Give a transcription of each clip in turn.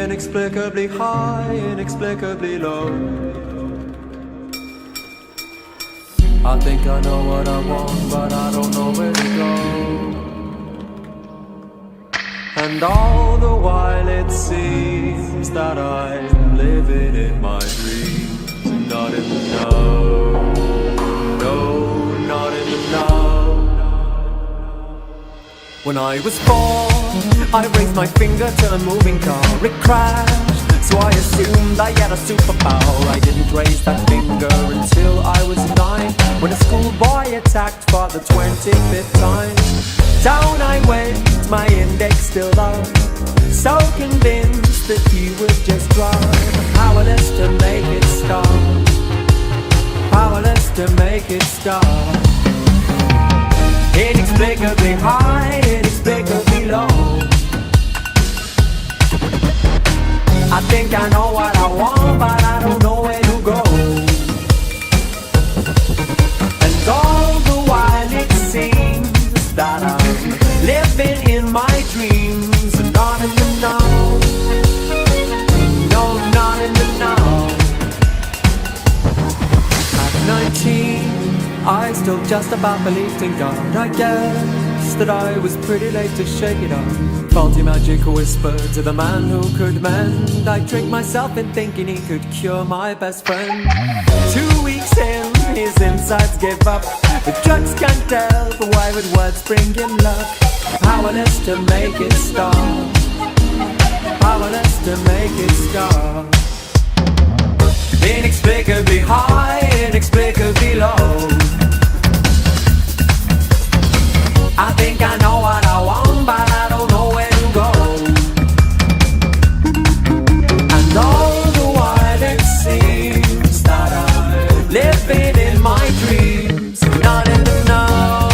inexplicably high, inexplicably low. I think I know what I want, but I don't know where to go. And all the while it seems that I'm living in my dreams, not in the know. No, not in the know. When I was 4, I raised my finger to a moving car. It crashed, so I assumed I had a superpower. I didn't raise that finger until I was 9, when a schoolboy attacked for the 25th time. Down I went, my index still up, so convinced that he would just drive. Powerless to make it stop, powerless to make it stop. Inexplicably high, inexplicably low. I think I know what I want, but I don't know where to go. And all the while it seems that I'm living in my dreams, not in the now. No, not in the now. At 19, I still just about believed in God. I guess that I was pretty late to shake it off. Faulty magic whispered to the man who could mend. I tricked myself in thinking he could cure my best friend. 2 weeks in, his insides gave up. The drugs can't tell, but why would words bring him luck? Powerless to make it stop, powerless to make it stop. Inexplicably high, inexplicably low. I think I know what I want, but I don't know where to go. And all the while it seems that I'm living in my dreams, not in the know.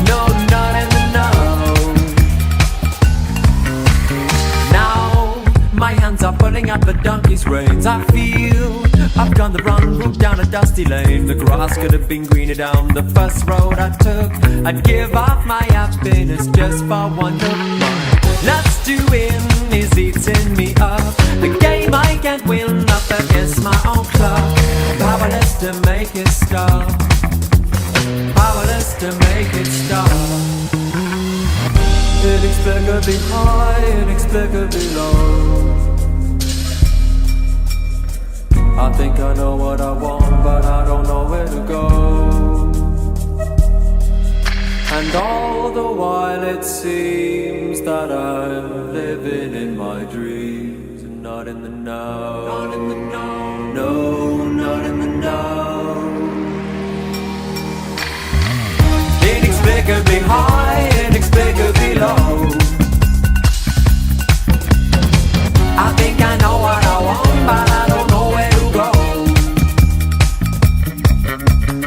No, not in the know. Now my hands are pulling up the donkey's reins. I feel I've gone the wrong route down a dusty lane. The grass could have been greener down the first road I took. I'd give up my happiness just for one of mine. Lust to win is eating me up. The game I can't win up against my own clock. Powerless to make it stop, powerless to make it stop. Inexplicably high, inexplicably low. I think I know what I want, but I don't know where to go. And all the while it seems that I'm living in my dreams, and not in the now. Not in the now. No, not in the now. Inexplicably high, inexplicably low. I think I know what I want, but I don't know where to go.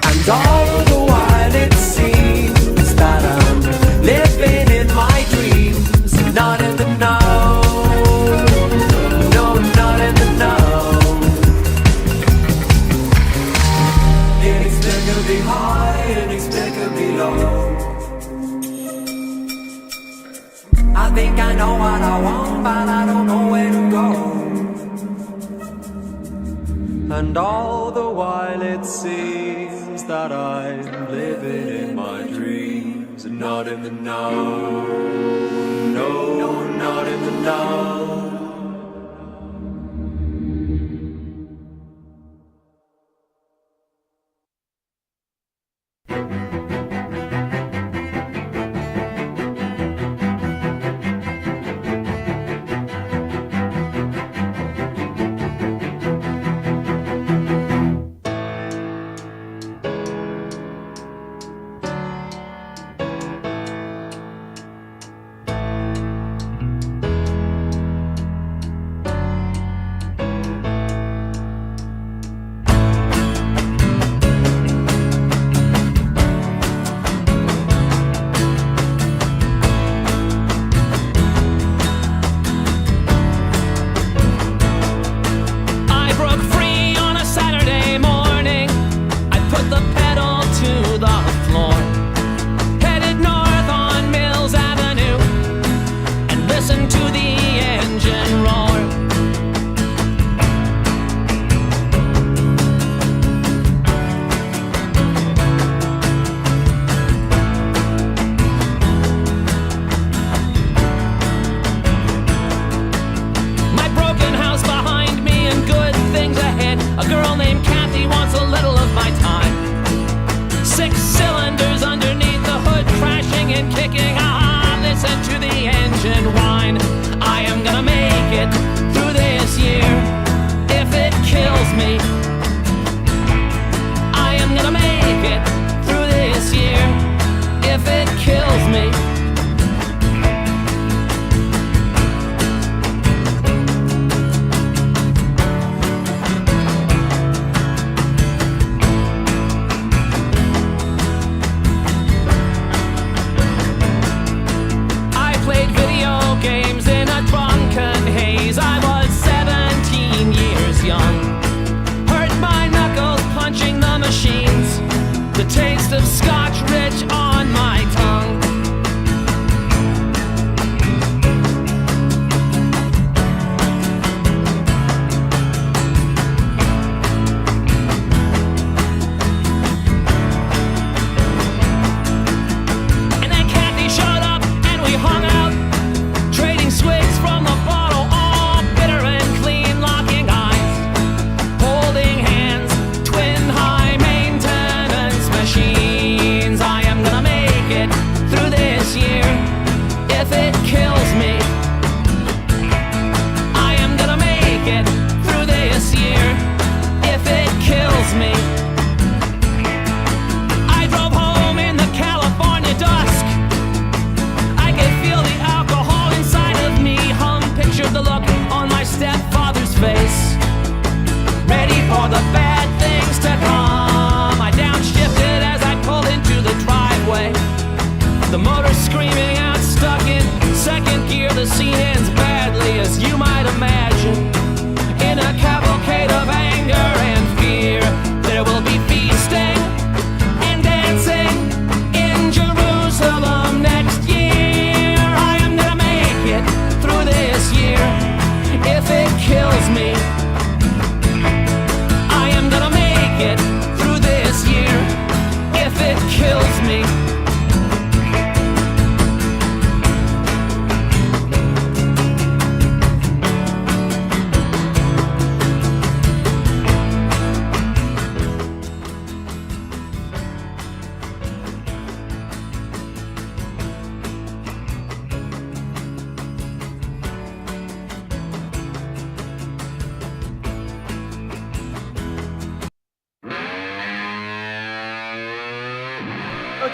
And all the while it seems that I'm living in my dreams, not in the now. No, not in the now. Inexplicably high, inexplicably low. I think I know what I want, but I don't know where to go. And all the while it seems that I'm living in my dreams, and not in the now. No, not in the now.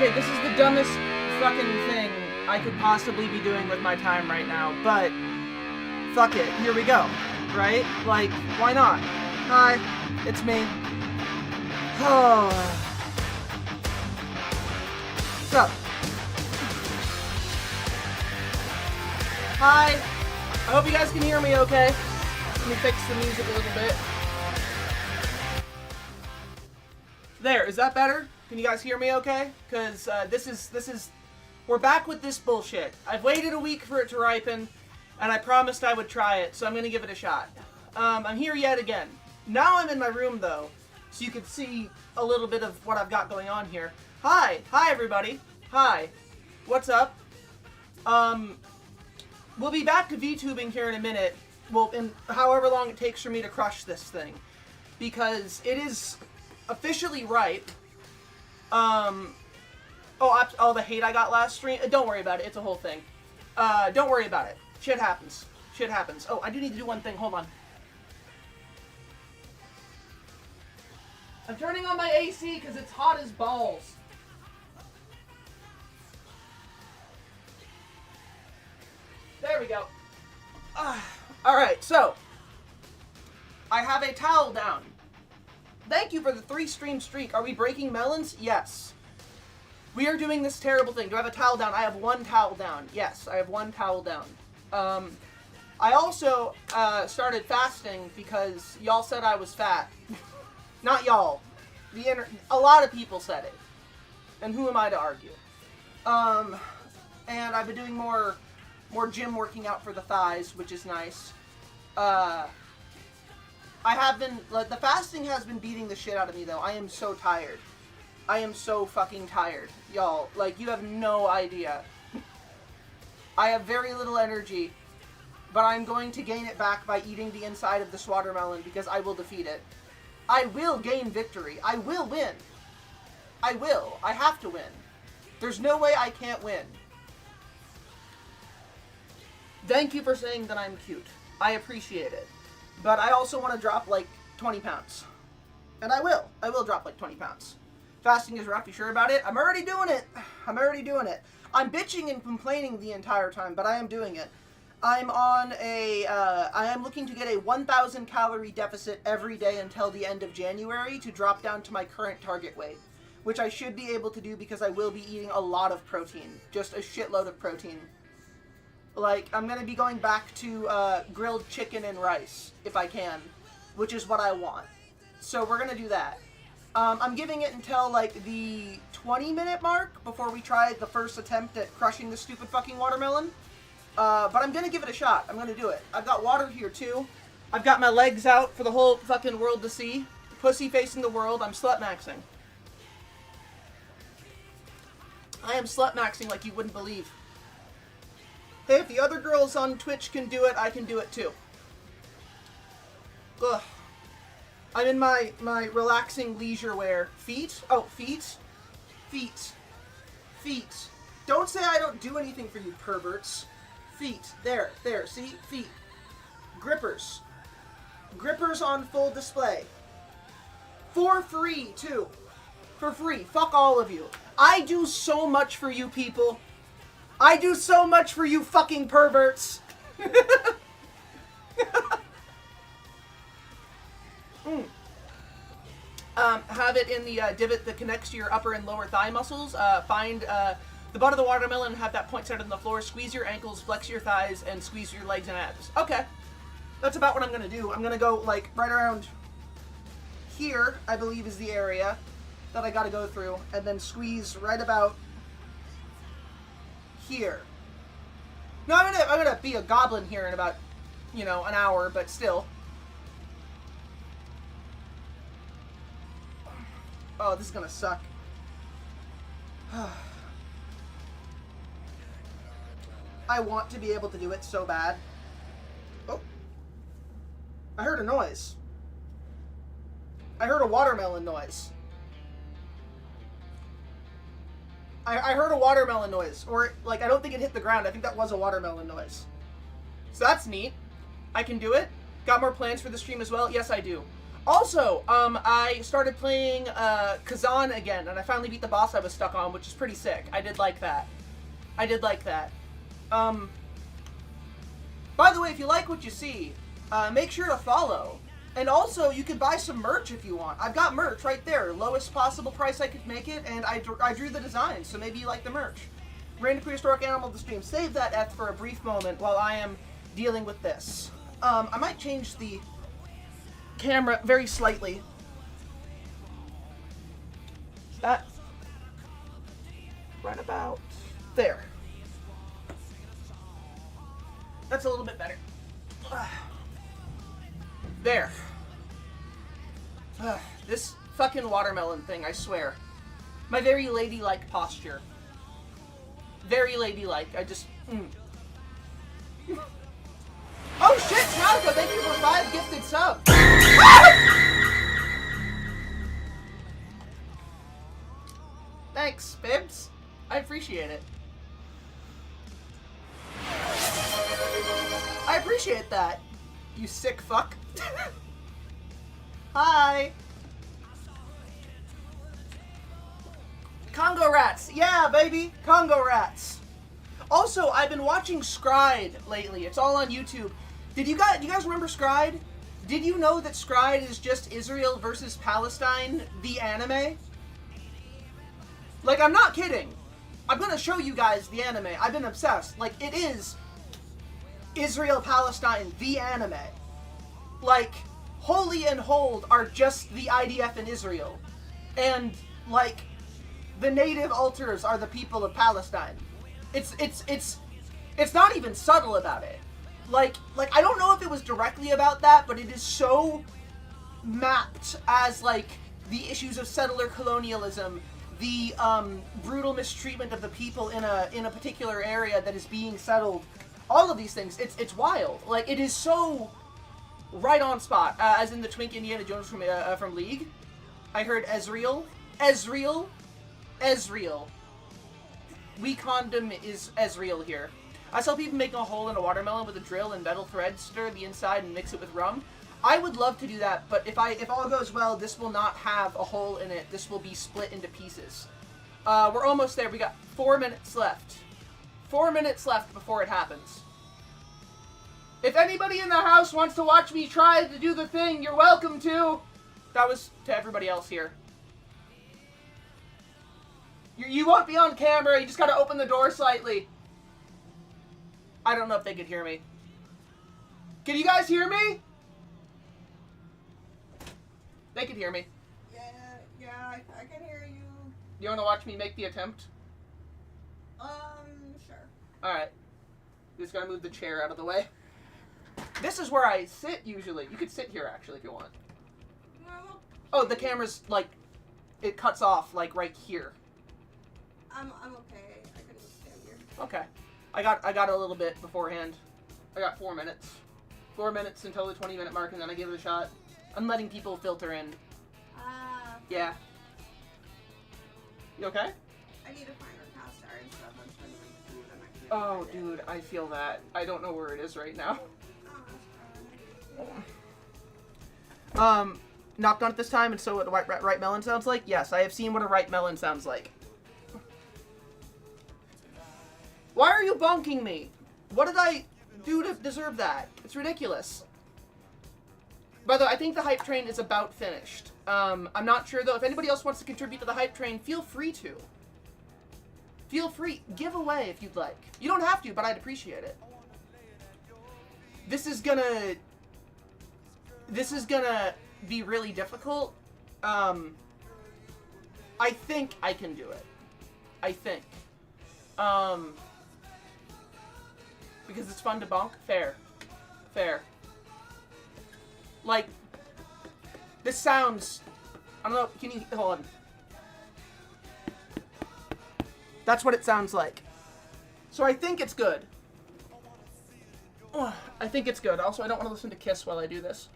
Okay, this is the dumbest fucking thing I could possibly be doing with my time right now, but fuck it, here we go, right? Like, why not? Hi, it's me. Oh. What's up? Hi. I hope you guys can hear me okay. Let me fix the music a little bit. There, is that better? Can you guys hear me okay? Because this is, we're back with this bullshit. I've waited a week for it to ripen, and I promised I would try it, so I'm going to give it a shot. I'm here yet again. Now I'm in my room, though, so you can see a little bit of what I've got going on here. Hi everybody. Hi. What's up? We'll be back to VTubing here in a minute. Well, in however long it takes for me to crush this thing. Because it is officially ripe. All the hate I got last stream. Don't worry about it. It's a whole thing. Don't worry about it. Shit happens. Shit happens. Oh, I do need to do one thing. Hold on. I'm turning on my AC because it's hot as balls. There we go. Alright, so. I have a towel down. Thank you for the 3-stream streak. Are we breaking melons? Yes. We are doing this terrible thing. Do I have a towel down? I have 1 towel down. Yes, I have 1 towel down. I also started fasting because y'all said I was fat. Not y'all. A lot of people said it. And who am I to argue? And I've been doing more gym working out for the thighs, which is nice. I have been, the fasting has been beating the shit out of me, though. I am so tired. I am so fucking tired. Y'all, like, you have no idea. I have very little energy, but I'm going to gain it back by eating the inside of this watermelon because I will defeat it. I will gain victory. I will win. I will. I have to win. There's no way I can't win. Thank you for saying that I'm cute. I appreciate it. But I also want to drop like 20 pounds. And I will. I will drop like 20 pounds. Fasting is rough. You sure about it? I'm already doing it. I'm already doing it. I'm bitching and complaining the entire time, but I am doing it. I'm on a, I am looking to get a 1,000 calorie deficit every day until the end of January to drop down to my current target weight. Which I should be able to do because I will be eating a lot of protein. Just a shitload of protein. Like, I'm going to be going back to grilled chicken and rice, if I can, which is what I want. So we're going to do that. I'm giving it until, like, the 20-minute mark before we try the first attempt at crushing this stupid fucking watermelon. But I'm going to give it a shot. I'm going to do it. I've got water here, too. I've got my legs out for the whole fucking world to see. Pussy facing the world. I'm slut-maxing. I am slut-maxing like you wouldn't believe. Hey, if the other girls on Twitch can do it, I can do it too. Ugh. I'm in my relaxing leisure wear. Feet? Oh, feet? Feet. Feet. Don't say I don't do anything for you, perverts. Feet. There. See? Feet. Grippers. Grippers on full display. For free, too. For free. Fuck all of you. I do so much for you people. I do so much for you fucking perverts. Have it in the divot that connects to your upper and lower thigh muscles. Find the butt of the watermelon and have that point centered on the floor. Squeeze your ankles, flex your thighs, and squeeze your legs and abs. Okay. That's about what I'm going to do. I'm going to go, like, right around here, I believe, is the area that I got to go through. And then squeeze right about here. No, I'm gonna be a goblin here in about, an hour, but still. Oh, this is gonna suck. I want to be able to do it so bad. Oh. I heard a noise. I heard a watermelon noise. I heard a watermelon noise, or, like, I don't think it hit the ground. I think that was a watermelon noise. So that's neat. I can do it. Got more plans for the stream as well? Yes, I do. Also, I started playing Kazan again, and I finally beat the boss I was stuck on, which is pretty sick. I did like that. By the way, if you like what you see, make sure to follow. And also, you can buy some merch if you want. I've got merch right there. Lowest possible price I could make it, and I drew the design, so maybe you like the merch. Random prehistoric animal of the stream. Save that F for a brief moment while I am dealing with this. I might change the camera very slightly. That right about there. That's a little bit better. There. This fucking watermelon thing, I swear. My very ladylike posture. Very ladylike. I just... Oh shit, Nautico, thank you for 5 gifted subs. Thanks, Bibs. I appreciate it. I appreciate that, you sick fuck. Hi. Congo rats. Yeah, baby. Congo rats. Also, I've been watching Scried lately. It's all on YouTube. Do you guys remember Scried? Did you know that Scried is just Israel versus Palestine, the anime? Like, I'm not kidding. I'm gonna show you guys the anime. I've been obsessed. Like, it is Israel, Palestine, the anime. Like, Holy and Hold are just the IDF in Israel. And, like, the native altars are the people of Palestine. It's not even subtle about it. Like, I don't know if it was directly about that, but it is so mapped as, like, the issues of settler colonialism, the brutal mistreatment of the people in a particular area that is being settled. All of these things, it's wild. Like, it is so right on spot. As in the Twink Indiana Jones from League. I heard Ezreal. We condom is Ezreal here. I saw people making a hole in a watermelon with a drill and metal thread, stir the inside and mix it with rum. I would love to do that, but if all goes well, this will not have a hole in it. This will be split into pieces. We're almost there. We got 4 minutes left. 4 minutes left before it happens. If anybody in the house wants to watch me try to do the thing, you're welcome to. That was to everybody else here. You won't be on camera. You just gotta open the door slightly. I don't know if they could hear me. Can you guys hear me? They can hear me. Yeah, I can hear you. You want to watch me make the attempt? Sure. Alright. Just gotta move the chair out of the way. This is where I sit usually. You could sit here actually if you want. Well, Oh, the camera's like, it cuts off like right here. I'm okay. I can just stand here. Okay. I got a little bit beforehand. I got 4 minutes. 4 minutes until the 20-minute mark, and then I give it a shot. I'm letting people filter in. Yeah. You okay? I need to find our cast iron stuff. I'm spending food and I can't Oh, find dude, I feel that. I don't know where it is right now. Knocked on it this time, and so what a ripe melon sounds like? Yes, I have seen what a ripe melon sounds like. Why are you bonking me? What did I do to deserve that? It's ridiculous. By the way, I think the hype train is about finished. I'm not sure, though. If anybody else wants to contribute to the hype train, feel free to. Feel free. Give away if you'd like. You don't have to, but I'd appreciate it. This is gonna be really difficult. I think I can do it. I think. Because it's fun to bonk? Fair. Fair. Like, this sounds... I don't know, can you... Hold on. That's what it sounds like. So I think it's good. I think it's good. Also, I don't want to listen to Kiss while I do this.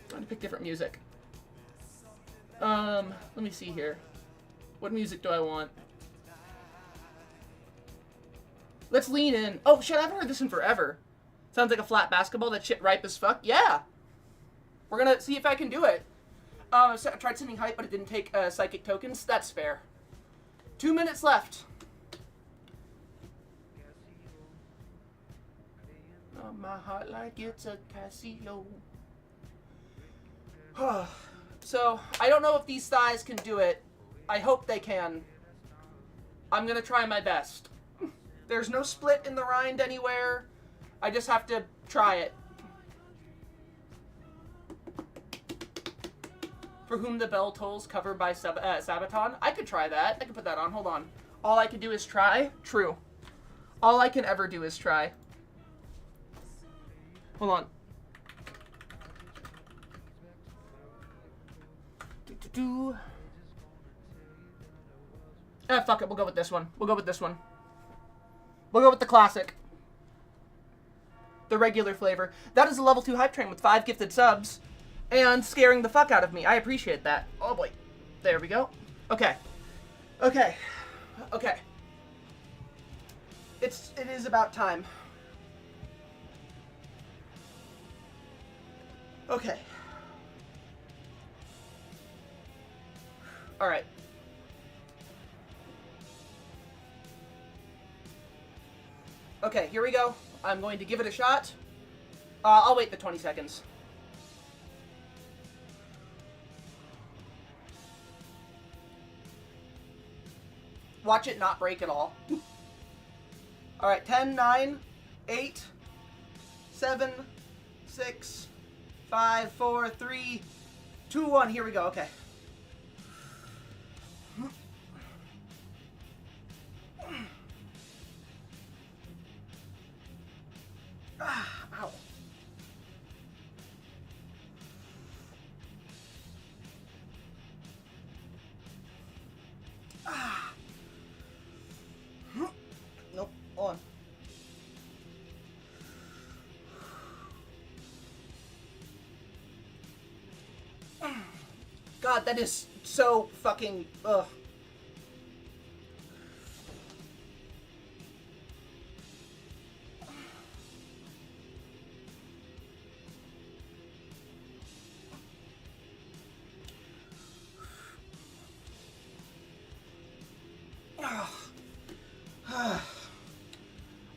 I'm going to pick different music. Let me see here. What music do I want? Let's lean in. Oh, shit, I haven't heard this in forever. Sounds like a flat basketball. That shit ripe as fuck. Yeah. We're gonna see if I can do it. I tried sending hype, but it didn't take psychic tokens. That's fair. 2 minutes left. My heart like it's a Casio. So, I don't know if these thighs can do it. I hope they can. I'm gonna try my best. There's no split in the rind anywhere. I just have to try it. For Whom the Bell Tolls, covered by Sabaton. I could try that. I could put that on. Hold on. All I can do is try? True. All I can ever do is try. Hold on. Fuck it. We'll go with this one. We'll go with this one. We'll go with the classic. The regular flavor. That is a level 2 hype train with 5 gifted subs. And scaring the fuck out of me. I appreciate that. Oh boy. There we go. Okay. Okay. Okay. It is about time. Okay. Alright. Okay, here we go. I'm going to give it a shot. I'll wait the 20 seconds. Watch it not break at all. Alright, 10, 9, 8, 7, 6, 5, 4, 3, 2, 1. Here we go. Okay. Ow. Nope. On. God, that is so fucking ugh.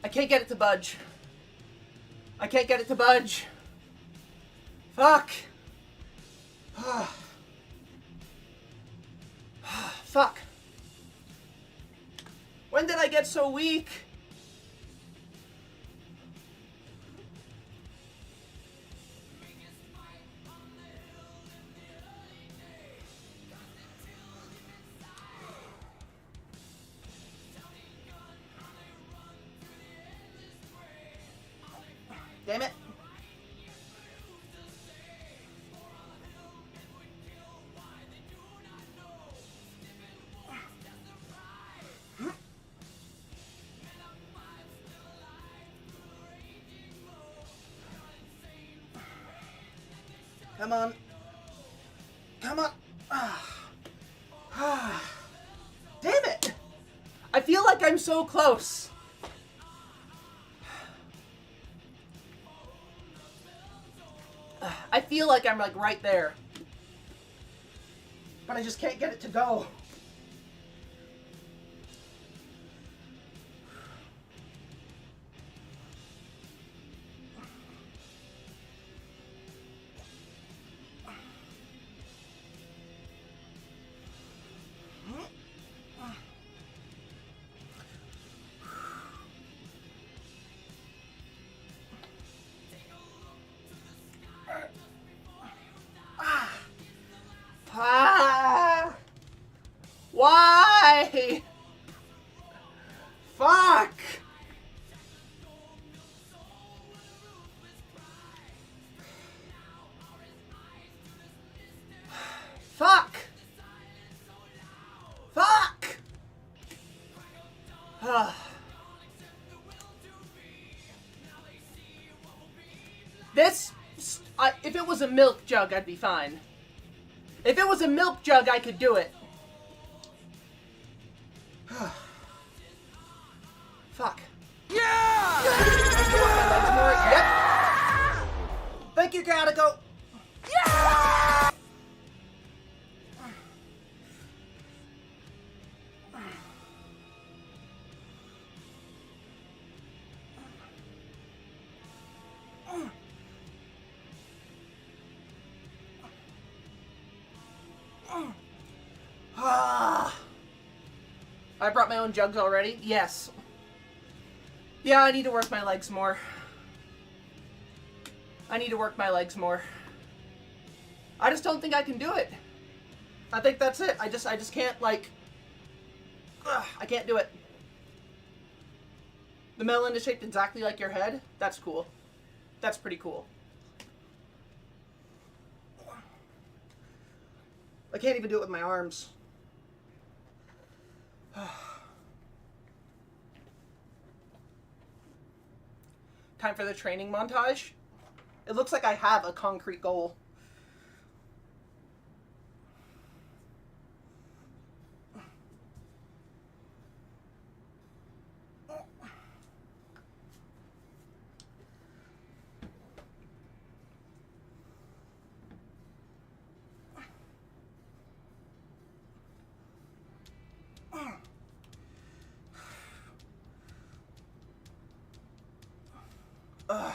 I can't get it to budge. I can't get it to budge. Fuck. Fuck. When did I get so weak? Damn it. Come on. Come on. Damn it. I feel like I'm so close. I feel like I'm like right there. But I just can't get it to go. Why? Fuck. Fuck. Fuck. This, if it was a milk jug, I'd be fine. If it was a milk jug, I could do it. Fuck. Yeah! Yep. Thank you, Catico. Yeah! I brought my own jugs already? Yes. Yeah, I need to work my legs more. I need to work my legs more. I just don't think I can do it. I think that's it. I just can't, like... I can't do it. The melon is shaped exactly like your head? That's cool. That's pretty cool. I can't even do it with my arms. Time for the training montage. It looks like I have a concrete goal. Ugh.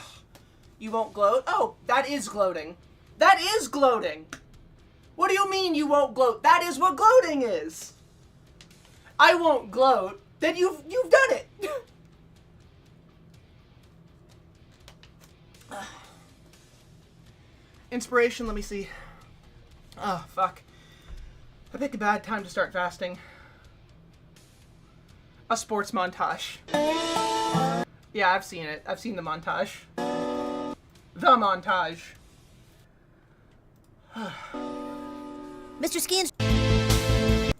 You won't gloat? Oh, that is gloating. That is gloating! What do you mean you won't gloat? That is what gloating is! I won't gloat. Then you've done it! Inspiration, let me see. Oh, fuck. I picked a bad time to start fasting. A sports montage. Yeah, I've seen it. I've seen the montage. The montage. Mr. Skins.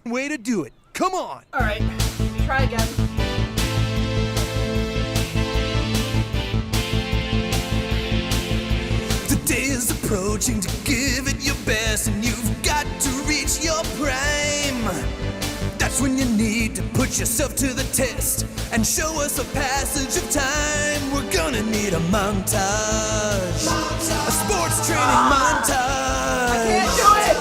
Way to do it. Come on. Alright, try again. The day is approaching to give it your best, and you've got to reach your prime. That's when you need to put yourself to the test and show us a passage of time. We're gonna need a montage. A sports training montage. I can't do it!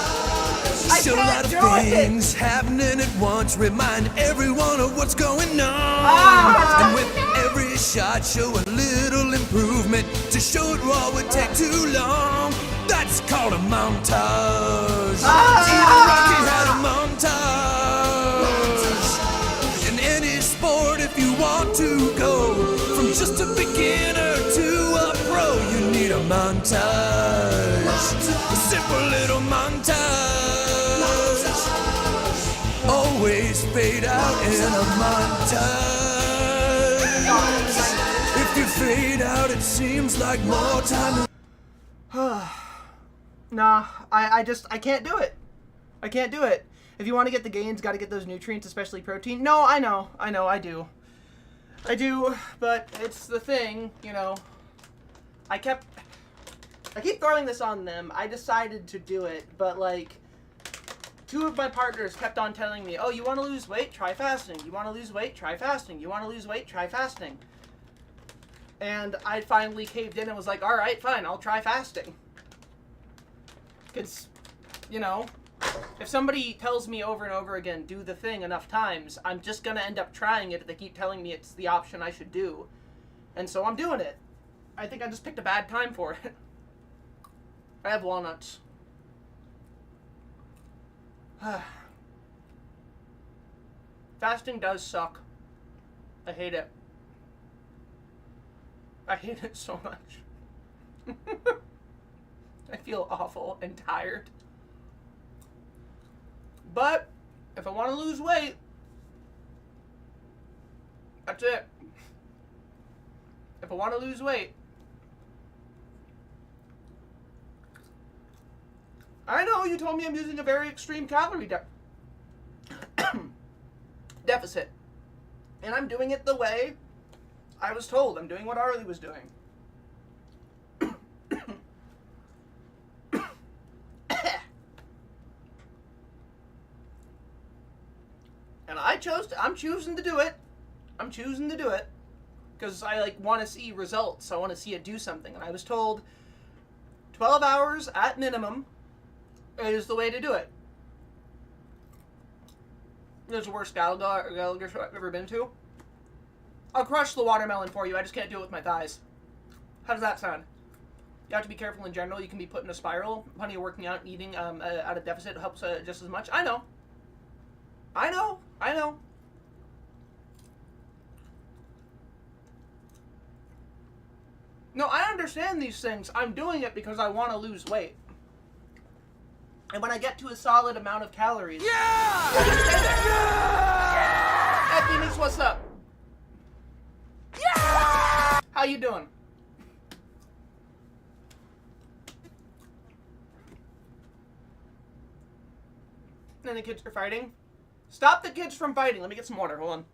Show a lot of things happening at once. Remind everyone of what's going on. And with every shot, show a little improvement. To show it raw would take too long. That's called a montage. Even Rocky had a montage. In any sport, if you want to go from just a beginner to a pro, you need a montage. A simple little montage. Always fade out in a montage. If you fade out, it seems like more time. Nah, I can't do it. I can't do it. If you want to get the gains, got to get those nutrients, especially protein. No, I know, I do. I do, but it's the thing, you know. I keep throwing this on them. I decided to do it, but like, two of my partners kept on telling me, oh, you want to lose weight? Try fasting. You want to lose weight? Try fasting. You want to lose weight? Try fasting. And I finally caved in and was like, all right, fine, I'll try fasting. Because, you know, if somebody tells me over and over again, do the thing enough times, I'm just going to end up trying it if they keep telling me it's the option I should do. And so I'm doing it. I think I just picked a bad time for it. I have walnuts. Fasting does suck. I hate it. I hate it so much. I feel awful and tired. But if I want to lose weight, that's it. If I want to lose weight, I know you told me I'm using a very extreme calorie deficit. And I'm doing it the way I was told. I'm doing what Arlie was doing. And I'm choosing to do it. I'm choosing to do it. Because I like want to see results. I want to see it do something. And I was told 12 hours at minimum is the way to do it. There's the worst Gallagher show I've ever been to. I'll crush the watermelon for you. I just can't do it with my thighs. How does that sound? You have to be careful in general. You can be put in a spiral. Plenty of working out and eating at a deficit helps just as much. I know. I know. I know. No, I understand these things. I'm doing it because I want to lose weight. And when I get to a solid amount of calories... Yeah! Hey, Phoenix, what's up? Yeah! How you doing? And the kids are fighting. Stop the kids from fighting. Let me get some water. Hold on.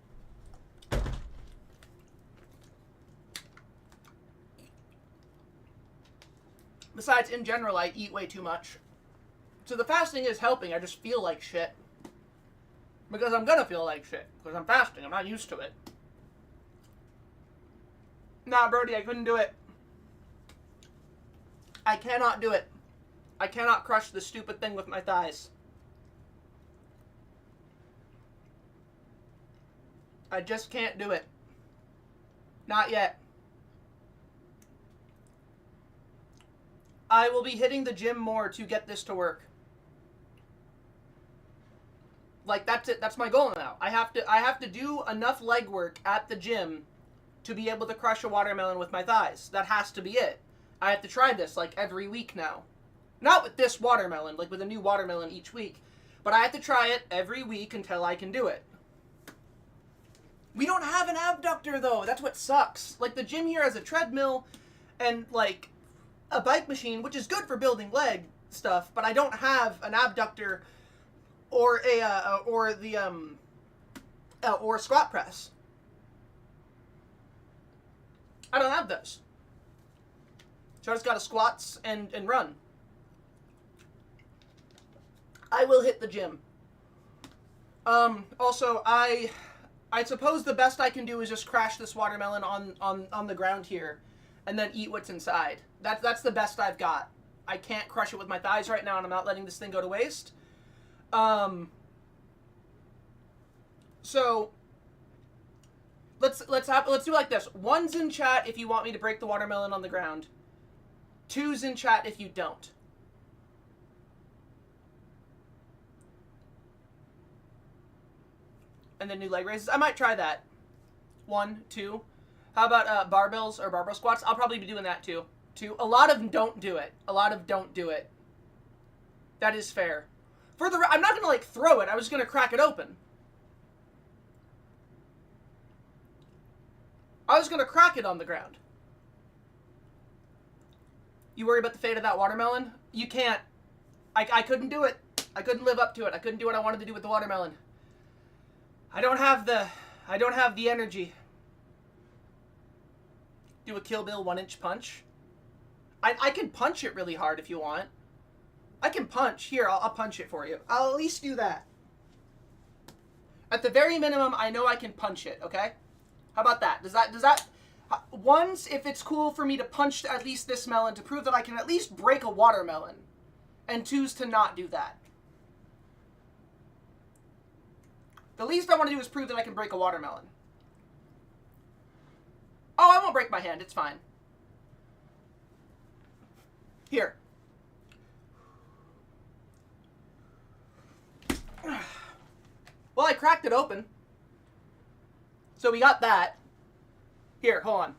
Besides, in general, I eat way too much. So the fasting is helping. I just feel like shit. Because I'm gonna feel like shit. Because I'm fasting. I'm not used to it. Nah, Brody, I couldn't do it. I cannot do it. I cannot crush this stupid thing with my thighs. I just can't do it. Not yet. I will be hitting the gym more to get this to work. Like, that's it. That's my goal now. I have to do enough leg work at the gym to be able to crush a watermelon with my thighs. That has to be it. I have to try this, like, every week now. Not with this watermelon, like with a new watermelon each week. But I have to try it every week until I can do it. We don't have an abductor, though. That's what sucks. Like, the gym here has a treadmill and, like, a bike machine, which is good for building leg stuff, but I don't have an abductor or a squat press. I don't have those. So I just gotta squats and run. I will hit the gym. Also, I suppose the best I can do is just crash this watermelon on the ground here and then eat what's inside. That's the best I've got. I can't crush it with my thighs right now, and I'm not letting this thing go to waste. So let's do it like this. 1's in chat if you want me to break the watermelon on the ground. 2's in chat if you don't. And then new leg raises. I might try that. 1, 2. How about barbells or barbell squats? I'll probably be doing that too. A lot of them don't do it. That is fair. I'm not gonna like throw it. I was gonna crack it open. I was gonna crack it on the ground. You worry about the fate of that watermelon? You can't. I couldn't do it. I couldn't live up to it. I couldn't do what I wanted to do with the watermelon. I don't have the energy. Do a Kill Bill 1-inch punch. I can punch it really hard if you want. I can punch. Here, I'll punch it for you. I'll at least do that. At the very minimum, I know I can punch it, okay? How about that? Does that... Once, if it's cool for me to punch at least this melon to prove that I can at least break a watermelon. And 2's to not do that. The least I want to do is prove that I can break a watermelon. Oh, I won't break my hand. It's fine. Here. Well, I cracked it open. So we got that. Here, hold on.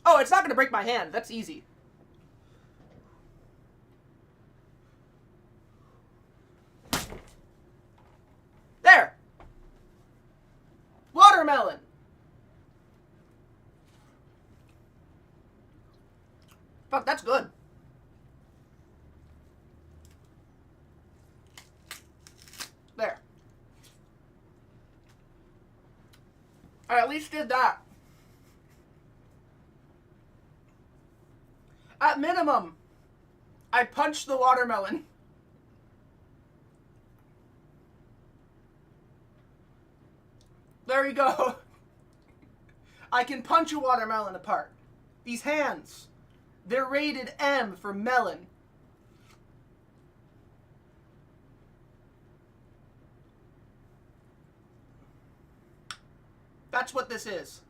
Oh, it's not going to break my hand. That's easy. There. Watermelon. Fuck, that's good. There. I at least did that. At minimum, I punched the watermelon. There you go. I can punch a watermelon apart. These hands, they're rated M for melon. That's what this is.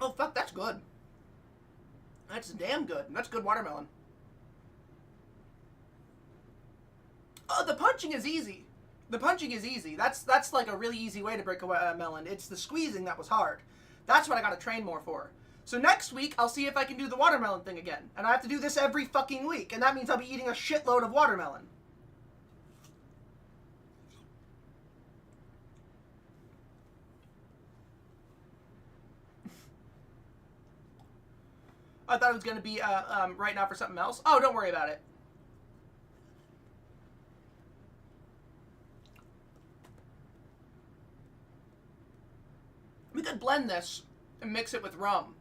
Oh, fuck, that's good. That's damn good. That's good watermelon. Oh, the punching is easy. The punching is easy. That's like a really easy way to break a melon. It's the squeezing that was hard. That's what I gotta train more for. So next week, I'll see if I can do the watermelon thing again. And I have to do this every fucking week. And that means I'll be eating a shitload of watermelon. I thought it was going to be right now for something else. Oh, don't worry about it. We could blend this and mix it with rum.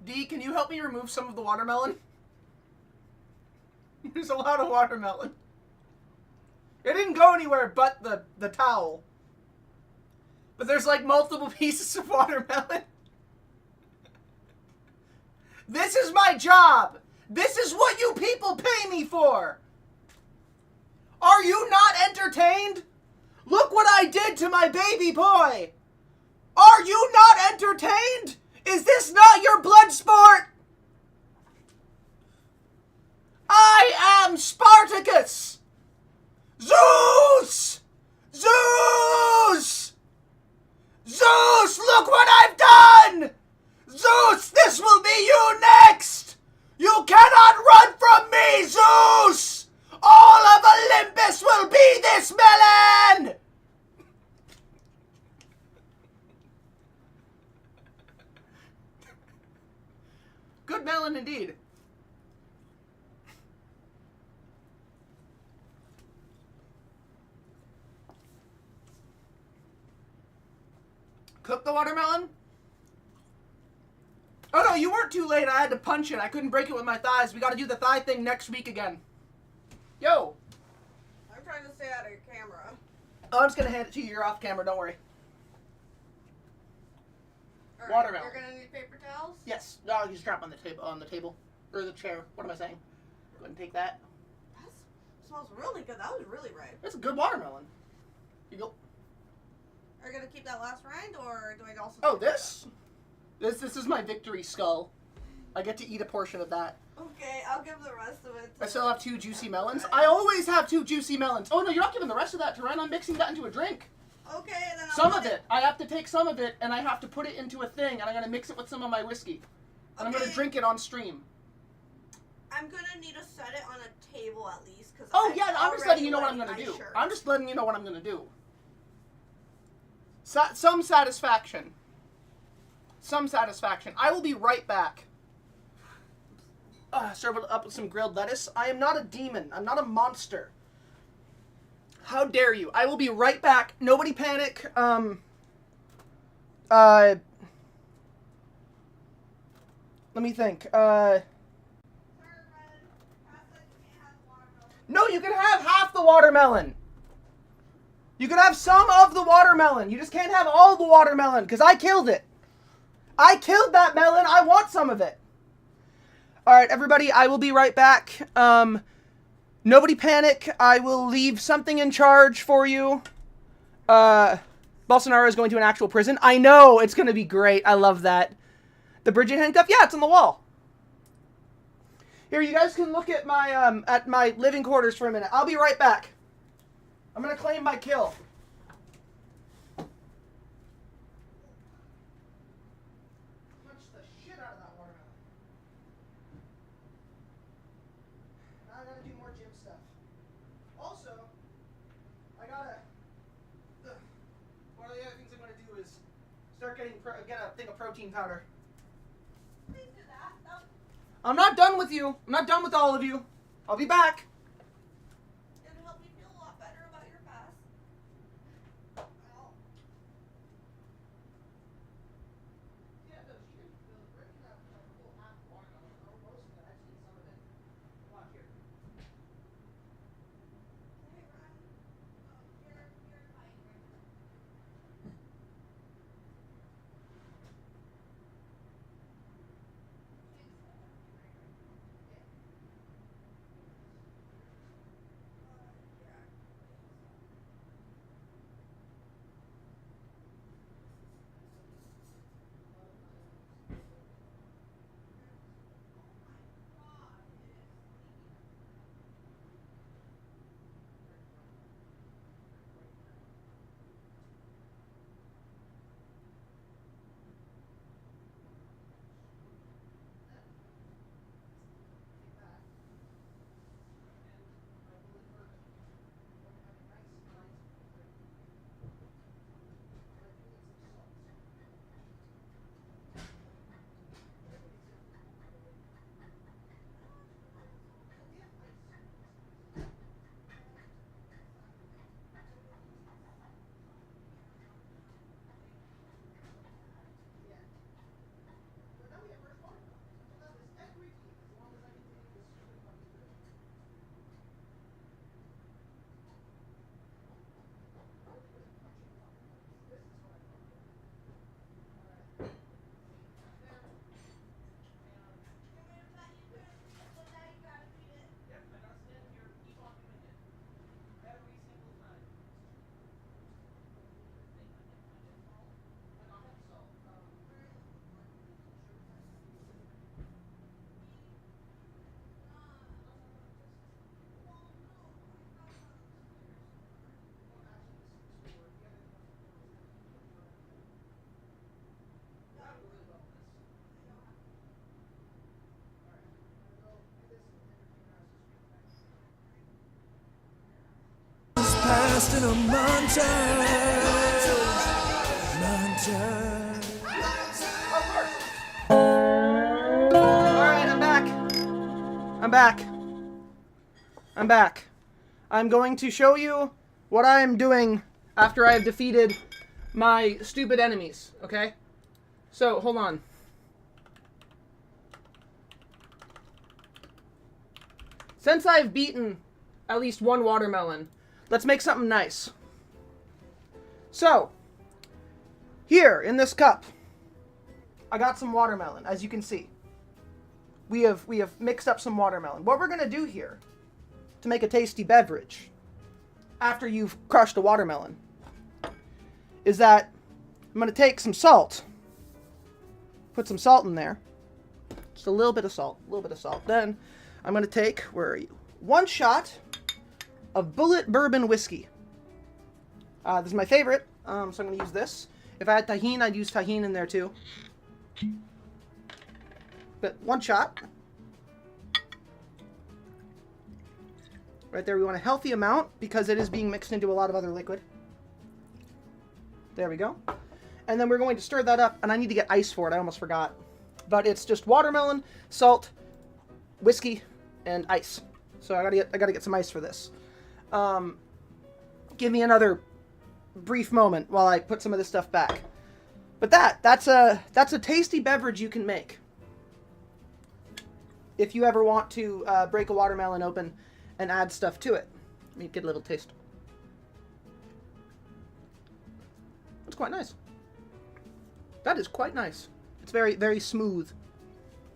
D, can you help me remove some of the watermelon? There's a lot of watermelon. It didn't go anywhere but the towel. But there's like multiple pieces of watermelon. This is my job. This is what you people pay me for. Are you not entertained? Look what I did to my baby boy. Are you not entertained? Is this not your blood sport? I am Spartacus. Zeus! Zeus! Zeus, look what I've done! Zeus, this will be you next! You cannot run from me, Zeus! All of Olympus will be this melon! Good melon indeed. Cook the watermelon? Oh no, you weren't too late. I had to punch it. I couldn't break it with my thighs. We gotta do the thigh thing next week again. Yo! I'm trying to stay out of your camera. Oh, I'm just gonna hand it to you. You're off camera, don't worry. Right, Watermelon. You're gonna need paper towels? Yes. No, you just drop on the table. Or the chair. What am I saying? Go ahead and take that. That smells really good. That was really ripe. It's a good watermelon. You go. Are you gonna keep that last rind, or do I also... Oh, this? This is my victory skull. I get to eat a portion of that. Okay, I'll give the rest of it to... I still have 2 juicy melons. I always have 2 juicy melons. Oh no, you're not giving the rest of that to Ren. I'm mixing that into a drink. Okay, then I'll Some put of it. I have to take some of it, and I have to put it into a thing, and I'm going to mix it with some of my whiskey. And I'm going to drink it on stream. I'm gonna need to set it on a table at least, because Oh yeah, I'm just letting you know what I'm going to do. I'm just letting you know what I'm going to do. Some satisfaction. Some satisfaction. I will be right back. Serve it up with some grilled lettuce. I am not a demon. I'm not a monster. How dare you? I will be right back. Nobody panic. Let me think. No, you can have half the watermelon. You can have some of the watermelon. You just can't have all the watermelon, because I killed it. I killed that melon. I want some of it. All right, everybody, I will be right back. Nobody panic. I will leave something in charge for you. Bolsonaro is going to an actual prison. I know. It's going to be great. I love that. The Bridget handcuff? Yeah, it's on the wall. Here, you guys can look at my living quarters for a minute. I'll be right back. I'm going to claim my kill. Punch the shit out of that watermelon. Now I gotta do more gym stuff. Also, one of the other things I'm gonna do is start get a thing of protein powder. Please do that. I'm not done with you. I'm not done with all of you. I'll be back. It'll help me feel a lot better about your past. Well, Yeah, no, she didn't feel breaking that whole half watermelon. Or most of it. I've seen some of it. Watch here. hey, Ryan. You're fine right now. just in a montage. Montage. Alright, I'm back. I'm back. I'm back. I'm going to show you what I am doing after I have defeated my stupid enemies, okay? So, hold on. Since I've beaten at least one watermelon, let's make something nice. So, here in this cup, I got some watermelon, as you can see. We have mixed up some watermelon. What we're going to do here to make a tasty beverage after you've crushed a watermelon is that I'm going to take some salt, put some salt in there, just a little bit of salt, Then I'm going to take, where are you? 1 shot of Bullet Bourbon Whiskey. This is my favorite, so I'm going to use this. If I had tahini, I'd use tahini in there too. But 1 shot. Right there, we want a healthy amount because it is being mixed into a lot of other liquid. There we go. And then we're going to stir that up, and I need to get ice for it. I almost forgot. But it's just watermelon, salt, whiskey, and ice. So I gotta get some ice for this. Give me another brief moment while I put some of this stuff back. But that's a tasty beverage you can make if you ever want to break a watermelon open and add stuff to it. Let me get a little taste. That's quite nice. That is quite nice. It's very, very smooth.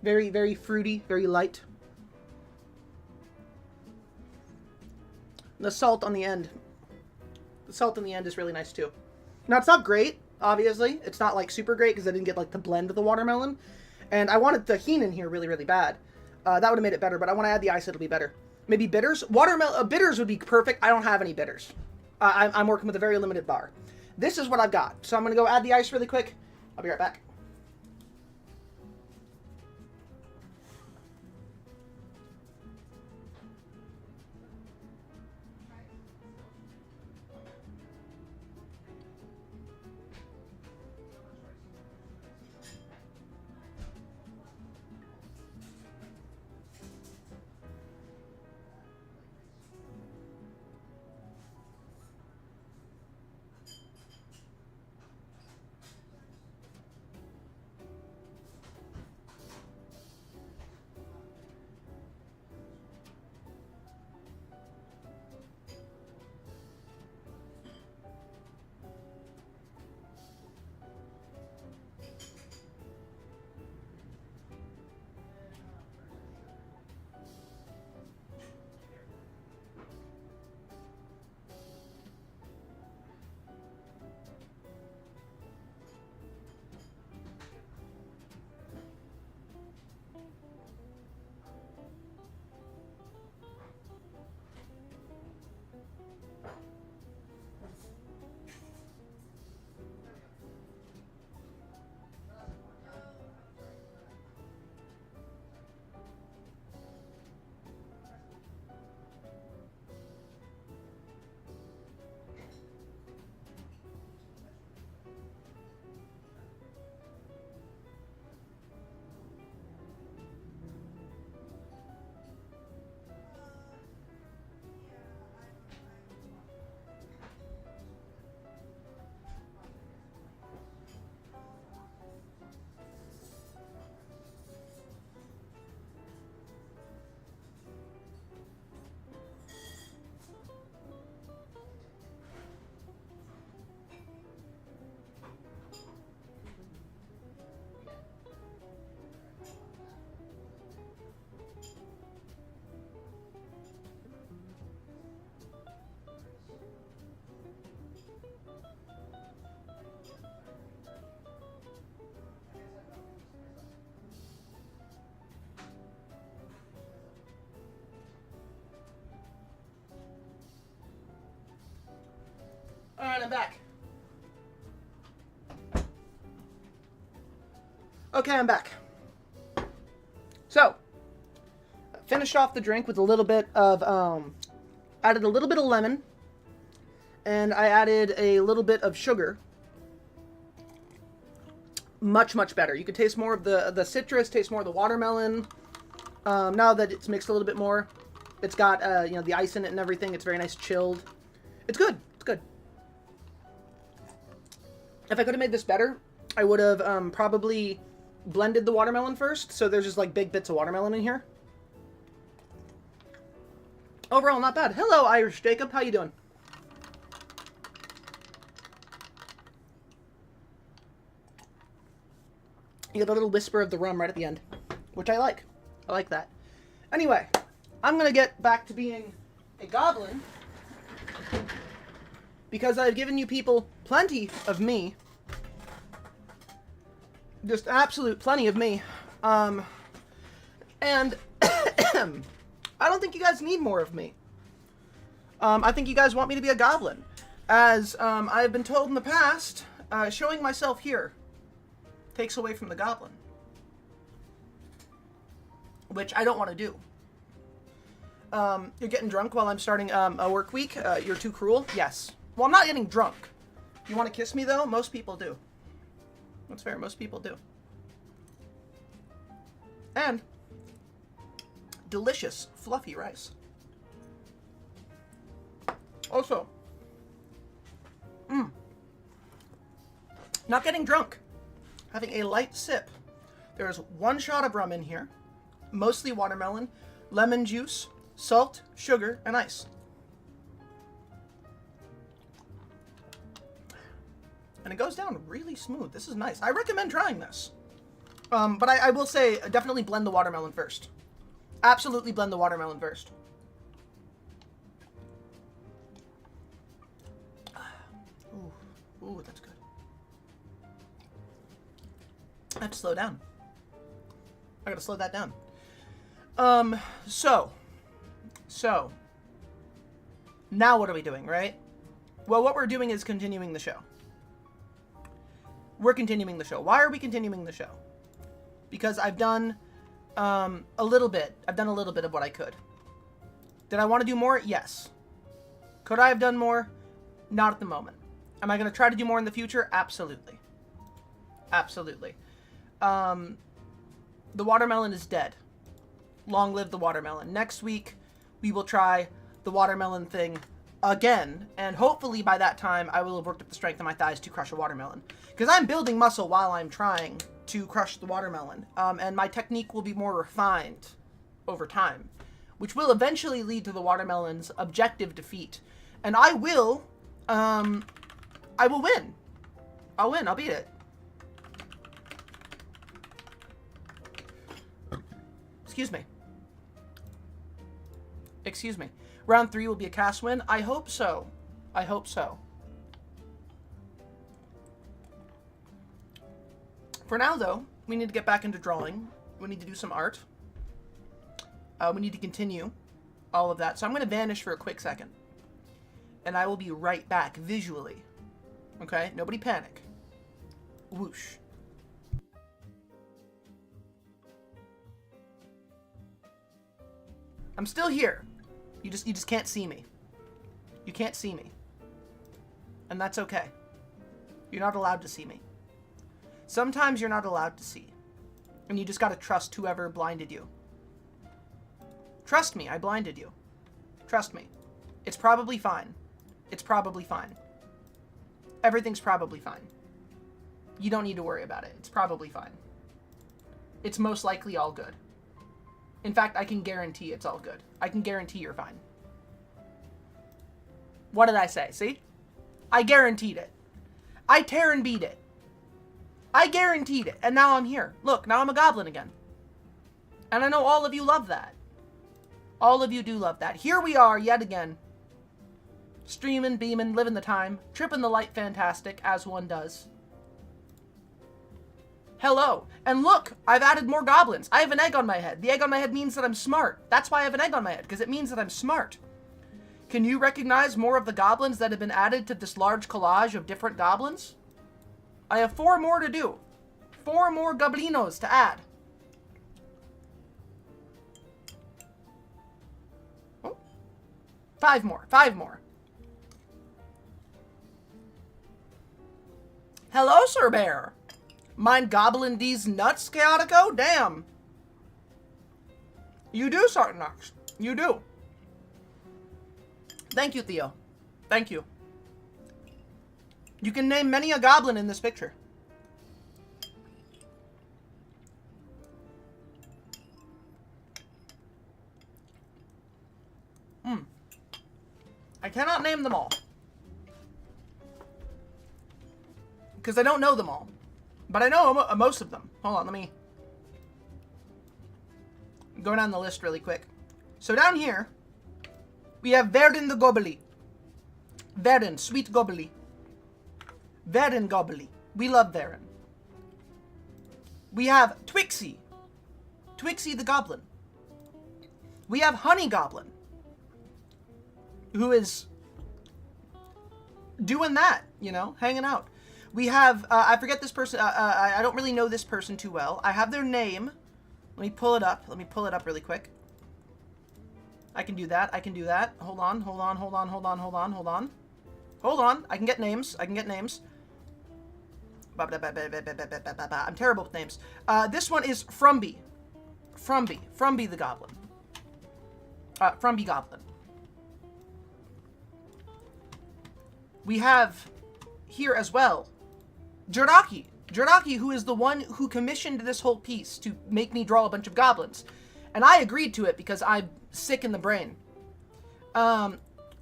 Very, very fruity, very light. The salt on the end. The salt on the end is really nice too. Now it's not great, obviously. It's not like super great because I didn't get like the blend of the watermelon. And I wanted the tahini in here really, really bad. That would have made it better, but I want to add the ice, it'll be better. Maybe bitters? Bitters would be perfect. I don't have any bitters. I'm working with a very limited bar. This is what I've got. So I'm going to go add the ice really quick. I'll be right back. Alright, I'm back. Okay, I'm back. So, finished off the drink with a little bit of, added a little bit of lemon, and I added a little bit of sugar. Much, much better. You can taste more of the citrus, taste more of the watermelon. Now that it's mixed a little bit more, it's got, you know, the ice in it and everything. It's very nice chilled. It's good. It's good. If I could have made this better, I would have probably blended the watermelon first. So there's just like big bits of watermelon in here. Overall, not bad. Hello, Irish Jacob. How you doing? You get a little whisper of the rum right at the end, which I like. I like that. Anyway, I'm going to get back to being a goblin because I've given you people plenty of me. Just absolute plenty of me. And I don't think you guys need more of me. I think you guys want me to be a goblin. As I've been told in the past, showing myself here takes away from the goblin. Which I don't want to do. You're getting drunk while I'm starting a work week? You're too cruel? Yes. Well, I'm not getting drunk. You want to kiss me, though? Most people do. That's fair. Most people do. And delicious, fluffy rice. Also, not getting drunk. Having a light sip. There's 1 shot of rum in here. Mostly watermelon, lemon juice, salt, sugar, and ice. And it goes down really smooth. This is nice. I recommend trying this. But I will say, definitely blend the watermelon first. Absolutely blend the watermelon first. Ooh, that's good. I have to slow down. I gotta slow that down. So. Now what are we doing, right? Well, what we're doing is continuing the show. We're continuing the show. Why are we continuing the show? Because I've done a little bit. I've done a little bit of what I could. Did I want to do more? Yes. Could I have done more? Not at the moment. Am I going to try to do more in the future? Absolutely. Absolutely. The watermelon is dead. Long live the watermelon. Next week, we will try the watermelon thing again, and hopefully by that time, I will have worked up the strength of my thighs to crush a watermelon. Because I'm building muscle while I'm trying to crush the watermelon, and my technique will be more refined over time, which will eventually lead to the watermelon's objective defeat. And I will win. I'll win. I'll beat it. Excuse me. Excuse me. Round 3 will be a cast win. I hope so. I hope so. For now, though, we need to get back into drawing. We need to do some art. We need to continue all of that. So I'm going to vanish for a quick second. And I will be right back visually. Okay? Nobody panic. Whoosh. I'm still here. You just can't see me. You can't see me. And that's okay. You're not allowed to see me. Sometimes you're not allowed to see. And you just gotta trust whoever blinded you. Trust me, I blinded you. Trust me. It's probably fine. It's probably fine. Everything's probably fine. You don't need to worry about it. It's probably fine. It's most likely all good. In fact, I can guarantee it's all good. I can guarantee you're fine. What did I say? See? I guaranteed it. I tear and beat it. I guaranteed it. And now I'm here. Look, now I'm a goblin again. And I know all of you love that. All of you do love that. Here we are yet again. Streaming, beaming, living the time. Tripping the light fantastic, as one does. Hello. And look, I've added more goblins. I have an egg on my head. The egg on my head means that I'm smart. That's why I have an egg on my head, because it means that I'm smart. Can you recognize more of the goblins that have been added to this large collage of different goblins? I have 4 more to do. 4 more goblinos to add. Oh. 5 more. 5 more. Hello, Sir Bear. Mind gobbling these nuts, Chaotico? Damn. You do, Sartanox. You do. Thank you, Theo. Thank you. You can name many a goblin in this picture. I cannot name them all. Because I don't know them all. But I know most of them. Hold on, let me go down the list really quick. So down here, we have Verdin the Gobbly. Verdin, sweet Gobbly. Verdin Gobbly. We love Verdin. We have Twixie. Twixie the Goblin. We have Honey Goblin, who is doing that, you know, hanging out. We have, I forget this person, I don't really know this person too well. I have their name. Let me pull it up. Let me pull it up really quick. I can do that. I can do that. Hold on, hold on, hold on, hold on, hold on, hold on. Hold on. I can get names. I can get names. I'm terrible with names. This one is Frumby. Frumby the Goblin. Frumby Goblin. We have here as well Jordaki. Jordaki, who is the one who commissioned this whole piece to make me draw a bunch of goblins. And I agreed to it because I'm sick in the brain.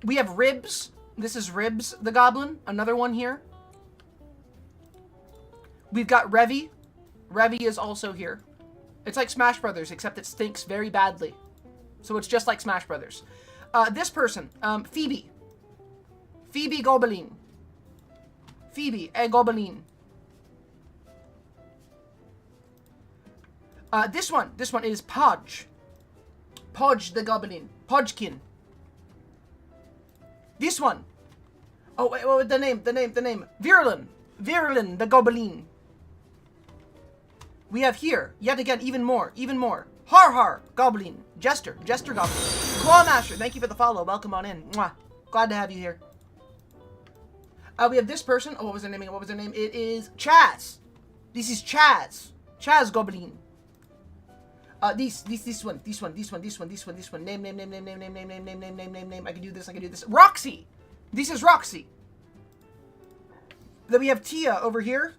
We have Ribs. This is Ribs the Goblin. Another one here. We've got Revy. Revy is also here. It's like Smash Brothers, except it stinks very badly. So it's just like Smash Brothers. This person, Phoebe. Phoebe Goblin. Phoebe, a Goblin. This one is Podge. Podge the Goblin. Podgekin. This one. Oh, wait, the name. Virulin. Virulin the Goblin. We have here, yet again, even more. Har Goblin. Jester Goblin. Clawmasher, thank you for the follow. Welcome on in. Mwah. Glad to have you here. We have this person. Oh, what was their name? It is Chaz. This is Chaz. Chaz Goblin. This one. Name. I can do this. Roxy. This is Roxy. Then we have Tia over here.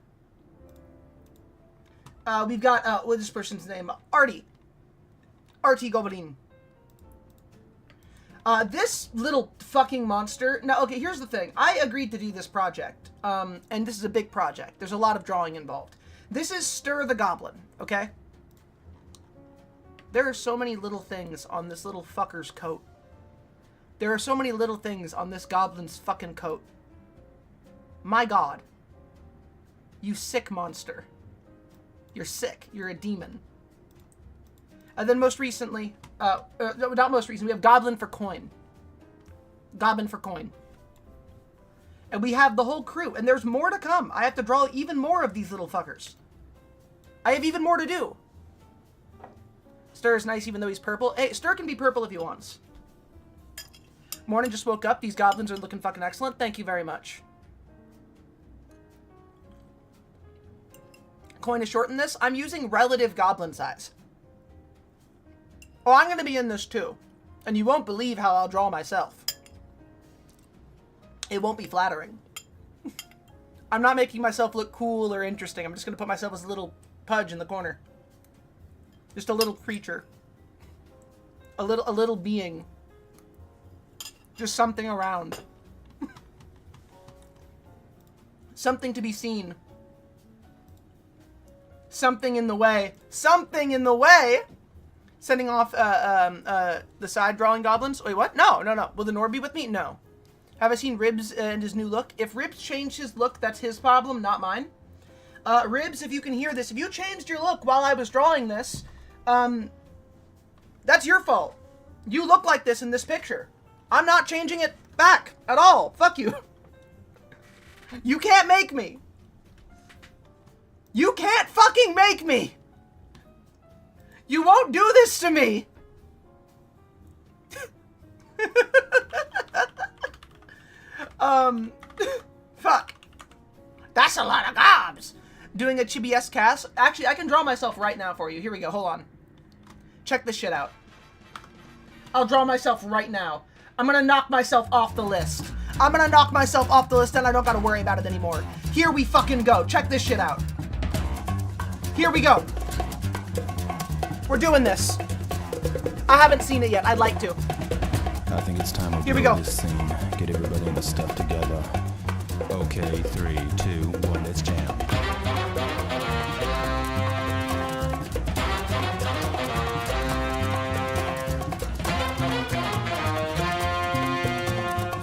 We've got, what is this person's name? Artie. Artie Goblin. This little fucking monster. Now, okay, here's the thing. I agreed to do this project. And this is a big project. There's a lot of drawing involved. This is Stir the Goblin, okay? There are so many little things on this little fucker's coat. There are so many little things on this goblin's fucking coat. My God. You sick monster. You're sick. You're a demon. And then most recently, not most recently, we have Goblin for Coin. Goblin for Coin. And we have the whole crew. And there's more to come. I have to draw even more of these little fuckers. I have even more to do. Stir is nice even though he's purple. Hey, Stir can be purple if he wants. Morning, just woke up. These goblins are looking fucking excellent. Thank you very much. Coin is short in this. I'm using relative goblin size. Oh, I'm going to be in this too. And you won't believe how I'll draw myself. It won't be flattering. I'm not making myself look cool or interesting. I'm just going to put myself as a little pudge in the corner. Just a little creature. A little being. Just something around. Something to be seen. Something in the way. Something in the way! Sending off the side drawing goblins. Wait, what? No. Will the Nord be with me? No. Have I seen Ribs and his new look? If Ribs changed his look, that's his problem, not mine. Ribs, if you can hear this, if you changed your look while I was drawing this, that's your fault. You look like this in this picture. I'm not changing it back at all. Fuck you. You can't make me. You can't fucking make me. You won't do this to me. Fuck. That's a lot of gobs. Doing a Chibi S cast. Actually, I can draw myself right now for you. Here we go. Hold on. Check this shit out. I'll draw myself right now. I'm gonna knock myself off the list. I'm gonna knock myself off the list and I don't gotta worry about it anymore. Here we fucking go. Check this shit out. Here we go. We're doing this. I haven't seen it yet. I'd like to. I think it's time to go. This scene. Get everybody in the stuff together. Okay, 3, 2, 1, let's jam.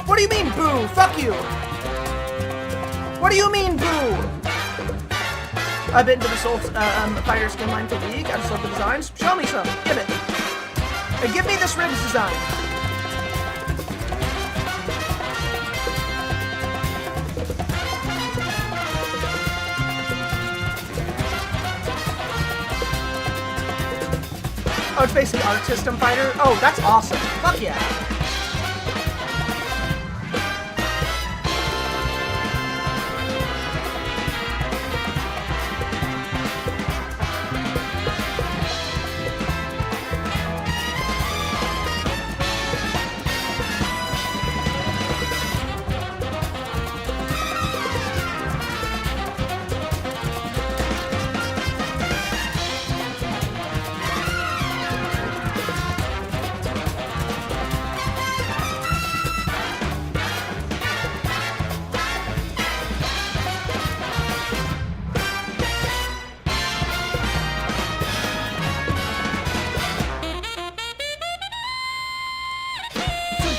What do you mean, boo? Fuck you. What do you mean, boo? I've been to the Soul Fighter skin line for League. I just love the designs. Show me some. Give it. Hey, give me this ribs design. Oh, it's basically Arc System Fighter? Oh, that's awesome. Fuck yeah.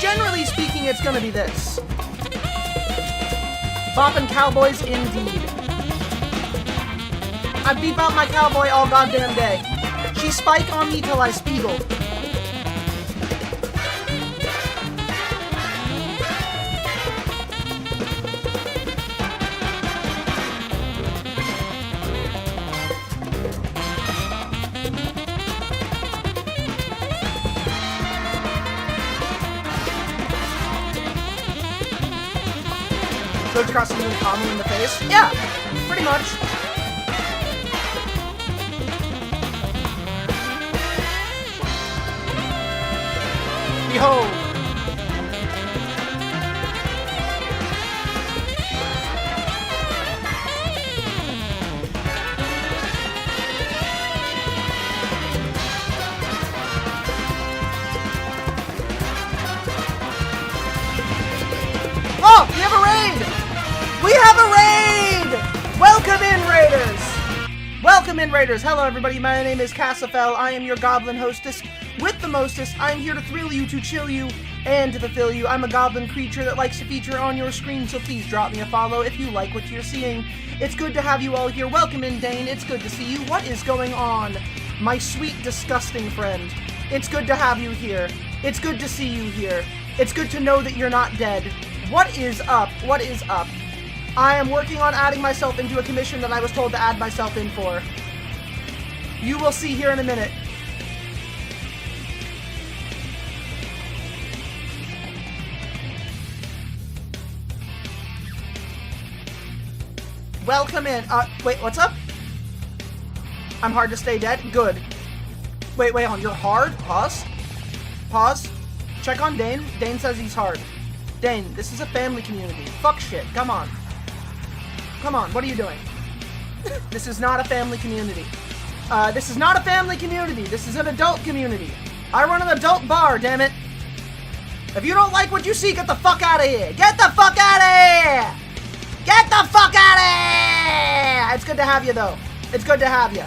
Generally speaking, it's gonna be this. Boppin' cowboys indeed. I beep out my cowboy all goddamn day. She spike on me till I spiegel. Goes across something common in the face? Yeah, pretty much. Behold. Oh, we have a raid! We have a raid! Welcome in, Raiders! Welcome in, Raiders! Hello, everybody. My name is Cassafel. I am your goblin hostess with the mostest. I am here to thrill you, to chill you, and to fulfill you. I'm a goblin creature that likes to feature on your screen, so please drop me a follow if you like what you're seeing. It's good to have you all here. Welcome in, Dane. It's good to see you. What is going on, my sweet, disgusting friend? It's good to have you here. It's good to see you here. It's good to know that you're not dead. What is up? What is up? I am working on adding myself into a commission that I was told to add myself in for. You will see here in a minute. Welcome in. Wait, what's up? I'm hard to stay dead? Good. Wait, hold on. You're hard? Pause. Pause. Check on Dane. Dane says he's hard. Dane, this is a family community. Fuck shit. Come on. Come on. What are you doing? This is not a family community. This is not a family community. This is an adult community. I run an adult bar, damn it. If you don't like what you see, get the fuck out of here. Get the fuck out of here. Get the fuck out of here. It's good to have you, though. It's good to have you.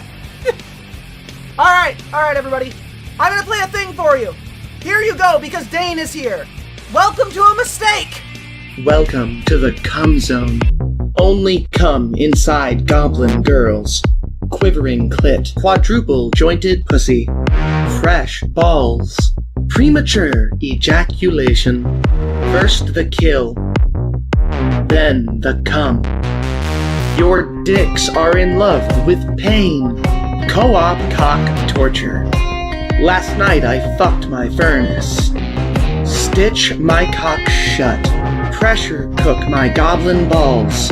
All right, everybody. I'm gonna play a thing for you. Here you go, because Dane is here. Welcome to a mistake. Welcome to the cum zone. Only cum inside goblin girls. Quivering clit, quadruple jointed pussy, fresh balls, premature ejaculation. First the kill, then the cum. Your dicks are in love with pain. Co-op cock torture. Last night I fucked my furnace. Stitch my cock shut. Pressure cook my goblin balls.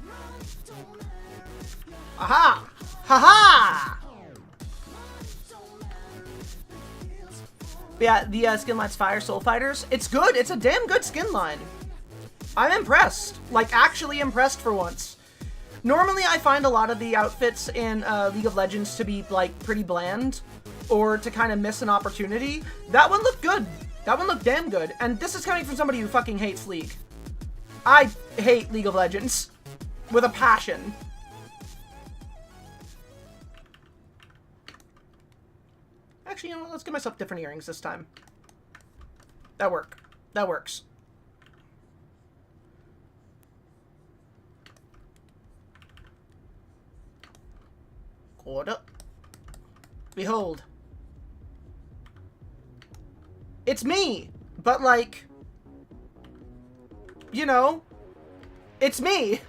Aha! Ha-ha! Yeah, the skin line's Fire Soul Fighters. It's good. It's a damn good skin line. I'm impressed. Like, actually impressed for once. Normally, I find a lot of the outfits in League of Legends to be, like, pretty bland. Or to kind of miss an opportunity. That one looked good. That one looked damn good. And this is coming from somebody who fucking hates League. I hate League of Legends. With a passion. Actually, you know what? Let's get myself different earrings this time. That works. Order. Behold. It's me! But, like... You know... It's me!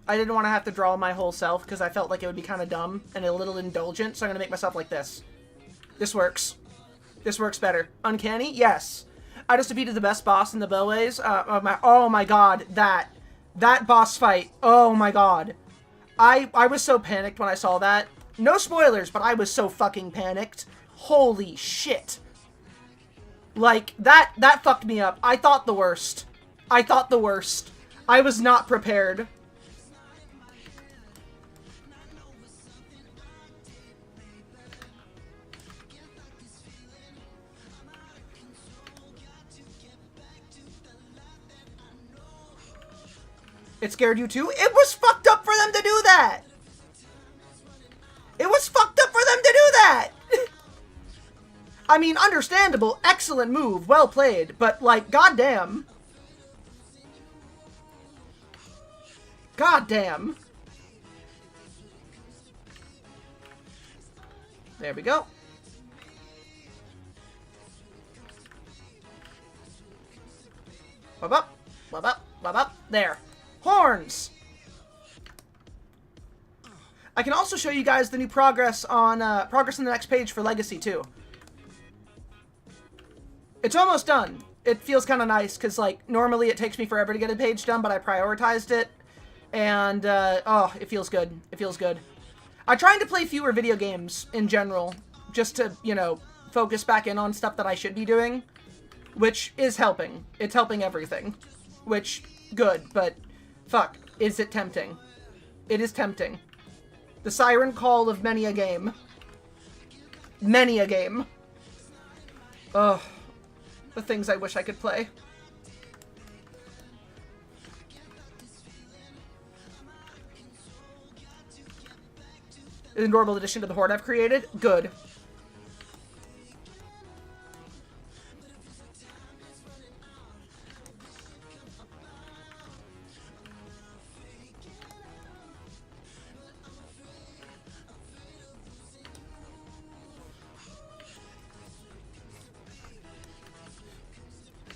I didn't want to have to draw my whole self because I felt like it would be kind of dumb and a little indulgent, so I'm going to make myself like this. This works. This works better. Uncanny? Yes. I just defeated the best boss in the Bellways. Oh my god, that boss fight. Oh my god. I was so panicked when I saw that. No spoilers, but I was so fucking panicked. Holy shit. Like, that fucked me up. I thought the worst. I was not prepared. It scared you too? It was fucked up for them to do that! It was fucked up for them to do that! I mean, understandable, excellent move, well played, but like, goddamn. Goddamn. There we go. Bop up, bop up, bop up, there. Horns! I can also show you guys the new progress on the next page for Legacy too. It's almost done. It feels kind of nice because like normally it takes me forever to get a page done, but I prioritized it, and oh, it feels good. It feels good. I'm trying to play fewer video games in general, just to, you know, focus back in on stuff that I should be doing, which is helping. It's helping everything, which good, but. Fuck, is it tempting? It is tempting. The siren call of many a game. Many a game. Ugh. The things I wish I could play. An adorable addition to the horde I've created? Good.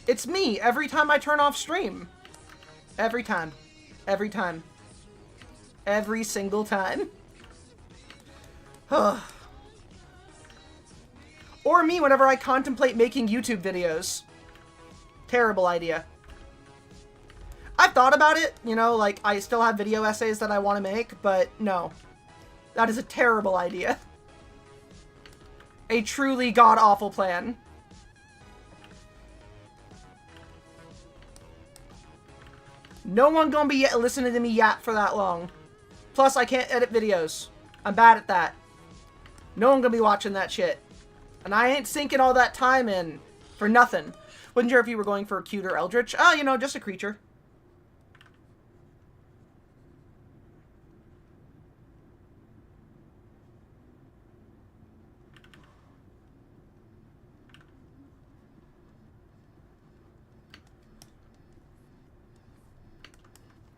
It's me every time I turn off stream. Every time. Every time. Every single time. Or me whenever I contemplate making YouTube videos. Terrible idea. I've thought about it, you know, like I still have video essays that I want to make, but no. That is a terrible idea. A truly god-awful plan. No one gonna be listening to me yap for that long. Plus, I can't edit videos. I'm bad at that. No one gonna be watching that shit. And I ain't sinking all that time in for nothing. Wasn't sure if you were going for a cute or eldritch. Oh, you know, just a creature.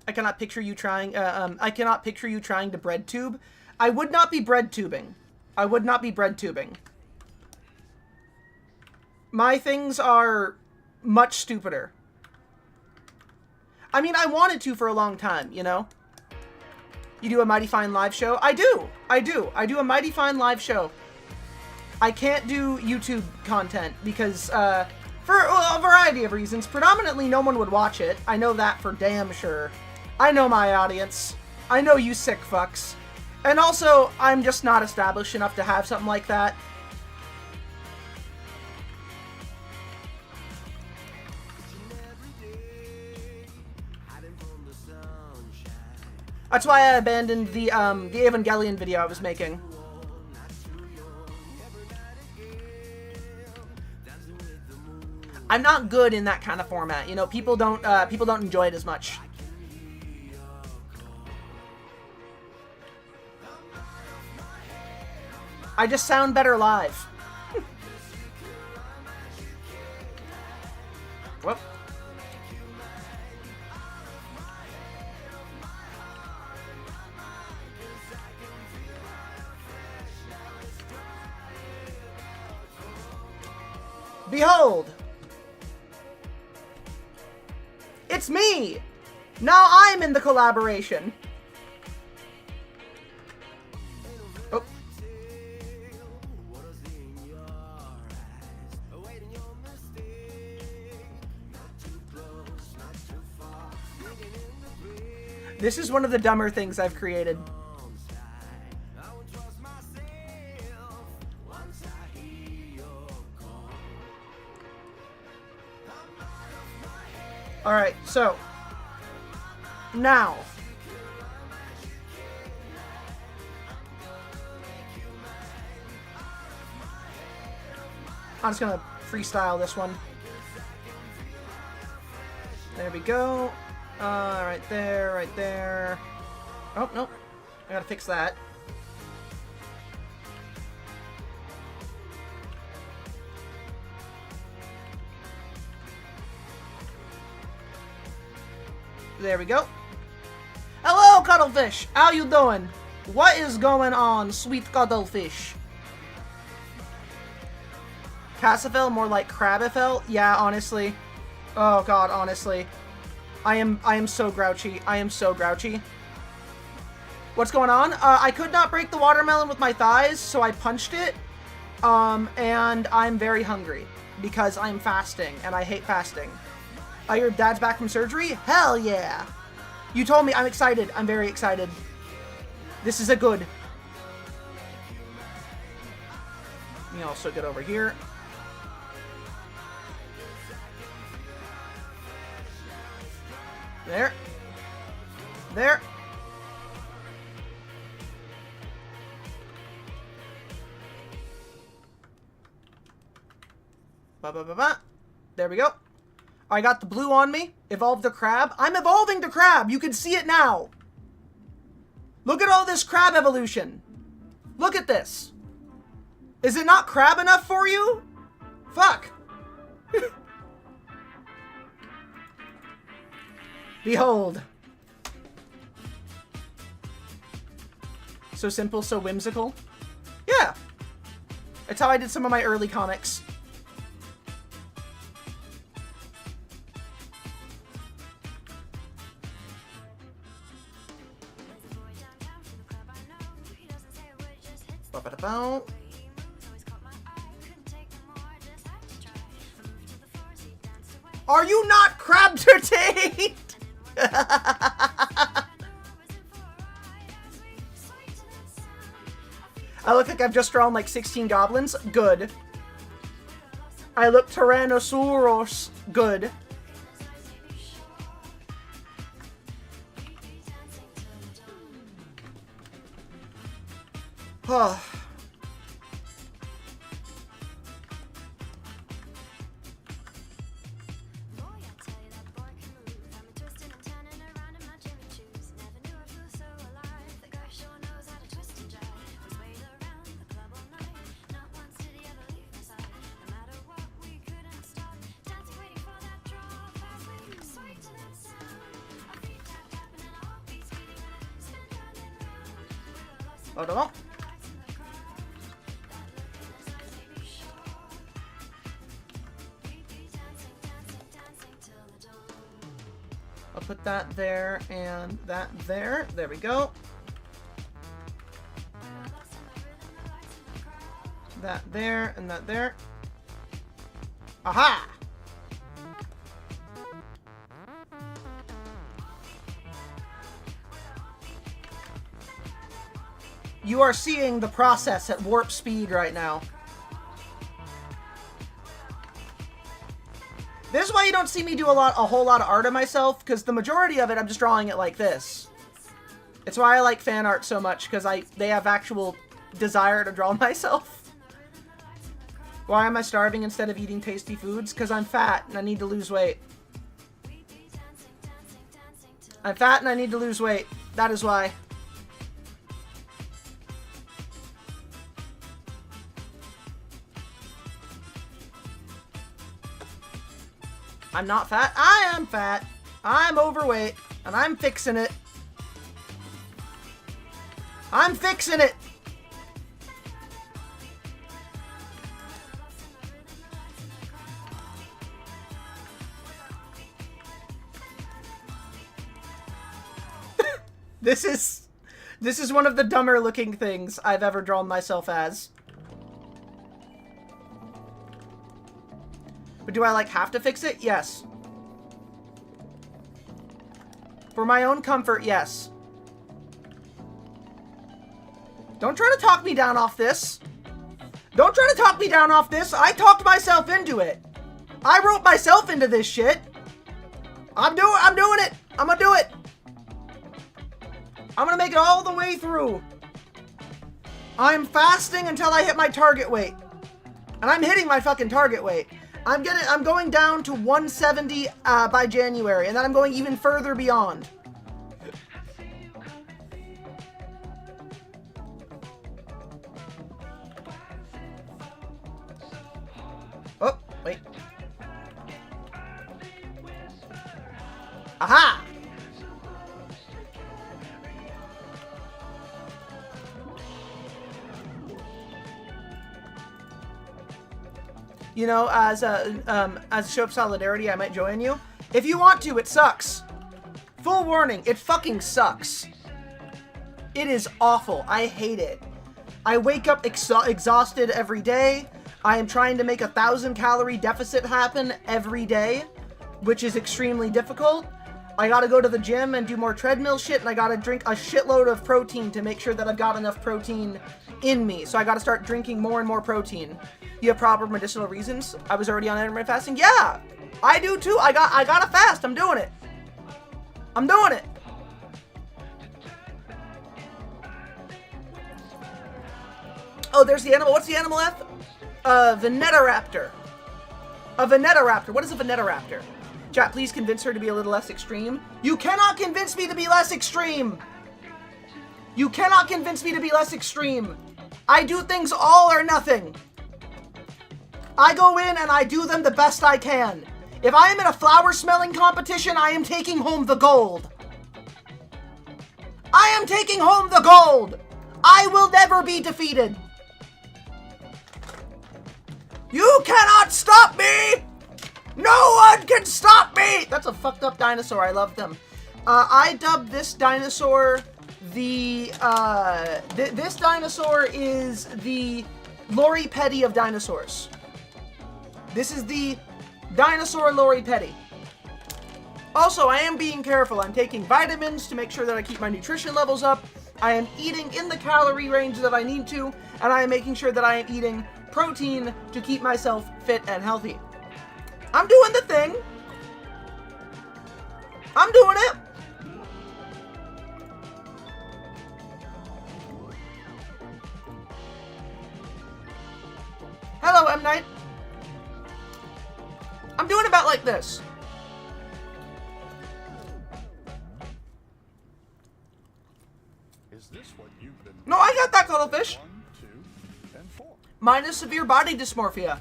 I cannot picture you trying, I cannot picture you trying to bread tube. I would not be bread tubing. I would not be bread tubing. My things are much stupider. I mean, I wanted to for a long time, you know? You do a Mighty Fine live show? I do! I do a Mighty Fine live show. I can't do YouTube content because, For a variety of reasons. Predominantly, no one would watch it. I know that for damn sure. I know my audience. I know you sick fucks. And also, I'm just not established enough to have something like that. That's why I abandoned the Evangelion video I was making. I'm not good in that kind of format. You know, people don't enjoy it as much. I just sound better live. Whoop. Behold! It's me! Now I'm in the collaboration. Oh. This is one of the dumber things I've created. Alright, so now I'm just gonna freestyle this one. There we go. Right there, right there. Oh, nope. I gotta fix that. There we go. Hello, Cuddlefish. How you doing? What is going on, sweet Cuddlefish? Cassifel, more like Crabifel? Yeah, honestly. Oh god, honestly. I am so grouchy. I am so grouchy. What's going on? I could not break the watermelon with my thighs, so I punched it. And I'm very hungry because I'm fasting, and I hate fasting. Your dad's back from surgery? Hell yeah! You told me. I'm excited. I'm very excited. This is a good. Let me also get over here. There. There. Ba-ba-ba-ba. There we go. I got the blue on me. Evolved the crab. I'm evolving the crab. You can see it now. Look at all this crab evolution. Look at this. Is it not crab enough for you? Fuck. Behold. So simple, so whimsical. Yeah. That's how I did some of my early comics. Ba-ba-da-bow. Are you not crab entertained? I look like I've just drawn like 16 goblins. Good. I look Tyrannosaurus. Good. Huh. Hold on. I'll put that there and that there. There we go. That there and that there. Aha! You are seeing the process at warp speed right now. This is why you don't see me do a whole lot of art of myself, because the majority of it I'm just drawing it like this. It's why I like fan art so much, because they have actual desire to draw myself. Why am I starving instead of eating tasty foods? Because I'm fat and I need to lose weight. I'm fat and I need to lose weight. That is why. I'm not fat. I am fat. I'm overweight. And I'm fixing it. I'm fixing it! This is one of the dumber looking things I've ever drawn myself as. But do I, like, have to fix it? Yes. For my own comfort, yes. Don't try to talk me down off this. Don't try to talk me down off this. I talked myself into it. I wrote myself into this shit. I'm doing it. I'm gonna do it. I'm gonna make it all the way through. I'm fasting until I hit my target weight. And I'm hitting my fucking target weight. I'm going down to 170 by January, and then I'm going even further beyond. Oh, wait. Aha! You know, as a show of solidarity, I might join you. If you want to, it sucks. Full warning, it fucking sucks. It is awful. I hate it. I wake up exhausted every day. I am trying to make a 1,000-calorie deficit happen every day, which is extremely difficult. I gotta go to the gym and do more treadmill shit, and I gotta drink a shitload of protein to make sure that I've got enough protein in me. So I gotta start drinking more and more protein. You have proper medicinal reasons? I was already on intermittent fasting? Yeah! I do too! I gotta fast! I'm doing it! I'm doing it! Oh, there's the animal. What's the animal F? Venetoraptor. A Venetoraptor. What is a Venetoraptor? Chat, please convince her to be a little less extreme. You cannot convince me to be less extreme! You cannot convince me to be less extreme! I do things all or nothing! I go in and I do them the best I can. If I am in a flower smelling competition, I am taking home the gold. I am taking home the gold! I will never be defeated! You cannot stop me! No one can stop me! That's a fucked up dinosaur. I love them. I dubbed this dinosaur the, this dinosaur is the Lori Petty of dinosaurs. This is the dinosaur Lori Petty. Also, I am being careful. I'm taking vitamins to make sure that I keep my nutrition levels up. I am eating in the calorie range that I need to, and I am making sure that I am eating protein to keep myself fit and healthy. I'm doing the thing. I'm doing it. Hello, M. Night. I'm doing about like this. Is this what you've been? No, I got that cuttlefish. 1, 2, and 4. Mine is severe body dysmorphia.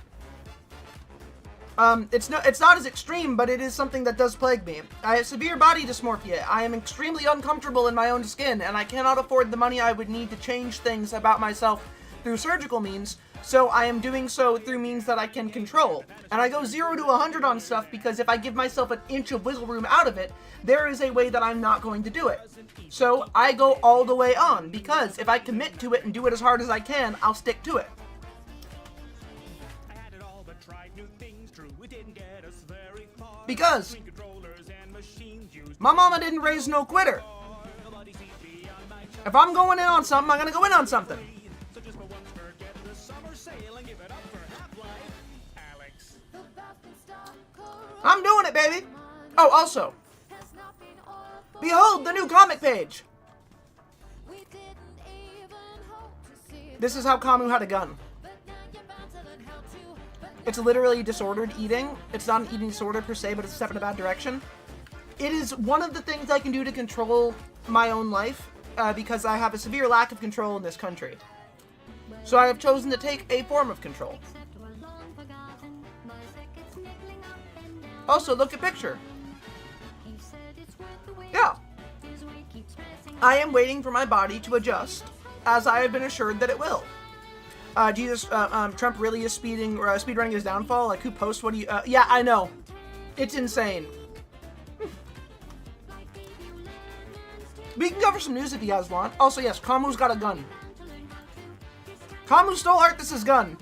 It's not as extreme, but it is something that does plague me. I have severe body dysmorphia. I am extremely uncomfortable in my own skin, and I cannot afford the money I would need to change things about myself through surgical means, so I am doing so through means that I can control. And I go 0 to 100 on stuff because if I give myself an inch of wiggle room out of it, there is a way that I'm not going to do it. So I go all the way on, because if I commit to it and do it as hard as I can, I'll stick to it. Because my mama didn't raise no quitter. If I'm going in on something, I'm gonna go in on something. I'm doing it, baby. Oh, also, behold the new comic page. This is how Kamu had a gun. It's literally disordered eating. It's not an eating disorder per se, but it's a step in a bad direction. It is one of the things I can do to control my own life because I have a severe lack of control in this country. So I have chosen to take a form of control. Also, look at picture. Yeah. I am waiting for my body to adjust, as I have been assured that it will. Trump really is speedrunning his downfall? Like, who posts what do you... yeah, I know. It's insane. We can go for some news if you guys want. Also, yes, Kamu's got a gun. Kamu stole Arthas's gun.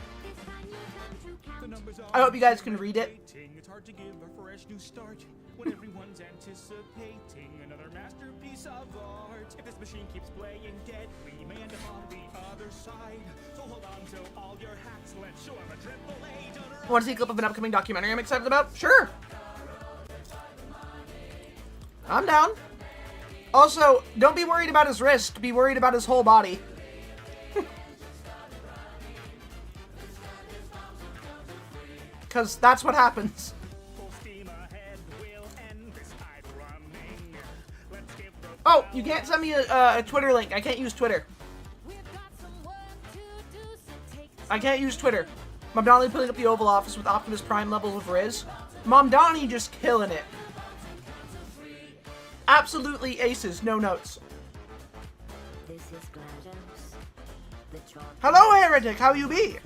I hope you guys can read it. It's hard to give a fresh new start when everyone's anticipating another masterpiece of art. If this machine keeps playing dead, we may end up on the other side. So hold on to all your hacks. Let's show 'em a AAA done. Want to see a clip of an upcoming documentary I'm excited about? Sure. I'm down. Also, don't be worried about his wrist. Be worried about his whole body. Because that's what happens. Oh, you can't send me a Twitter link. I can't use Twitter. I can't use Twitter. Mom Donnie putting up the Oval Office with Optimus Prime levels of Riz. Mom Donnie just killing it. Absolutely aces, no notes. Hello, Heretic, how you be?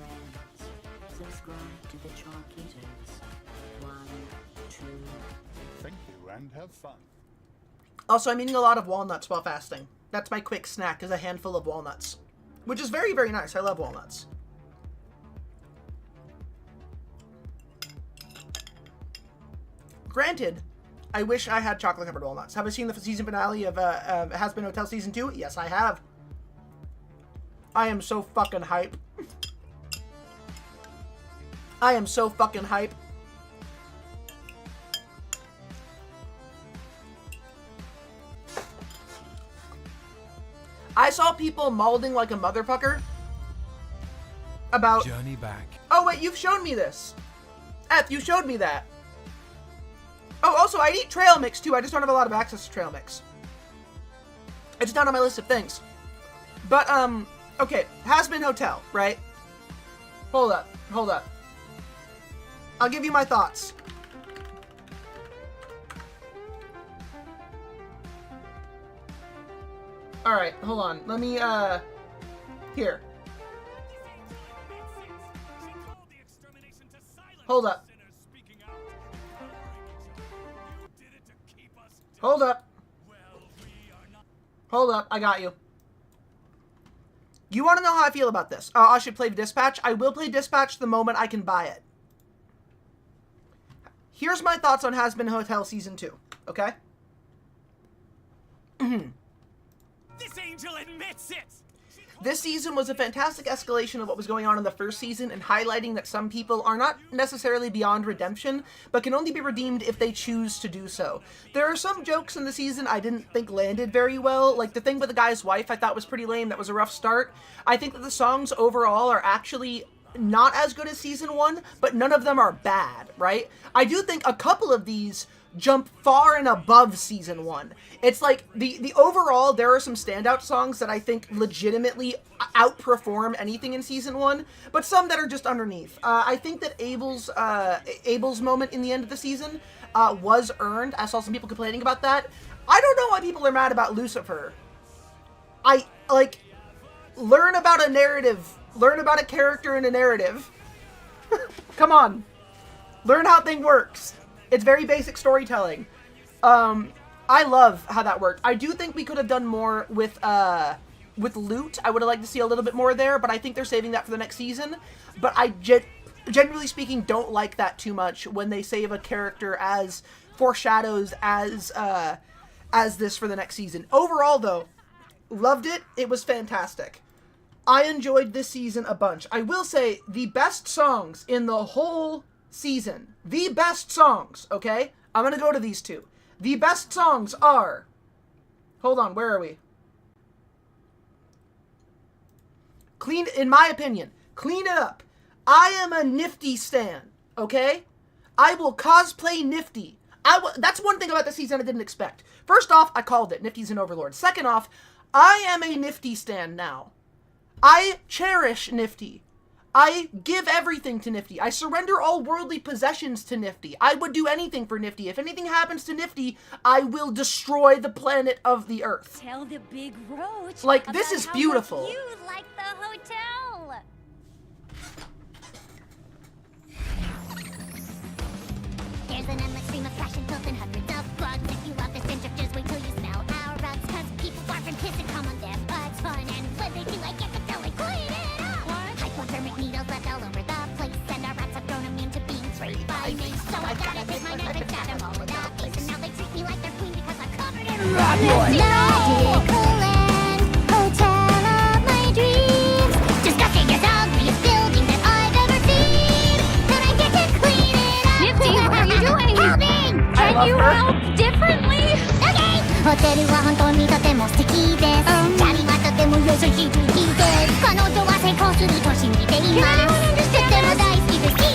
Thank you and have fun. Also, I'm eating a lot of walnuts while fasting. That's my quick snack, is a handful of walnuts. Which is very, very nice. I love walnuts. Granted, I wish I had chocolate-covered walnuts. Have I seen the season finale of Has Been Hotel Season 2? Yes, I have. I am so fucking hype. I am so fucking hype. I saw people mauling like a motherfucker about... Journey back. Oh, wait, you've shown me this. F, you showed me that. Oh, also, I eat trail mix, too. I just don't have a lot of access to trail mix. It's not on my list of things. But, okay. Has Been Hotel, right? Hold up. Hold up. I'll give you my thoughts. Alright, hold on. Let me, here. Hold up. Hold up. Hold up, I got you. You want to know how I feel about this? I should play Dispatch. I will play Dispatch the moment I can buy it. Here's my thoughts on Has Been Hotel Season 2, okay? This angel admits it! This season was a fantastic escalation of what was going on in the first season and highlighting that some people are not necessarily beyond redemption, but can only be redeemed if they choose to do so. There are some jokes in the season I didn't think landed very well, like the thing with the guy's wife I thought was pretty lame. That was a rough start. I think that the songs overall are actually not as good as Season 1, but none of them are bad, right? I do think a couple of these jump far and above Season 1. It's like, the overall, there are some standout songs that I think legitimately outperform anything in Season 1, but some that are just underneath. I think that Abel's moment in the end of the season was earned. I saw some people complaining about that. I don't know why people are mad about Lucifer. Learn about a narrative. Learn about a character in a narrative. Come on. Learn how thing works. It's very basic storytelling. I love how that worked. I do think we could have done more with loot. I would have liked to see a little bit more there, but I think they're saving that for the next season. But I generally speaking don't like that too much when they save a character as foreshadows as this for the next season. Overall, though, Loved it. It was fantastic. I enjoyed this season a bunch. I will say, the best songs in the whole season, the best songs, okay? I'm gonna go to these two. The best songs are... Hold on, where are we? In my opinion, Clean It Up. I am a Nifty stan, okay? I will cosplay Nifty. That's one thing about this season I didn't expect. First off, I called it. Nifty's an overlord. Second off, I am a Nifty stan now. I cherish Nifty. I give everything to Nifty. I surrender all worldly possessions to Nifty. I would do anything for Nifty. If anything happens to Nifty, I will destroy the planet of the Earth. Tell the big roach. Like, this is beautiful. You like the hotel. There's an endless stream of fashion built in hundreds of bugs. If you love this bench, just wait till you smell our rugs. Cause people far from piss and come on their butts. Fun and fun, they feel like it's a totally clean it up. Hypodermic needles left all over the place. And our rats have grown immune to being sprayed by mace. So I gotta take my knife and stab them all in the face. And now they treat me like they're queen because I'm covered in rat boy. Medical and hotel of my dreams. Disgusting as ugliest building that I've ever seen. Then I get to clean it up. Nifty, what are you doing? Helping! Can you help differently? Okay! ホテルは本当にとても素敵です。チャリはとても優しいです。彼女は成功すると信じています。とても大好きです。会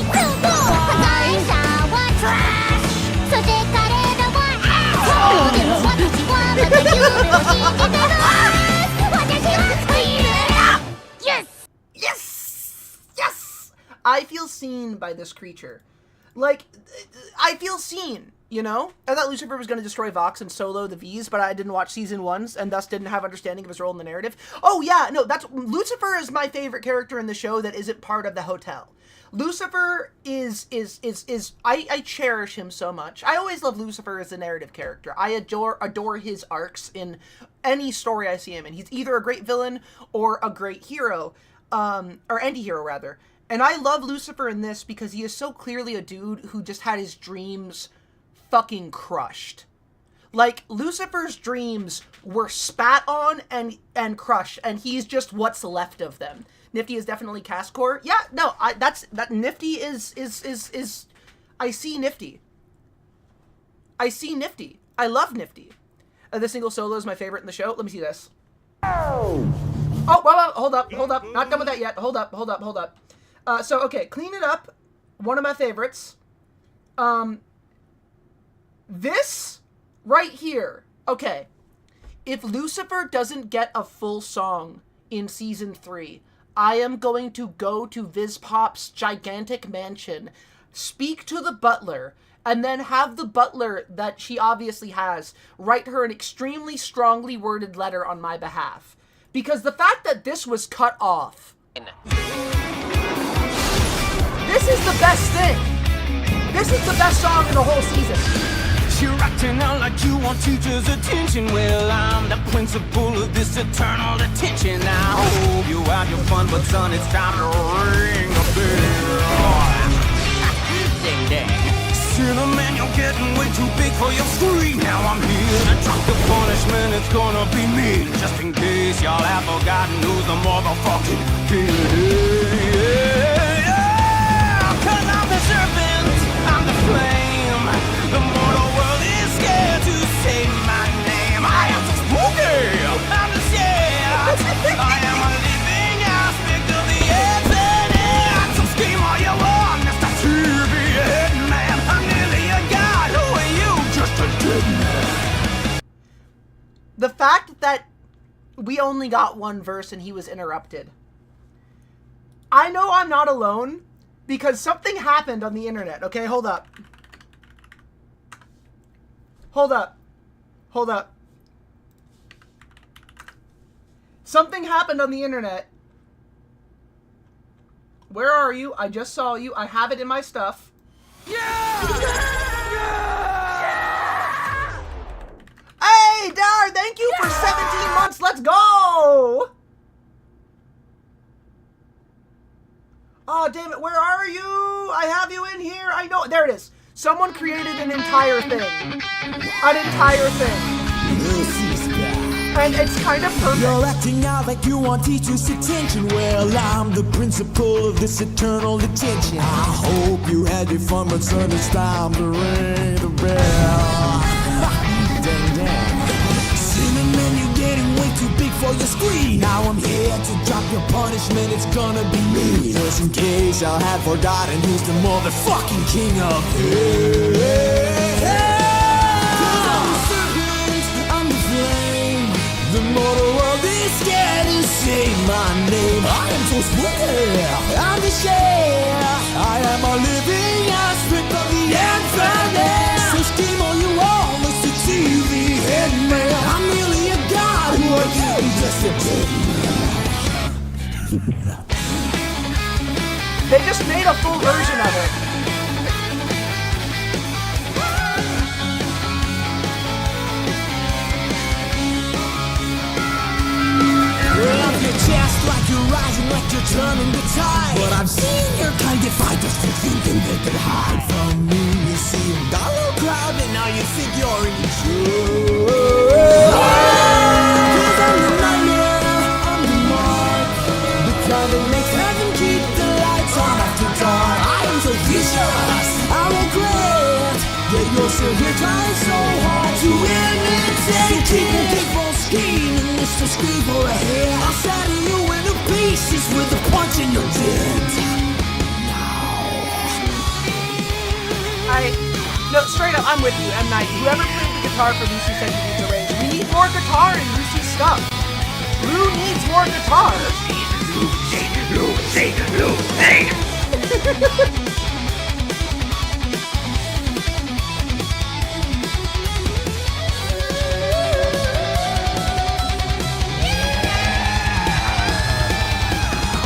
社はトラッシュ。そして彼らはアス。でも私はまた夢を信じてます。私はクイーン。Yes! Yes! Yes! I feel seen by this creature. Like, I feel seen, you know? I thought Lucifer was going to destroy Vox and solo the V's, but I didn't watch season 1, and thus didn't have understanding of his role in the narrative. Oh, yeah, no, Lucifer is my favorite character in the show that isn't part of the hotel. Lucifer I cherish him so much. I always love Lucifer as a narrative character. I adore his arcs in any story I see him in. He's either a great villain or a great hero, or anti-hero, rather. And I love Lucifer in this because he is so clearly a dude who just had his dreams fucking crushed. Like, Lucifer's dreams were spat on and crushed, and he's just what's left of them. Nifty is definitely cast core. Yeah, no, Nifty is I see Nifty. I see Nifty. I love Nifty. The single solo is my favorite in the show. Let me see this. Oh, whoa, hold up. Not done with that yet. Hold up. So, okay, Clean It Up, one of my favorites. This right here, okay, if Lucifer doesn't get a full song in season 3, I am going to go to Vizpop's gigantic mansion, speak to the butler, and then have the butler that she obviously has write her an extremely strongly worded letter on my behalf. Because the fact that this was cut off... This is the best thing. This is the best song in the whole season. You're acting out like you want teachers' attention. Well, I'm the principal of this eternal detention. I hope you have your fun, but son, it's time to ring the bell. Ding ding. Cinnamon, you're getting way too big for your screen. Now I'm here to drop the punishment. It's gonna be me. Just in case y'all have forgotten who's the motherfucking king. Cause I'm the serpent, I'm the flame. The mortal world is scared to say my name. I am so spooky, I'm the shit. I am a living aspect of the infinite. So scream all you want, Mr. TV Hitman. I'm nearly a god, who are you? Just a dead man. The fact that we only got one verse and he was interrupted. I know I'm not alone. Because something happened on the internet. Okay, hold up. Something happened on the internet. Where are you? I just saw you. I have it in my stuff. Yeah! Hey, Dar, thank you for 17 months. Let's go! Oh, damn it, where are you? I have you in here. I know. There it is. Someone created an entire thing. An entire thing. And it's kind of perfect. You're acting out like you want teachers' attention. Well, I'm the principal of this eternal detention. I hope you had your fun, but son, it's time to ring the bell. Dang, dang. Cinnamon, you're getting way too big for your screen. Now I'm here to drop your punishment, it's gonna be me. Just in case I had forgotten who's the motherfucking king of hell. The mortal world is scared to say my name. I am so spooky, I'm the share. I am a living aspect of the infinite. So scheme all you all, Mr. TV headman. I'm really a god who are you just a They just made a full version of it. Your chest like you're rising, like you're turning the tide. But I've seen your kind get fighters still thinking they could hide from me. You see a dollar crowd and now you think you're in control. Cause I'm the nightmare, I'm the mark. The kind that makes heaven keep the lights on after dark. I am so vicious, I regret that you're still here trying so hard to imitate. Keep on scheming, Mr. Scream for a hair. I'll shatter you into pieces with a punch in your dick. No, straight up, I'm with you, M. Night. Whoever played the guitar for Lucy said he needs a raise. We need more guitar in Lucy's stuff. Lou needs more guitar. Lucy.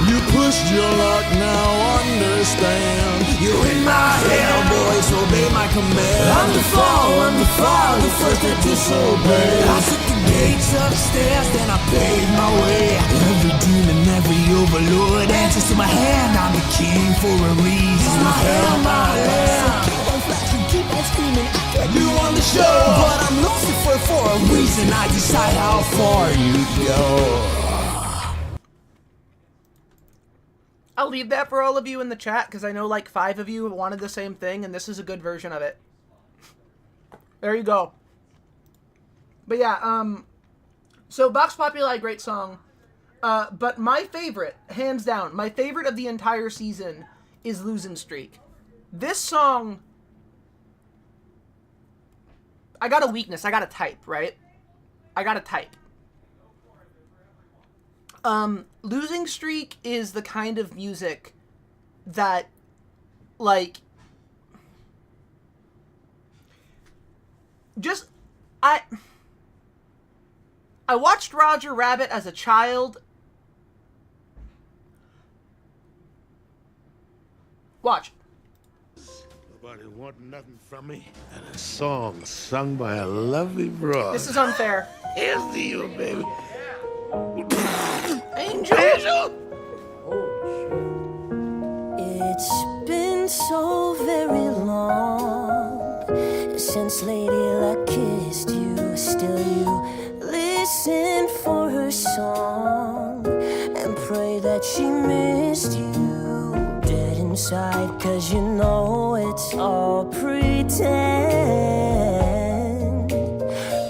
You pushed your luck, now understand. You're in my hell, boys, obey my command. I'm the fall, the first to disobey. I took the gates upstairs, then I paved my way. Every demon, every overlord answers to my hand. I'm the king for a reason. My hell, my land. Keep on flashing, keep on screaming, act like you on the show. But I'm Lucifer for a reason. I decide how far you go. I'll leave that for all of you in the chat, because I know like 5 of you wanted the same thing, and this is a good version of it. There you go. But yeah, so Vox Populi, great song. But my favorite, hands down, my favorite of the entire season is Losing Streak. This song, I got a weakness, I got to type, right? I got to type. Losing Streak is the kind of music that, like, just, I watched Roger Rabbit as a child. Watch. Nobody wanting nothing from me. And a song sung by a lovely broad. This is unfair. Here's to you, baby. Angel! It's been so very long since Lady Luck kissed you. Still you listen for her song and pray that she missed you. Dead inside, 'cause you know it's all pretend.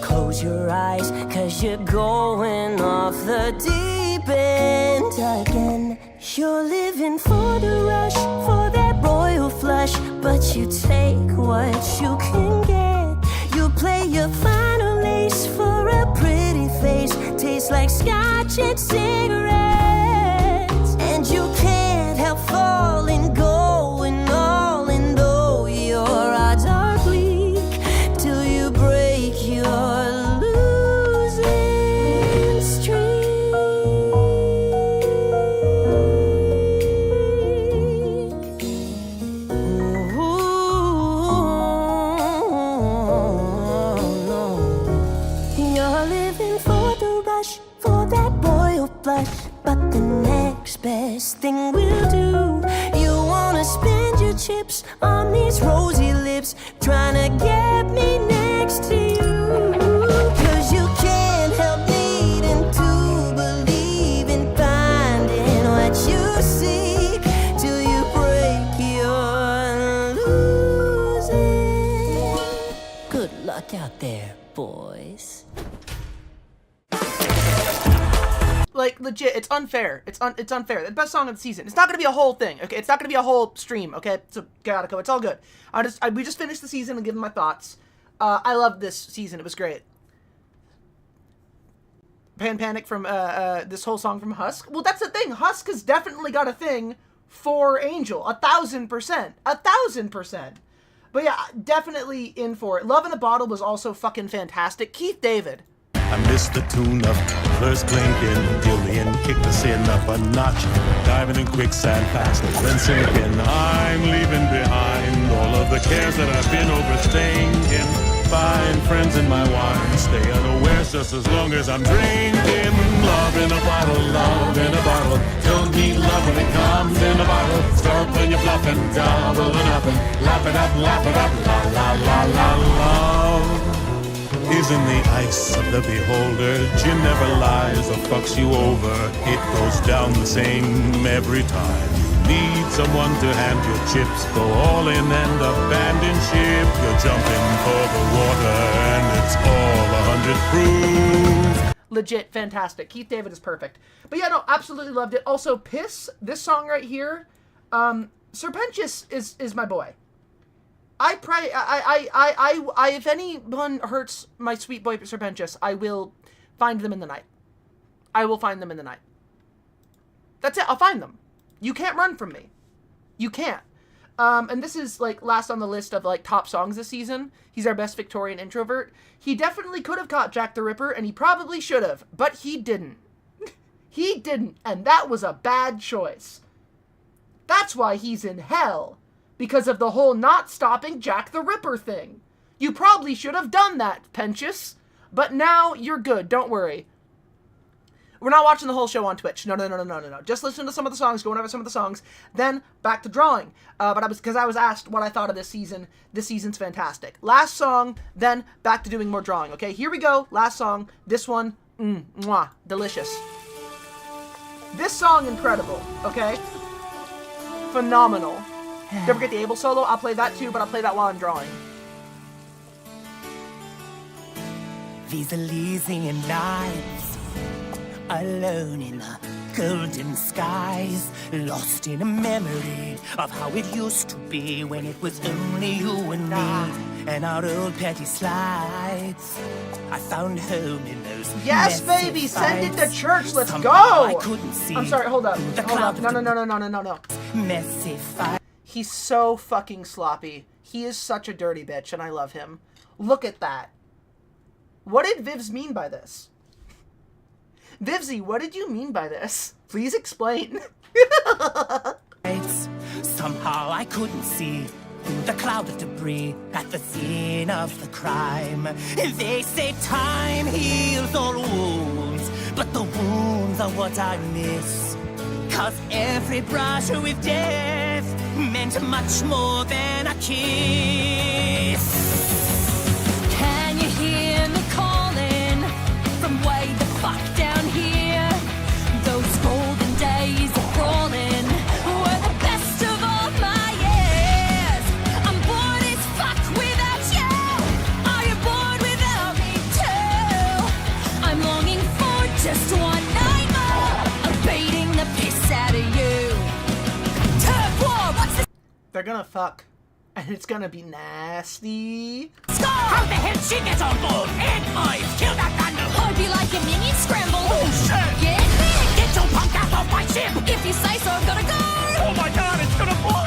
Close your eyes, 'cause you're going off the deep end again. You're living for the rush, for that royal flush, but you take what you can get. You play your final ace for a pretty face. Tastes like scotch and cigarettes, and you can't help falling, going all in, though your odds are bleak, till you break your losing streak. You're living for the rush, for that royal blush, but out there, boys. Like, legit, it's unfair. It's unfair. The best song of the season. It's not gonna be a whole thing, okay? It's not gonna be a whole stream, okay? So, gotta go. It's all good. We just finished the season and give my thoughts. I loved this season. It was great. Panic from, this whole song from Husk. Well, that's the thing. Husk has definitely got a thing for Angel. 1,000%. 1,000%. But yeah, definitely in for it. Love in the Bottle was also fucking fantastic. Keith David. I missed the tune of first clinking, Dillian kick the sin up a notch, diving in quicksand faster than sinking. I'm leaving behind all of the cares that I've been overthinking. Find friends in my wine, stay unawares just as long as I'm drinking. Love in a bottle, love in a bottle. Don't need love when it comes in a bottle. Start when you're bluffing, double or nothing. Lap it up, la la la la love. Is in the eyes of the beholder. Gin never lies or fucks you over. It goes down the same every time. You need someone to hand your chips. Go all in and abandon ship. You're jumping for the water and it's all 100 proof. Legit fantastic. Keith David is perfect. But yeah, no, absolutely loved it. Also, Piss, this song right here, Serpentius is my boy. I pray, if anyone hurts my sweet boy Serpentius, I will find them in the night. I will find them in the night. That's it, I'll find them. You can't run from me. You can't. And this is, like, last on the list of, like, top songs this season. He's our best Victorian introvert. He definitely could have caught Jack the Ripper, and he probably should have, but he didn't. He didn't, and that was a bad choice. That's why he's in hell. Because of the whole not stopping Jack the Ripper thing. You probably should have done that, Pentious. But now you're good, don't worry. We're not watching the whole show on Twitch. No. Just listen to some of the songs, going over some of the songs, then back to drawing. Because I was asked what I thought of this season. This season's fantastic. Last song, then back to doing more drawing, okay? Here we go, last song. This one, mwah, delicious. This song, incredible, okay? Phenomenal. Don't forget the Abel solo. I'll play that too, but I'll play that while I'm drawing. These Elysian nights, alone in the golden skies, lost in a memory of how it used to be when it was only you and me, and our old petty slides. I found home in those. Yes, baby, send it to church. Let's go. I couldn't see. I'm sorry. Hold up. No. Messy fight. He's so fucking sloppy. He is such a dirty bitch, and I love him. Look at that. What did Vivs mean by this? Vivsy, what did you mean by this? Please explain. Somehow I couldn't see through the cloud of debris at the scene of the crime. They say time heals all wounds, but the wounds are what I miss. 'Cause every brush with death meant much more than a kiss. Can you hear me calling from way the fuck down here? Those golden days of crawling were the best of all my years. I'm bored as fuck without you. Are you bored without me too? I'm longing for just one night more of beating the piss out of you. Turf war, what's the... They're gonna fuck. And it's gonna be nasty. How the hell she gets on board? And I've killed that gun. I'd be like a minion scramble. Oh shit! Get big! Get your punk ass off my ship! If you say so, I'm gonna go! Oh my god, it's gonna blow!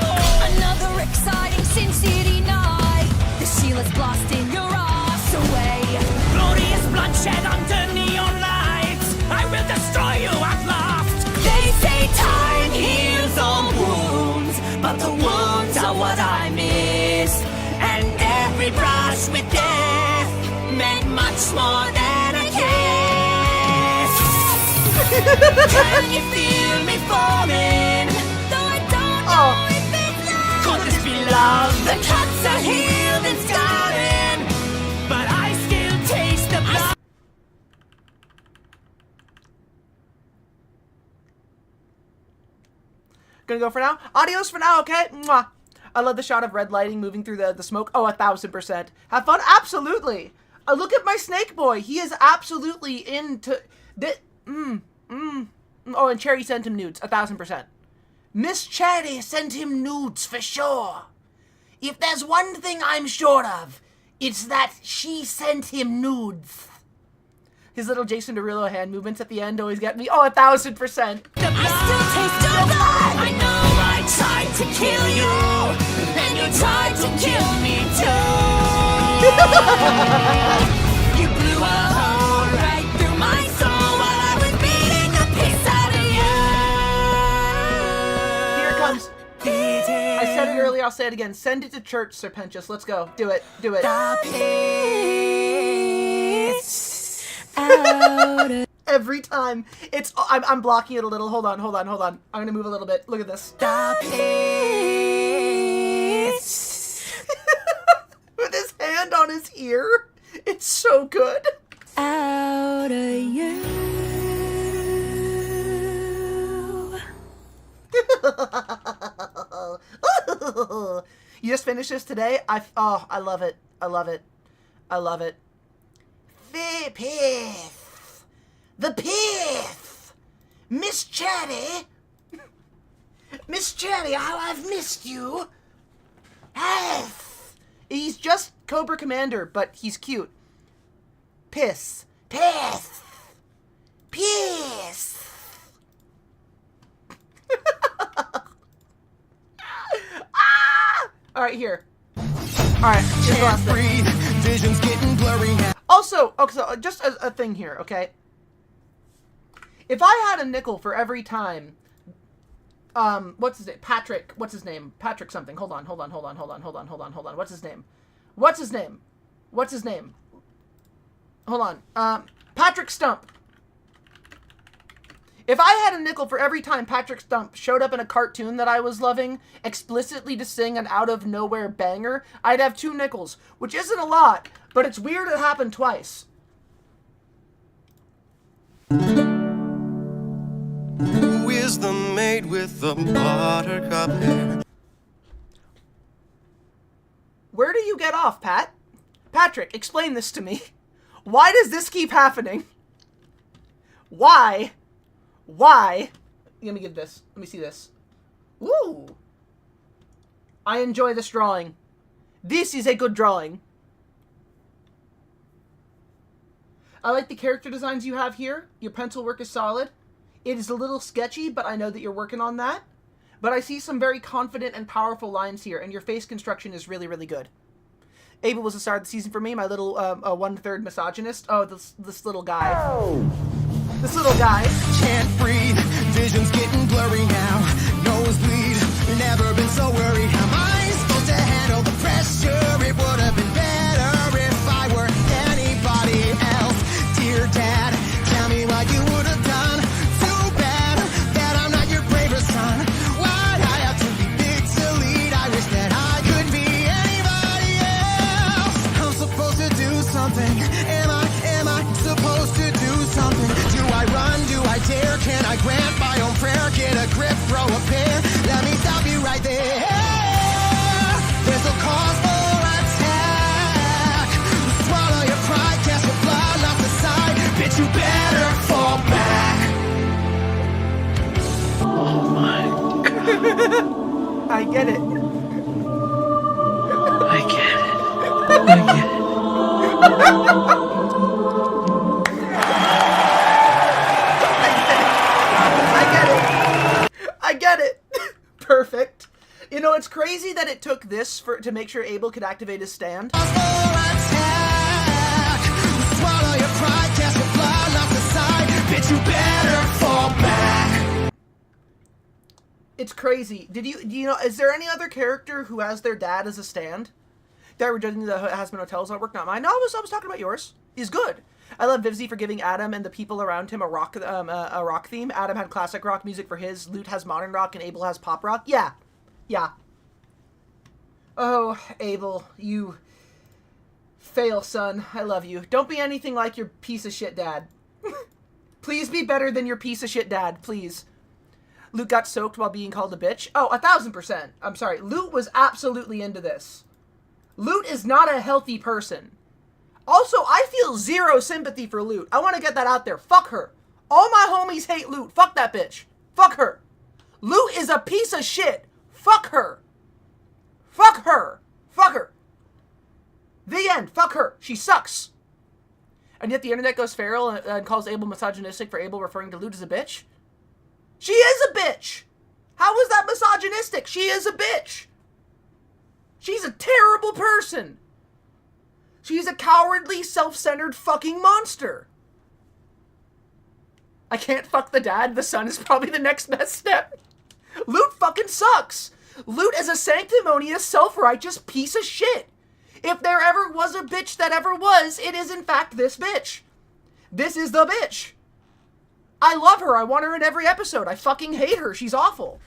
Another exciting Sin City night. The Sheila's blasting your ass away. Glorious bloodshed under neon lights. I will destroy you at last. They say time heals all wounds, but the wounds are what I miss. And every brush with death meant much more than a kiss. Can you feel me falling? Though I don't know if it's love. Could this be love? The cuts are healed and scarring, but I still taste the blood. Gonna go for now. Adios for now, okay? Mwah. I love the shot of red lighting moving through the smoke. Oh, 1,000%. Have fun? Absolutely. Look at my snake boy. He is absolutely into that. Oh, and Cherry sent him nudes, 1,000%. Miss Cherry sent him nudes for sure. If there's one thing I'm sure of, it's that she sent him nudes. His little Jason Derulo hand movements at the end always get me. Oh, 1,000%. I still taste your blood. I know I tried to kill you, and you tried to kill me too. You blew a hole right through my soul while I was beating the piss out of you. Here it comes. I said it earlier, I'll say it again. Send it to church, Serpentius. Let's go. Do it. Do it. The piss out. Every time. I'm blocking it a little. Hold on. I'm gonna move a little bit. Look at this. The piss With his hand on his ear. It's so good. out of you. You just finished this today? I love it. I love it. The pith. The pith. Miss Chatty. Miss Chatty, how I've missed you. He's just Cobra Commander, but he's cute. Piss. Piss. Piss. All right, here. All right, here's the last thing. Vision's getting blurry now. Also, okay, so just a thing here, okay? If I had a nickel for every time, what's his name? Patrick, what's his name? Patrick something. Hold on. What's his name? Hold on. Patrick Stump. If I had a nickel for every time Patrick Stump showed up in a cartoon that I was loving, explicitly to sing an out-of-nowhere banger, I'd have 2 nickels, which isn't a lot, but it's weird it happened twice. Who is the maid with the buttercup hair? Where do you get off, Pat? Patrick, explain this to me. Why does this keep happening? Why? Let me get this. Let me see this. Ooh. I enjoy this drawing. This is a good drawing. I like the character designs you have here. Your pencil work is solid. It is a little sketchy, but I know that you're working on that. But I see some very confident and powerful lines here, and your face construction is really, really good. Abel was the star of the season for me, my little 1/3 misogynist. Oh, this little guy. This little guy. Can't breathe, vision's getting blurry now. Nosebleed, never been so worried. How am I supposed to handle the pressure? It would have been better if I were anybody else. Dear Dad, tell me what you would have done. Too bad that I'm not your bravest son. Why'd I have to be big to lead? I wish that I could be anybody else. I'm supposed to do something. Am I supposed to do something? Do I run? Do I dare? Can I grant my own prayer? Get a grip, throw a pair. Let me stop you right there. There's no cause for attack. Swallow your pride, cast your blood lost aside. Bitch, you better fall back. Oh my god. I get it. I get it. I get it. Perfect. You know, it's crazy that it took this to make sure Abel could activate his stand. Swallow your pride, cast your blood lost aside. Bitch, you better fall back. It's crazy. Do you know, is there any other character who has their dad as a stand? That we're judging the Hasman Hotels artwork? Not mine. No, I was talking about yours. He's good. I love Vivzy for giving Adam and the people around him a rock theme. Adam had classic rock music for his. Lute has modern rock, and Abel has pop rock. Yeah. Oh, Abel, you fail, son. I love you. Don't be anything like your piece of shit dad. Please be better than your piece of shit dad, please. Lute got soaked while being called a bitch. Oh, 1,000%. I'm sorry. Lute was absolutely into this. Lute is not a healthy person. Also, I feel zero sympathy for Loot. I want to get that out there. Fuck her. All my homies hate Loot. Fuck that bitch. Fuck her. Loot is a piece of shit. Fuck her. Fuck her. Fuck her. The end. Fuck her. She sucks. And yet the internet goes feral and calls Abel misogynistic for Abel referring to Loot as a bitch. She is a bitch. How is that misogynistic? She is a bitch. She's a terrible person. She's a cowardly, self-centered fucking monster. I can't fuck the dad. The son is probably the next best step. Loot fucking sucks. Loot is a sanctimonious, self-righteous piece of shit. If there ever was a bitch that ever was, it is in fact this bitch. This is the bitch. I love her. I want her in every episode. I fucking hate her. She's awful.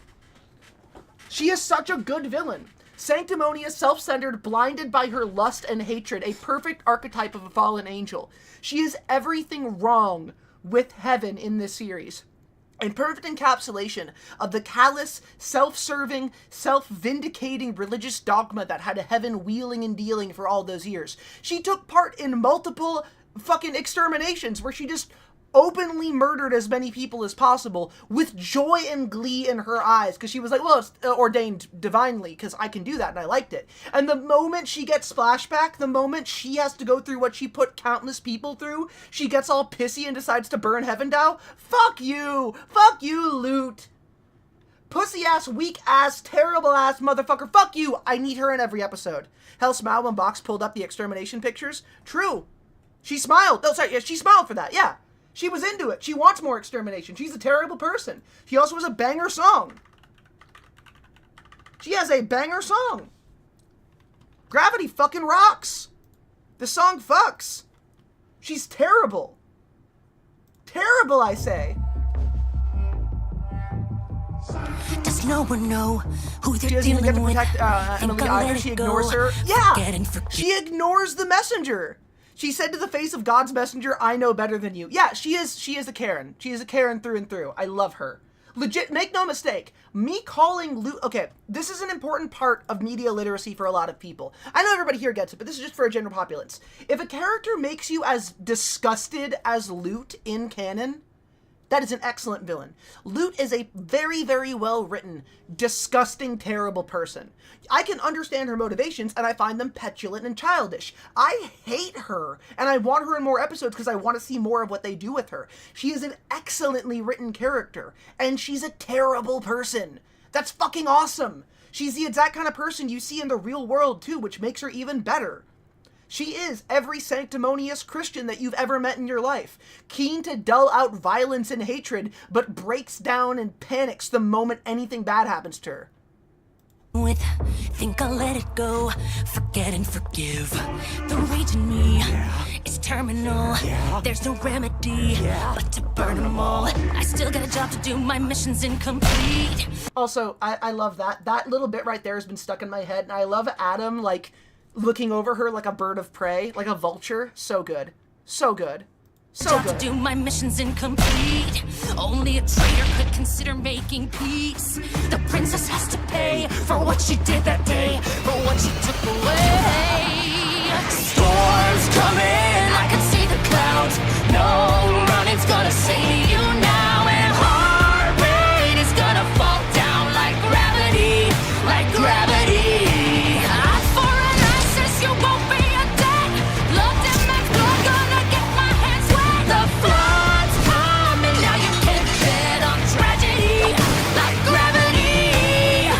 She is such a good villain. Sanctimonious, self-centered, blinded by her lust and hatred, a perfect archetype of a fallen angel. She is everything wrong with heaven in this series. A perfect encapsulation of the callous, self-serving, self-vindicating religious dogma that had a heaven wheeling and dealing for all those years. She took part in multiple fucking exterminations where she just openly murdered as many people as possible with joy and glee in her eyes, because she was like, well, it's ordained divinely because I can do that, and I liked it. And the moment she gets splashback, the moment she has to go through what she put countless people through, she gets all pissy and decides to burn heaven down. Fuck you, Loot. Pussy ass, weak ass, terrible ass motherfucker. Fuck you. I need her in every episode. Hell smiled when Box pulled up the extermination pictures. True. She smiled. Oh, sorry. Yeah, she smiled for that. Yeah. She was into it. She wants more extermination. She's a terrible person. She also has a banger song. She has a banger song. Gravity fucking rocks. The song fucks. She's terrible. Terrible, I say. Does no one know who they're She doesn't even get to dealing with? protect Emily either. She ignores her. Yeah. She ignores the messenger. She said to the face of God's messenger, I know better than you. Yeah, she is a Karen. She is a Karen through and through. I love her. Legit, make no mistake. Me calling Loot... Okay, this is an important part of media literacy for a lot of people. I know everybody here gets it, but this is just for a general populace. If a character makes you as disgusted as Loot in canon, that is an excellent villain. Loot is a very, very well-written, disgusting, terrible person. I can understand her motivations, and I find them petulant and childish. I hate her, and I want her in more episodes because I want to see more of what they do with her. She is an excellently written character, and she's a terrible person. That's fucking awesome. She's the exact kind of person you see in the real world, too, which makes her even better. She is every sanctimonious Christian that you've ever met in your life, keen to dull out violence and hatred, but breaks down and panics the moment anything bad happens to her. Think I'll let it go, forget and forgive. The rage in me is terminal. There's no remedy but to burn them all. I still got a job to do, my mission's incomplete. Also, I love that. That little bit right there has been stuck in my head, and I love Adam, like, looking over her like a bird of prey, like a vulture. So good. So good. So good. To do, my mission's incomplete. Only a traitor could consider making peace. The princess has to pay for what she did that day, for what she took away. Storms coming, I can see the clouds. No running's gonna save you now, and heart rate is gonna fall down like gravity, like gravity. Eye for an eye, sis, you won't be a dead. Blood and man's blood, gonna get my hands wet. The flood's coming, now you can't bet on tragedy, like gravity.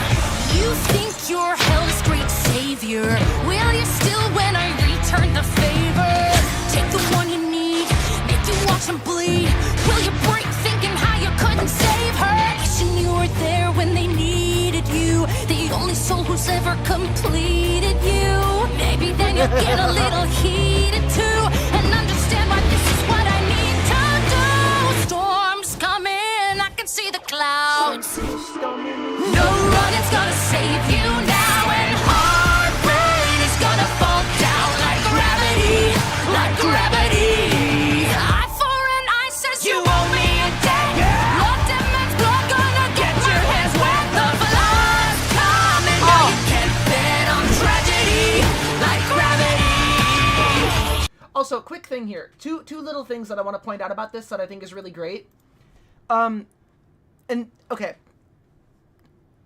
You think you're hell's great savior? Will you still when I return the favor? Take the one you need, make you watch him bleed. Will you break thinking how you couldn't save her? Wishing you were there when they needed you, the only soul who's ever completed you. Maybe then you'll get a little heated too, and understand why this is what I need to do. Storms coming, I can see the clouds. No running's gonna save you now, and heart rate is gonna fall down like gravity, like gravity. Eye for an eye, says you owe me a debt. Blood and man's blood, gonna get your hands wet. The flood's coming, now you can't bet on tragedy, like gravity. thing here. Two little things that I want to point out about this that I think is really great. And okay,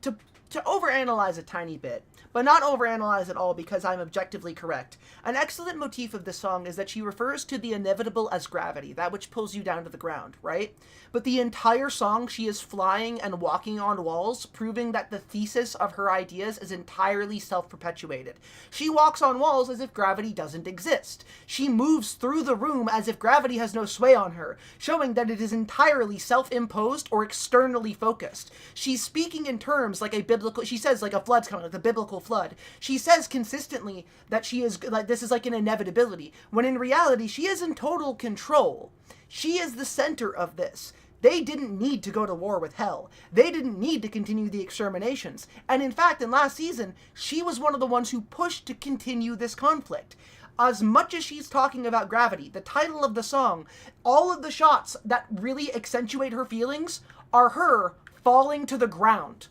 to overanalyze a tiny bit, but not overanalyze it all because I'm objectively correct. An excellent motif of this song is that she refers to the inevitable as gravity, that which pulls you down to the ground, right? But the entire song, she is flying and walking on walls, proving that the thesis of her ideas is entirely self-perpetuated. She walks on walls as if gravity doesn't exist. She moves through the room as if gravity has no sway on her, showing that it is entirely self-imposed or externally focused. She's speaking in terms like a biblical, she says like a flood's coming, like the biblical flood. She says consistently that she is, like, this is like an inevitability, when in reality she is in total control. She is the center of this. They didn't need to go to war with hell. They didn't need to continue the exterminations. And in fact, in last season, she was one of the ones who pushed to continue this conflict. As much as she's talking about gravity, the title of the song, all of the shots that really accentuate her feelings are her falling to the ground,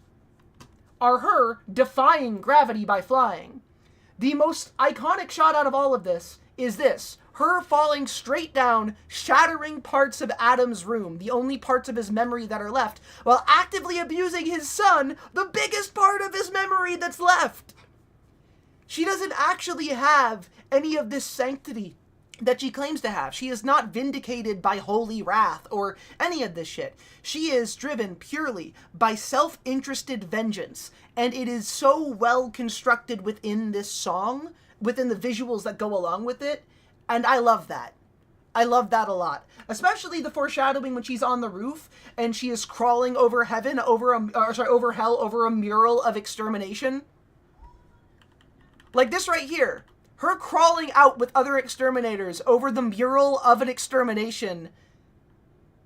are her defying gravity by flying. The most iconic shot out of all of this is this. Her falling straight down, shattering parts of Adam's room, the only parts of his memory that are left, while actively abusing his son, the biggest part of his memory that's left. She doesn't actually have any of this sanctity that she claims to have. She is not vindicated by holy wrath or any of this shit. She is driven purely by self-interested vengeance, and it is so well constructed within this song, within the visuals that go along with it, and I love that. I love that a lot. Especially the foreshadowing when she's on the roof and she is crawling over heaven, over hell, over a mural of extermination. Like this right here. Her crawling out with other exterminators over the mural of an extermination.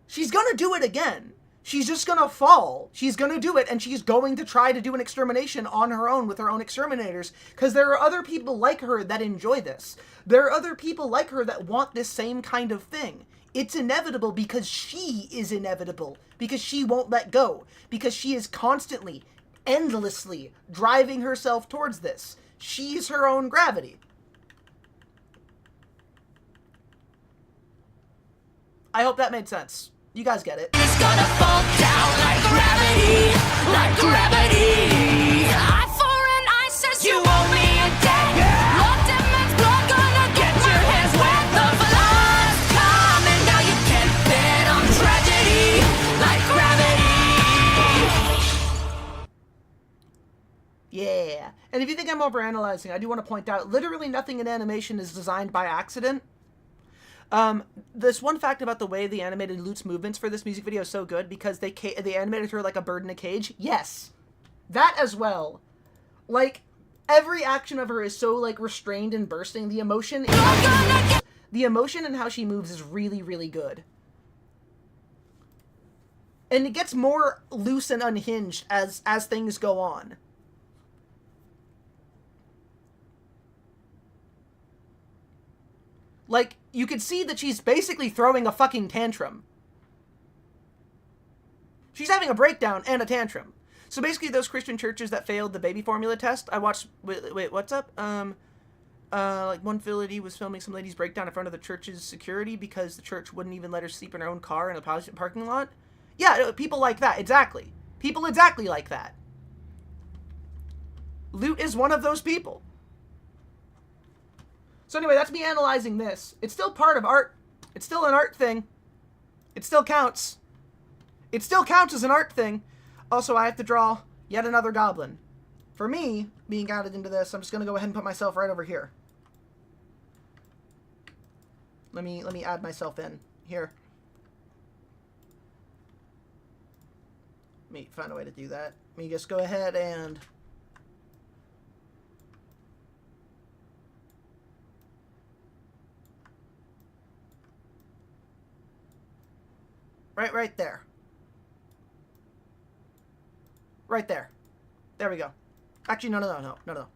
She's gonna do it again. She's just gonna fall. She's gonna do it, and she's going to try to do an extermination on her own with her own exterminators, because there are other people like her that enjoy this. There are other people like her that want this same kind of thing. It's inevitable because she is inevitable, because she won't let go, because she is constantly, endlessly driving herself towards this. She's her own gravity. I hope that made sense. You guys get it. It's gonna fall down like gravity, like gravity. Eye for an eye says you owe me a debt. Blood demands blood, gonna get your hands wet. The flood's coming, now you can't bet on tragedy, like gravity. Yeah. And if you think I'm overanalyzing, I do want to point out, literally nothing in animation is designed by accident. This one fact about the way the animated Lut's movements for this music video is so good because they animated her like a bird in a cage. Yes, that as well. Like, every action of her is so, like, restrained and bursting. The emotion in how she moves is really, really good. And it gets more loose and unhinged as things go on. Like, you could see that she's basically throwing a fucking tantrum. She's having a breakdown and a tantrum. So basically those Christian churches that failed the baby formula test, I watched, wait, what's up? Like one facility was filming some lady's breakdown in front of the church's security because the church wouldn't even let her sleep in her own car in a parking lot. Yeah, people like that, exactly. People exactly like that. Lut is one of those people. So anyway, that's me analyzing this. It's still part of art. It's still an art thing. It still counts. It still counts as an art thing. Also, I have to draw yet another goblin. For me, being added into this, I'm just going to go ahead and put myself right over here. Let me add myself in here. Let me find a way to do that. Let me just go ahead and... Right there. Right there. There we go. Actually, no.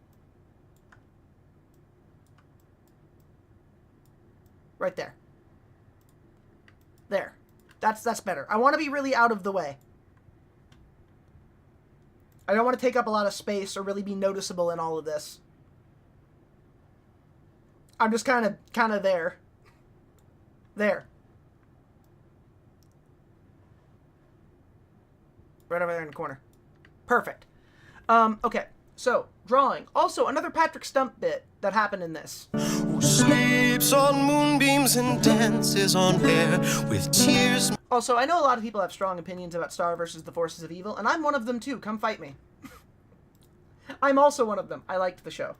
Right there. There. That's better. I want to be really out of the way. I don't want to take up a lot of space or really be noticeable in all of this. I'm just kind of there. There. Right over there in the corner. Perfect. Okay. So, drawing. Also, another Patrick Stump bit that happened in this. Who sleeps on moonbeams and dances on air with tears. Also, I know a lot of people have strong opinions about Star versus the Forces of Evil, and I'm one of them too. Come fight me. I'm also one of them. I liked the show.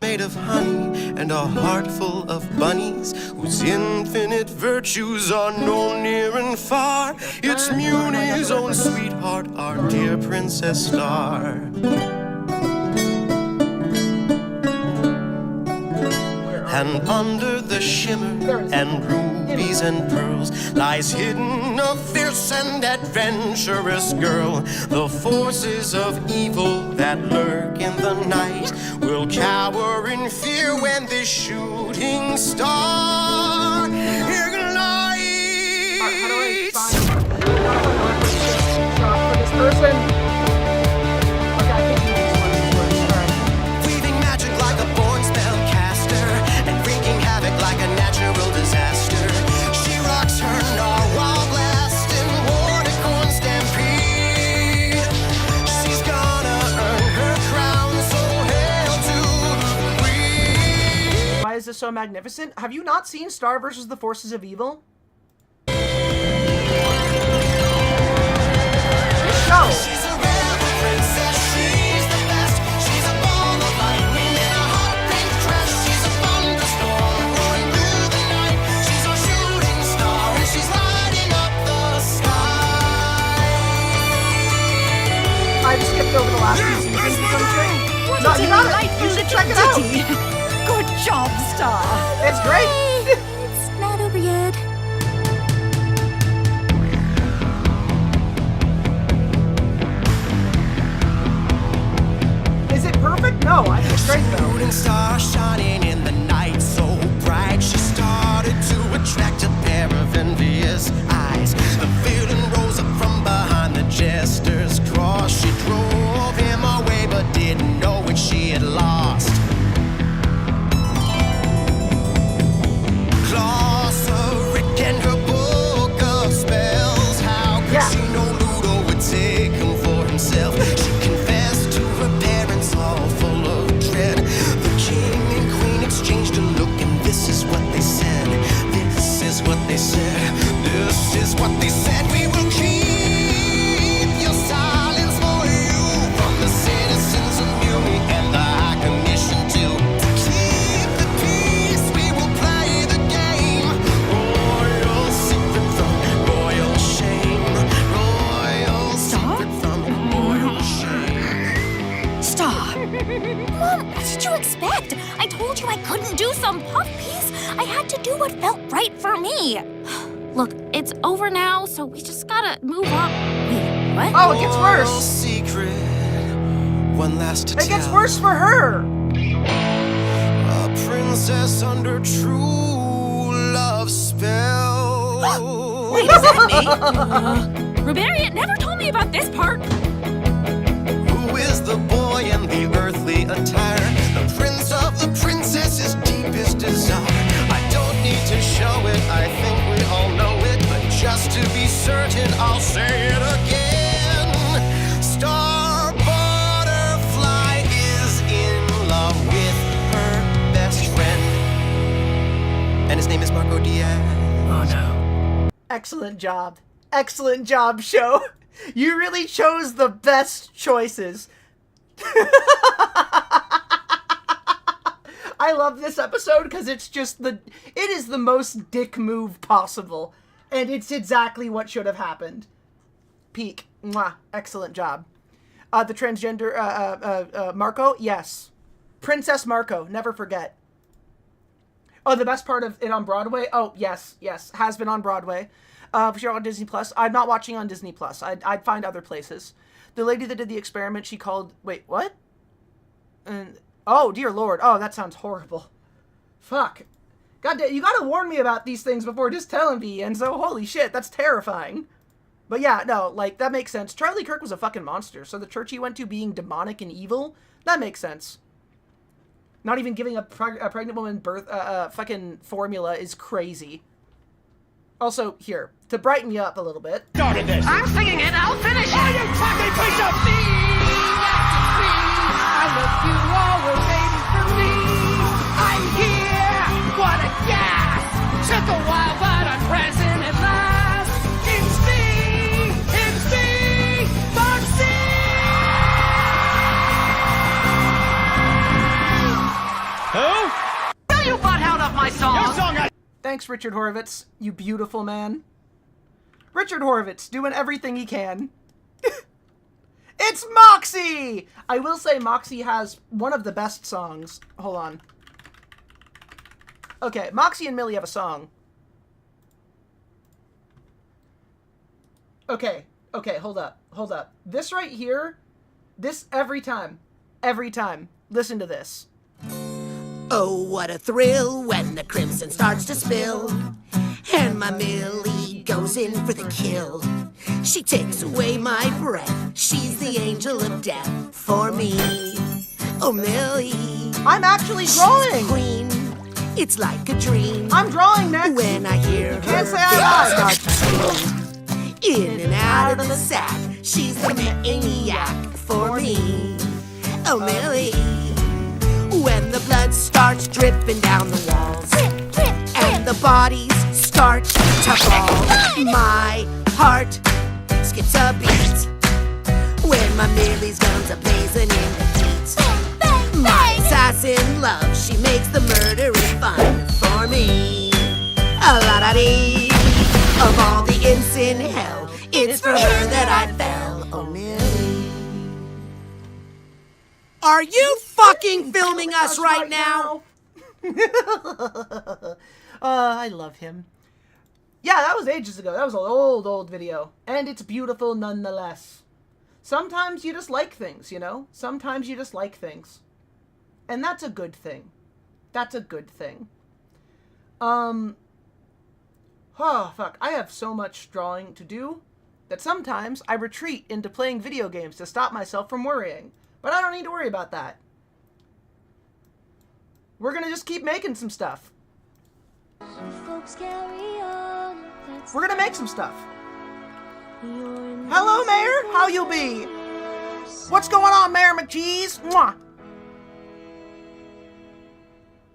Made of honey and a heart full of bunnies whose infinite virtues are known near and far. It's Muni's own sweetheart, our dear Princess Star. And under the shimmer and rubies and pearls lies hidden a fierce and adventurous girl. The forces of evil that lurk in the night will cower in fear when this shooting star ignites. How do I find for this person? Okay, I can't use this one of these words. Alright. Weaving magic like a born spellcaster and wreaking havoc like a natural disaster. She rocks her narwhal blast and Warnicorn stampede. She's gonna earn her crown, so hail to the queen. Why is this so magnificent? Have you not seen Star versus the Forces of Evil? No. She's a rebel princess, she's the best. She's a ball of lightning in a hot pink dress. She's a thunderstorm roaring through the night. She's a shooting star and she's lighting up the sky. I just skipped over the last few seasons because I'm trained. No, you got it. You should check it out. Good job, Star. It's great. It's not over yet. Is it perfect? No, I think it's great though. Shooting star shining in the night so bright. She started to attract a pair of envious eyes. The feeling rose up from behind the jester's cross. She drove him away but didn't know what she had lost. Glossaric and her book of spells. How could she know Ludo would take him for himself? She confessed to her parents, all full of dread. The king and queen exchanged a look, and this is what they said. This is what they said. This is what they said. We will keep your silence for you from the citizens of Muni and the High Commission too. To keep the peace, we will play the game. Royal secret from royal shame. Royal secret from royal shame. Star. Mom, what did you expect? I told you I couldn't do some puff piece. I had to do what felt right for me. Look, it's over now, so we just gotta move up. Wait, what? Oh, it gets Royal worse. secret, one last to It gets tell. worse for her. A princess under true love spell. Wait, is that me? Rubarian never told me about this part. Who is the boy in the earthly attire? The prince of the princess's deepest desire. I don't need to show it, I think we all know it. But just to be certain, I'll say it again. Star Butterfly is in love with her best friend. And his name is Marco Diaz. Oh no. Excellent job. Excellent job, show. You really chose the best choices. I love this episode because it's just it is the most dick move possible. And it's exactly what should have happened. Peak. Mwah. Excellent job. The transgender, Marco? Yes. Princess Marco. Never forget. Oh, the best part of it on Broadway? Oh, yes. Has been on Broadway. For sure on Disney Plus. I'm not watching on Disney Plus. I'd find other places. The lady that did the experiment, she called... Wait, what? And oh, dear Lord. Oh, that sounds horrible. Fuck. God damn, you gotta warn me about these things before just telling me, and so holy shit, that's terrifying. But yeah, no, like, that makes sense. Charlie Kirk was a fucking monster, so the church he went to being demonic and evil, that makes sense. Not even giving a pregnant woman birth, fucking formula is crazy. Also, here, to brighten you up a little bit. Started this. I'm singing it. I'll finish it. Oh, you fucking piece of... I love you always, baby, for me. I'm here. What a gas. Took a while, but I'm present at last. It's me, Foxy. Who? Will you butt out of my song? Your song I... Thanks, Richard Horvitz, you beautiful man. Richard Horvitz, doing everything he can. It's Moxie! I will say Moxie has one of the best songs. Hold on. Okay, Moxie and Millie have a song. Okay, hold up. This right here, this every time. Listen to this. Oh, what a thrill when the crimson starts to spill, and my Millie goes in for the kill. She takes away my breath. She's the angel of death for me. Oh, Millie. I'm actually drawing. She's the queen. It's like a dream. I'm drawing next. When I hear her can't say I lied. In and out of the sack, she's the maniac for me. Oh, Millie. When the blood starts dripping down the walls, and the bodies start to fall, my heart skips a beat when my Millie's guns are blazing in the heat. My assassin love, she makes the murdering fun for me. A-la-da-dee. Of all the imps in hell, it's for her that I fell. Oh, Millie. Are you fucking filming us right now? I love him. Yeah, that was ages ago. That was an old video. And it's beautiful nonetheless. Sometimes you just like things, you know? Sometimes you just like things. And that's a good thing. Oh, fuck. I have so much drawing to do that sometimes I retreat into playing video games to stop myself from worrying. But I don't need to worry about that. We're gonna just keep making some stuff. We're gonna make some stuff. Hello, Mayor. How you be? What's going on, Mayor McCheese? Mwah.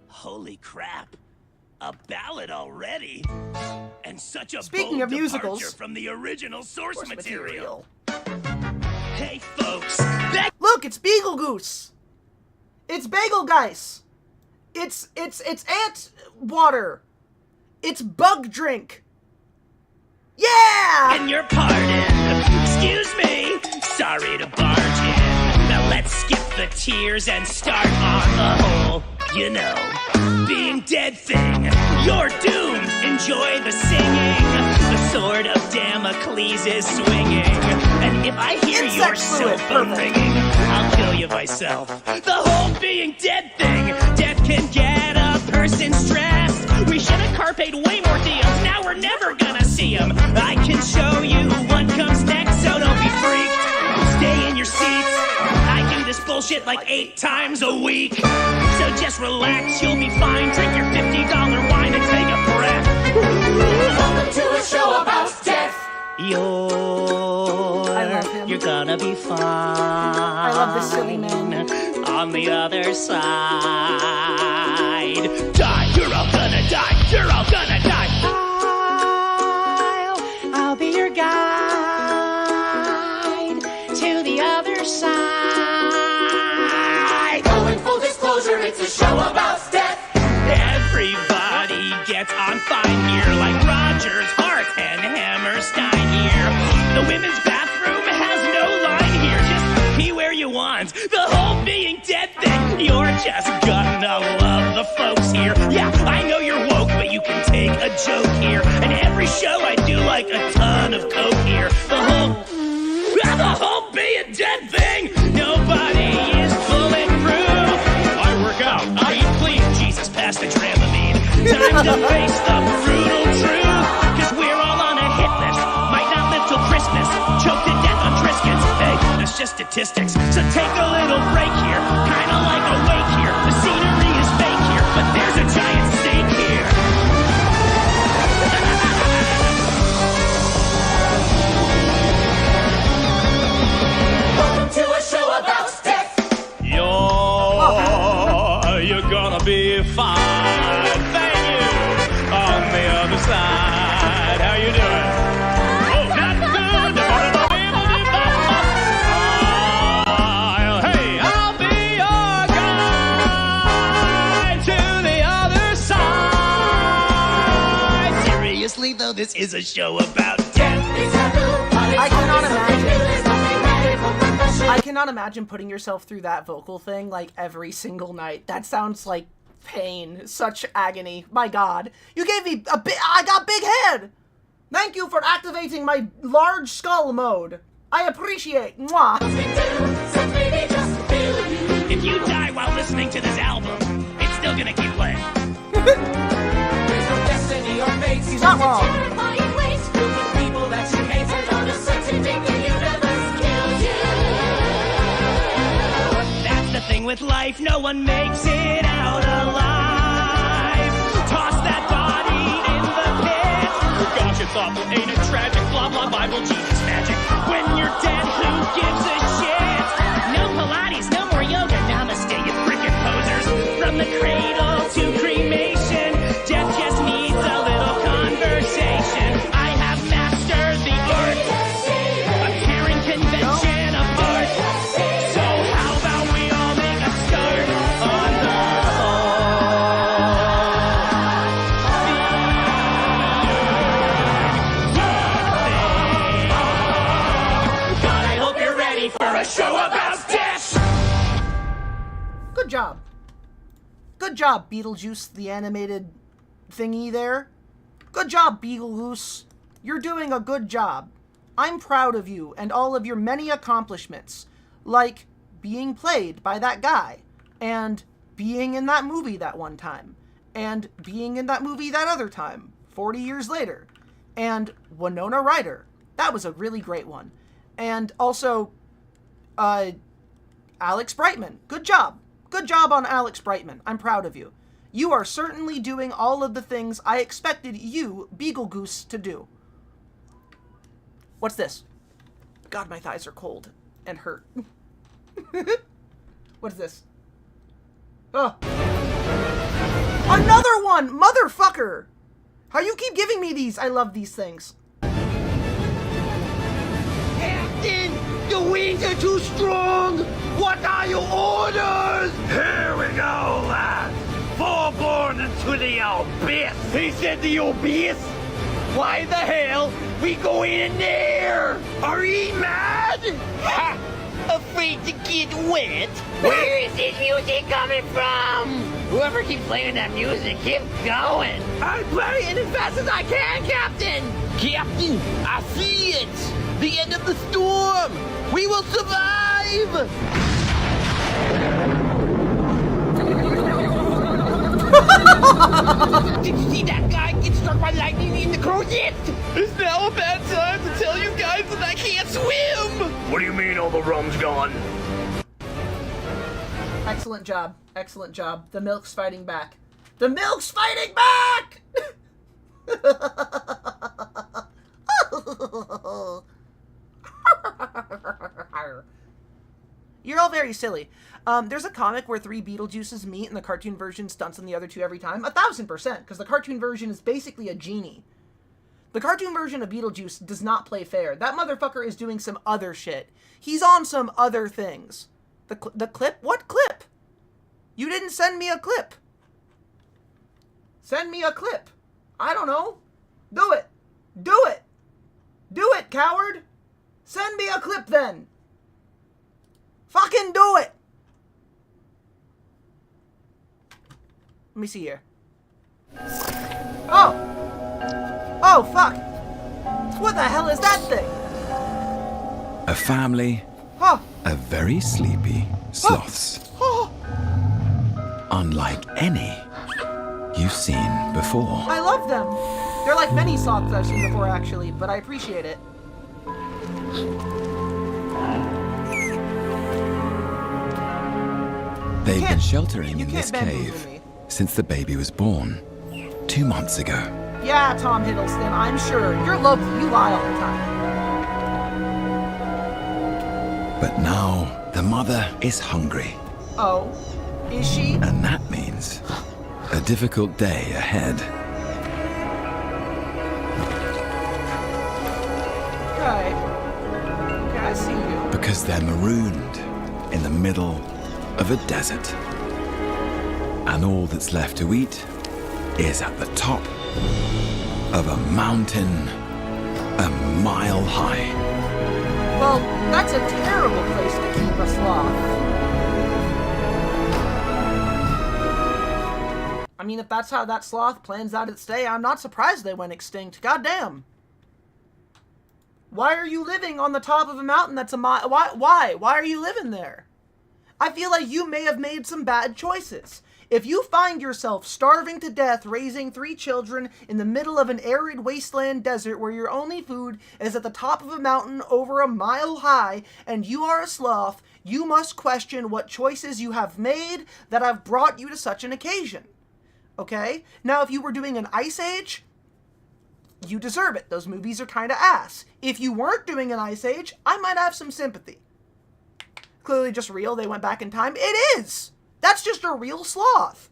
Holy crap. A ballad already? And such a Speaking bold of musicals, departure from the original source material. Hey folks, look, it's Beagle Goose. It's Bagel Geist. It's ant water. It's bug drink. Yeah! in your pardon. Excuse me, sorry to barge in. Now let's skip the tears and start on the whole. You know, being dead thing, you're doomed. Enjoy the singing. The sword of Damocles is swinging. And if I hear your cell phone ringing, I'll kill you myself. The whole being dead thing, death can get a person stressed. We should have carped way more deals. Now we're never gonna see them. I can show you what comes next, so don't be freaked. Stay in your seats. I do this bullshit like 8 times a week. So just relax, you'll be fine. Drink your $50 wine and take a breath. Welcome to a show about death. You're gonna be fine. I love this silly man. On the other side. Die, you're all gonna die. You're all gonna die. I'll be your guide to the other side. Oh, in full disclosure, it's a show about death. Everybody gets on fine here, like Rogers, Hart, and Hammerstein here. The women's bathroom has no line here. Just pee where you want. The whole being dead thing, you're just gonna love the folks here. Yeah, I know you're woke, but you can take a joke here. And every show I do like a ton of coke here. The whole being dead thing, nobody is bulletproof. I work out, I eat clean, Jesus passed the Dramamine. Time to face the brutal truth, cause we're all on a hit list. Might not live till Christmas, choked to death on Triscuits. Hey, that's just statistics, so take a little break here. Kinda like a wake here, the scenery is fake here, but there's a giant steak here. this is a show about death. I cannot imagine putting yourself through that vocal thing like every single night. That sounds like pain, such agony. My God, you gave me a bit. I got big head. Thank you for activating my large skull mode. I appreciate. Mwah. If you die while listening to this album, it's still gonna keep playing. He's not wrong. That's the thing with life, no one makes it out alive. Toss that body in the pit. Oh gosh, it's awful, ain't it tragic? Blah blah Bible, Jesus magic. When you're dead, who gives a shit? No Pilates, no more yoga, namaste, you frickin' posers. From the cradle to cremation, death just needs a little conversation. I have mastered the art of tearing convention apart. So how about we all make a start on the God, I hope you're ready for a show about death. Good job. Good job, Beetlejuice, the animated thingy there. Good job, Beetlejuice. You're doing a good job. I'm proud of you and all of your many accomplishments, like being played by that guy, and being in that movie that one time, and being in that movie that other time, 40 years later, and Winona Ryder. That was a really great one. And also, Alex Brightman. Good job. Good job on Alex Brightman. I'm proud of you. You are certainly doing all of the things I expected you, Beetlejuice, to do. What's this? God, my thighs are cold and hurt. What is this? Oh. Another one! Motherfucker! How you keep giving me these? I love these things. Captain, the winds are too strong. What are your orders? Here we go, lads. Forborn into the abyss. He said the abyss? Why the hell we going in there? Are ye mad? Ha! Afraid to get wet? Where is this music coming from? Whoever keeps playing that music, keep going. I'm playing as fast as I can, Captain. Captain, I see it. The end of the storm. We will survive. Did you see that guy get struck by lightning in the crow's nest? Is now a bad time to tell you guys that I can't swim? What do you mean all the rum's gone? Excellent job. Excellent job. The milk's fighting back. The milk's fighting back! You're all very silly. There's a comic where 3 Beetlejuices meet and the cartoon version stunts on the other 2 every time. 1000%, because the cartoon version is basically a genie. The cartoon version of Beetlejuice does not play fair. That motherfucker is doing some other shit. He's on some other things. The clip? What clip? You didn't send me a clip. Send me a clip. I don't know. Do it. Do it. Do it, coward. Send me a clip then. Fucking do it. Let me see here. Oh. Oh, fuck. What the hell is that thing? A family Huh. of very sleepy sloths. Oh. Unlike any you've seen before. I love them. They're like many sloths I've seen before, actually, but I appreciate it. They've been sheltering you in this can't bamboozle cave me. since the baby was born 2 months ago. Yeah, Tom Hiddleston, I'm sure. You're lovely. You lie all the time. But now the mother is hungry, Oh. Is she? and that means a difficult day ahead. Okay. Okay, I see you. Because they're marooned in the middle of a desert. And all that's left to eat is at the top of a mountain a mile high. Well, that's a terrible place to keep a sloth. I mean, if that's how that sloth plans out its day, I'm not surprised they went extinct. Goddamn. Why are you living on the top of a mountain that's a mile? Why? Why are you living there? I feel like you may have made some bad choices. If you find yourself starving to death raising 3 children in the middle of an arid wasteland desert where your only food is at the top of a mountain over a mile high and you are a sloth, you must question what choices you have made that have brought you to such an occasion. Okay? Now, if you were doing an Ice Age, you deserve it. Those movies are kind of ass. If you weren't doing an Ice Age, I might have some sympathy. Clearly just real, they went back in time. It is! That's just a real sloth.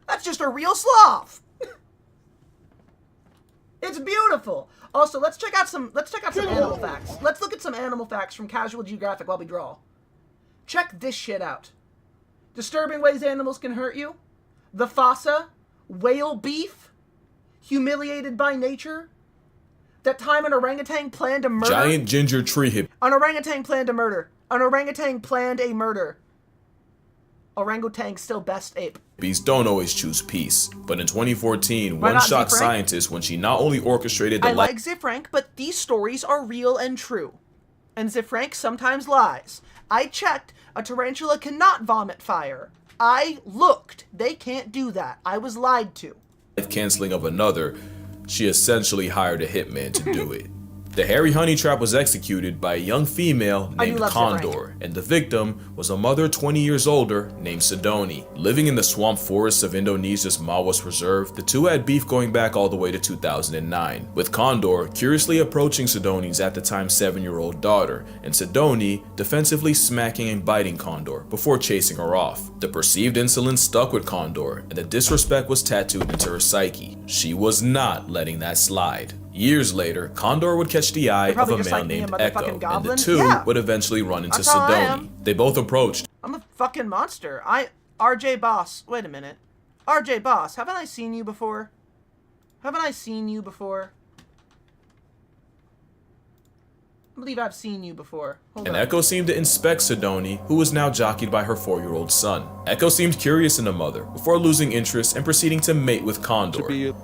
That's just a real sloth. It's beautiful. Also, let's check out some animal facts. Let's look at some animal facts from Casual Geographic while we draw. Check this shit out. Disturbing ways animals can hurt you. The fossa. Whale beef. Humiliated by nature. That time an orangutan planned a murder. Giant ginger tree hip. An orangutan planned a murder. An orangutan planned a murder. Orangutan's still best ape. Bees don't always choose peace. But in 2014, Why one not shocked Zifrank? scientist when she not only orchestrated the I like Zifrank, but these stories are real and true. And Zifrank sometimes lies. I checked. A tarantula cannot vomit fire. I looked. They can't do that. I was lied to. life canceling of another, she essentially hired a hitman to do it. The hairy honey trap was executed by a young female named Condor, and the victim was a mother 20 years older named Sidoni. Living in the swamp forests of Indonesia's Mawas Reserve, the two had beef going back all the way to 2009, with Condor curiously approaching Sidoni's at the time 7-year-old daughter, and Sidoni defensively smacking and biting Condor before chasing her off. The perceived insolence stuck with Condor, and the disrespect was tattooed into her psyche. She was not letting that slide. Years later, Condor would catch the eye of a male named Echo, and the two would eventually run into Sidoni. They both approached. I'm a fucking monster. RJ Boss. Wait a minute. RJ Boss, haven't I seen you before? Haven't I seen you before? I believe I've seen you before. Hold And on. Echo seemed to inspect Sidoni, who was now jockeyed by her 4-year-old son. Echo seemed curious in the mother, before losing interest and proceeding to mate with Condor.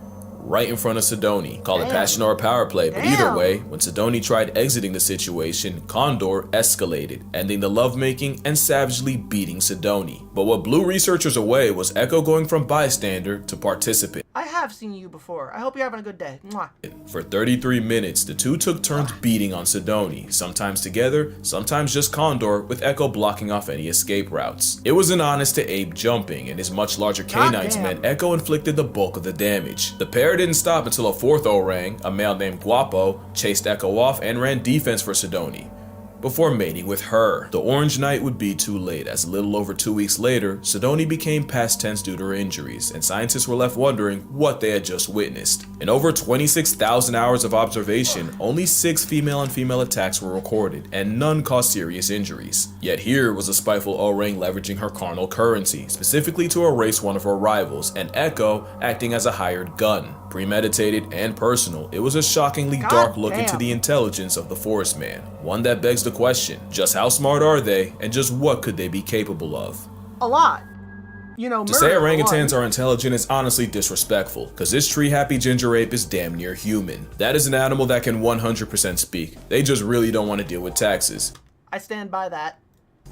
Right in front of Sidoni. Call it passion or power play, but either way, when Sidoni tried exiting the situation, Condor escalated, ending the lovemaking and savagely beating Sidoni. But what blew researchers away was Echo going from bystander to participant. I have seen you before. I hope you're having a good day. Mwah. For 33 minutes, the two took turns beating on Sidoni, sometimes together, sometimes just Condor, with Echo blocking off any escape routes. It was an honest to ape jumping, and his much larger canines meant Echo inflicted the bulk of the damage. The pair didn't stop until a fourth orang, a male named Guapo, chased Echo off and ran defense for Sidoni, before mating with her. The Orange Night would be too late, as a little over 2 weeks later, Sidoni became past tense due to her injuries, and scientists were left wondering what they had just witnessed. In over 26,000 hours of observation, only 6 female on female attacks were recorded, and none caused serious injuries. Yet here was a spiteful orang leveraging her carnal currency, specifically to erase one of her rivals, and Echo acting as a hired gun. Premeditated and personal, it was a shockingly dark look into the intelligence of the forest man. One that begs the question, just how smart are they, and just what could they be capable of? A lot. You know, to say orangutans are intelligent is honestly disrespectful, cause this tree-happy ginger ape is damn near human. That is an animal that can 100% speak. They just really don't want to deal with taxes. I stand by that.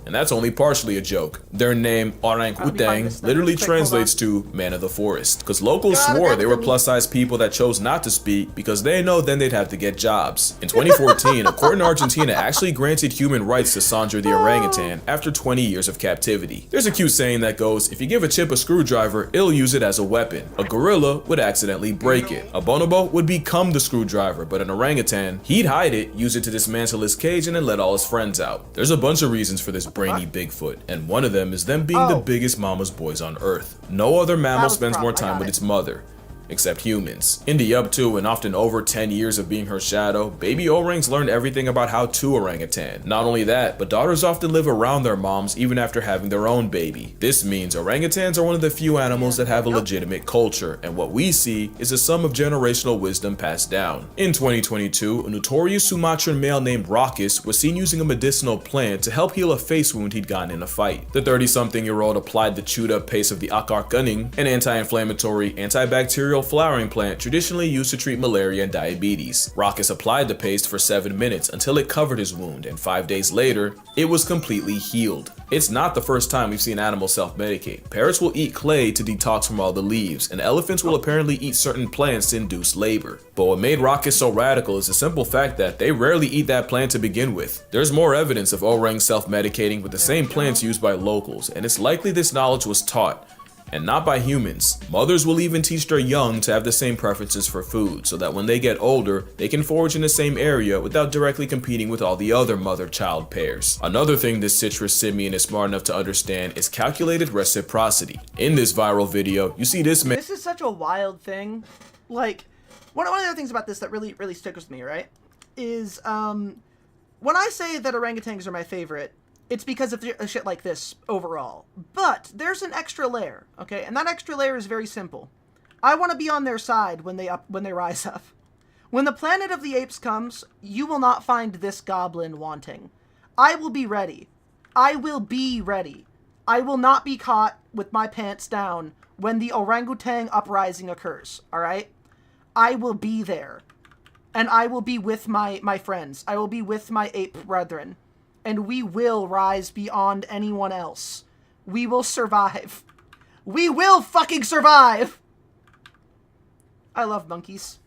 And that's only partially a joke. Their name, Orang Utang, literally translates to man of the forest, because locals swore they were plus-size people that chose not to speak because they know then they'd have to get jobs. In 2014, a court in Argentina actually granted human rights to Sandra the orangutan after 20 years of captivity. There's a cute saying that goes, if you give a chimp a screwdriver, it'll use it as a weapon. A gorilla would accidentally break it. A bonobo would become the screwdriver, but an orangutan, he'd hide it, use it to dismantle his cage, and then let all his friends out. There's a bunch of reasons for this brainy Bigfoot, and one of them is them being the biggest mama's boys on earth. No other mammal spends more time with its mother. except humans. In the up to and often over 10 years of being her shadow, baby orangs learn everything about how to orangutan. Not only that, but daughters often live around their moms even after having their own baby. This means orangutans are one of the few animals that have a legitimate culture, and what we see is a sum of generational wisdom passed down. In 2022, a notorious Sumatran male named Raucus was seen using a medicinal plant to help heal a face wound he'd gotten in a fight. The 30-something-year-old applied the chewed-up paste of the akar kuning, an anti-inflammatory, antibacterial flowering plant traditionally used to treat malaria and diabetes. Raucus applied the paste for 7 minutes until it covered his wound, and 5 days later, it was completely healed. It's not the first time we've seen animals self-medicate. Parrots will eat clay to detox from all the leaves, and elephants will apparently eat certain plants to induce labor. But what made Raucus so radical is the simple fact that they rarely eat that plant to begin with. There's more evidence of orangs self-medicating with the same plants used by locals, and it's likely this knowledge was taught, and not by humans. Mothers will even teach their young to have the same preferences for food, so that when they get older, they can forage in the same area without directly competing with all the other mother-child pairs. Another thing this citrus simian is smart enough to understand is calculated reciprocity. In this viral video, you see this man— This is such a wild thing. Like, one of the other things about this that really sticks with me, right, is, when I say that orangutans are my favorite, it's because of shit like this overall. But there's an extra layer, okay? And that extra layer is very simple. I want to be on their side when they rise up. When the Planet of the Apes comes, you will not find this goblin wanting. I will be ready. I will be ready. I will not be caught with my pants down when the orangutan uprising occurs, all right? I will be there. And I will be with my friends. I will be with my ape brethren. And we will rise beyond anyone else. We will survive. We will fucking survive! I love monkeys.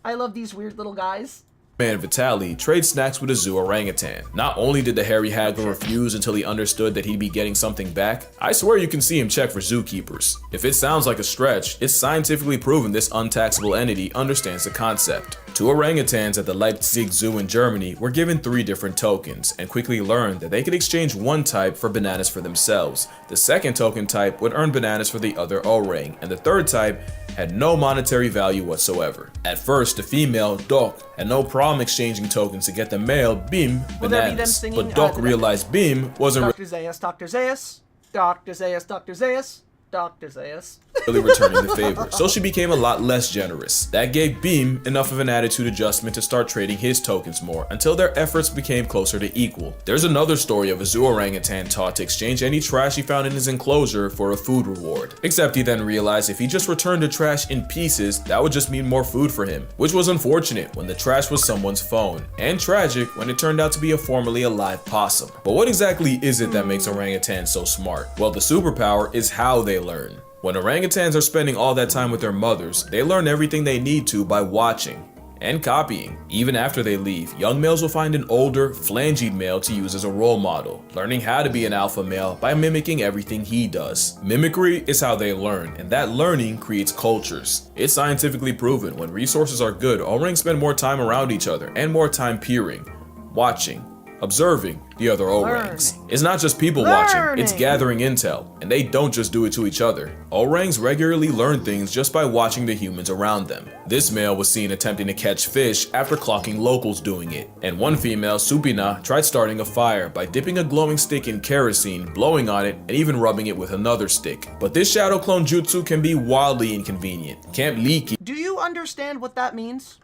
I love these weird little guys. Man Vitali trade snacks with a zoo orangutan. Not only did the hairy haggler refuse until he understood that he'd be getting something back, I swear you can see him check for zookeepers. If it sounds like a stretch, it's scientifically proven this untaxable entity understands the concept. Two orangutans at the Leipzig Zoo in Germany were given 3 different tokens and quickly learned that they could exchange one type for bananas for themselves. The second token type would earn bananas for the other orang, and the third type had no monetary value whatsoever. At first, the female, Doc, had no problem exchanging tokens to get the male, Bim, bananas, but Doc realized Bim wasn't Dr. Zaius, Dr. Zaius, Dr. Zaius, Dr. Zaius, Dr. Zaius. really returning the favor, so she became a lot less generous. That gave Beam enough of an attitude adjustment to start trading his tokens more, until their efforts became closer to equal. There's another story of a zoo orangutan taught to exchange any trash he found in his enclosure for a food reward. Except he then realized if he just returned the trash in pieces, that would just mean more food for him, which was unfortunate when the trash was someone's phone, and tragic when it turned out to be a formerly alive possum. But what exactly is it that makes orangutans so smart? Well, the superpower is how they learn. When orangutans are spending all that time with their mothers, they learn everything they need to by watching and copying. Even after they leave, young males will find an older, phalangeed male to use as a role model, learning how to be an alpha male by mimicking everything he does. Mimicry is how they learn, and that learning creates cultures. It's scientifically proven when resources are good, orangs spend more time around each other and more time peering, watching, observing the other orangs. It's not just people watching, it's gathering intel, and they don't just do it to each other. Orangs regularly learn things just by watching the humans around them. This male was seen attempting to catch fish after clocking locals doing it, and one female, Supina, tried starting a fire by dipping a glowing stick in kerosene, blowing on it, and even rubbing it with another stick. But this shadow clone jutsu can be wildly inconvenient. Camp Leaky. Do you understand what that means?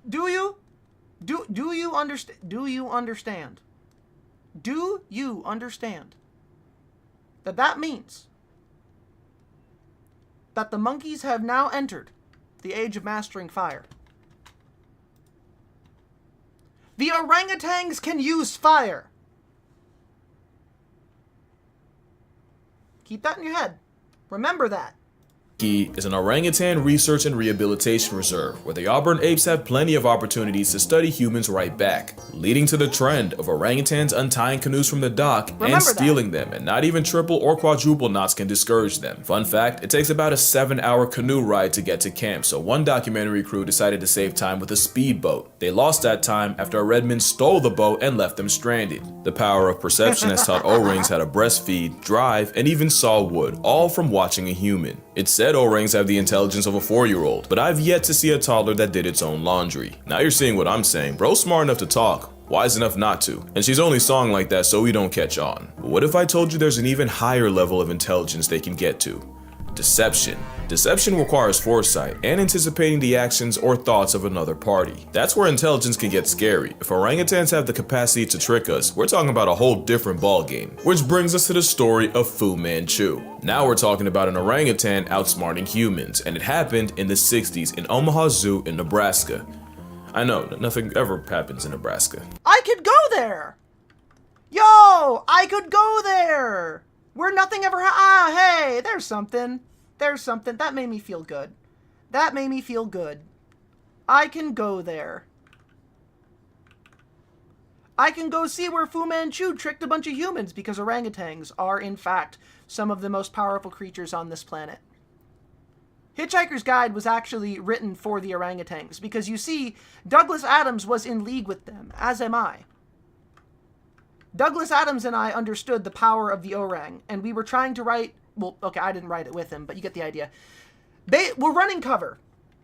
Do you? Do you understand? Do you understand? Do you understand that that means that the monkeys have now entered the age of mastering fire? The orangutans can use fire. Keep that in your head. Remember that. is an orangutan research and rehabilitation reserve where the Auburn apes have plenty of opportunities to study humans right back, leading to the trend of orangutans untying canoes from the dock and stealing them, and not even triple or quadruple knots can discourage them. Fun fact, it takes about a 7-hour canoe ride to get to camp, so one documentary crew decided to save time with a speedboat. They lost that time after a redman stole the boat and left them stranded. The power of perception has taught O-rings how to breastfeed, drive, and even saw wood, all from watching a human. It's said O-rings have the intelligence of a 4-year-old, but I've yet to see a toddler that did its own laundry. Now you're seeing what I'm saying. Bro's smart enough to talk, wise enough not to, and she's only sawing like that so we don't catch on. But what if I told you there's an even higher level of intelligence they can get to? Deception. Deception requires foresight and anticipating the actions or thoughts of another party. That's where intelligence can get scary. If orangutans have the capacity to trick us, we're talking about a whole different ballgame. Which brings us to the story of Fu Manchu. Now we're talking about an orangutan outsmarting humans, and it happened in the 60s in Omaha Zoo in Nebraska. I know, nothing ever happens in Nebraska. I could go there! Yo, I could go there! Where nothing ever hey, there's something. There's something. That made me feel good. That made me feel good. I can go there. I can go see where Fu Manchu tricked a bunch of humans, because orangutans are, in fact, some of the most powerful creatures on this planet. Hitchhiker's Guide was actually written for the orangutans, because you see, Douglas Adams was in league with them, as am I. Douglas Adams and I understood the power of the orang, and we were trying to write, well, okay, I didn't write it with him, but you get the idea. We're running cover,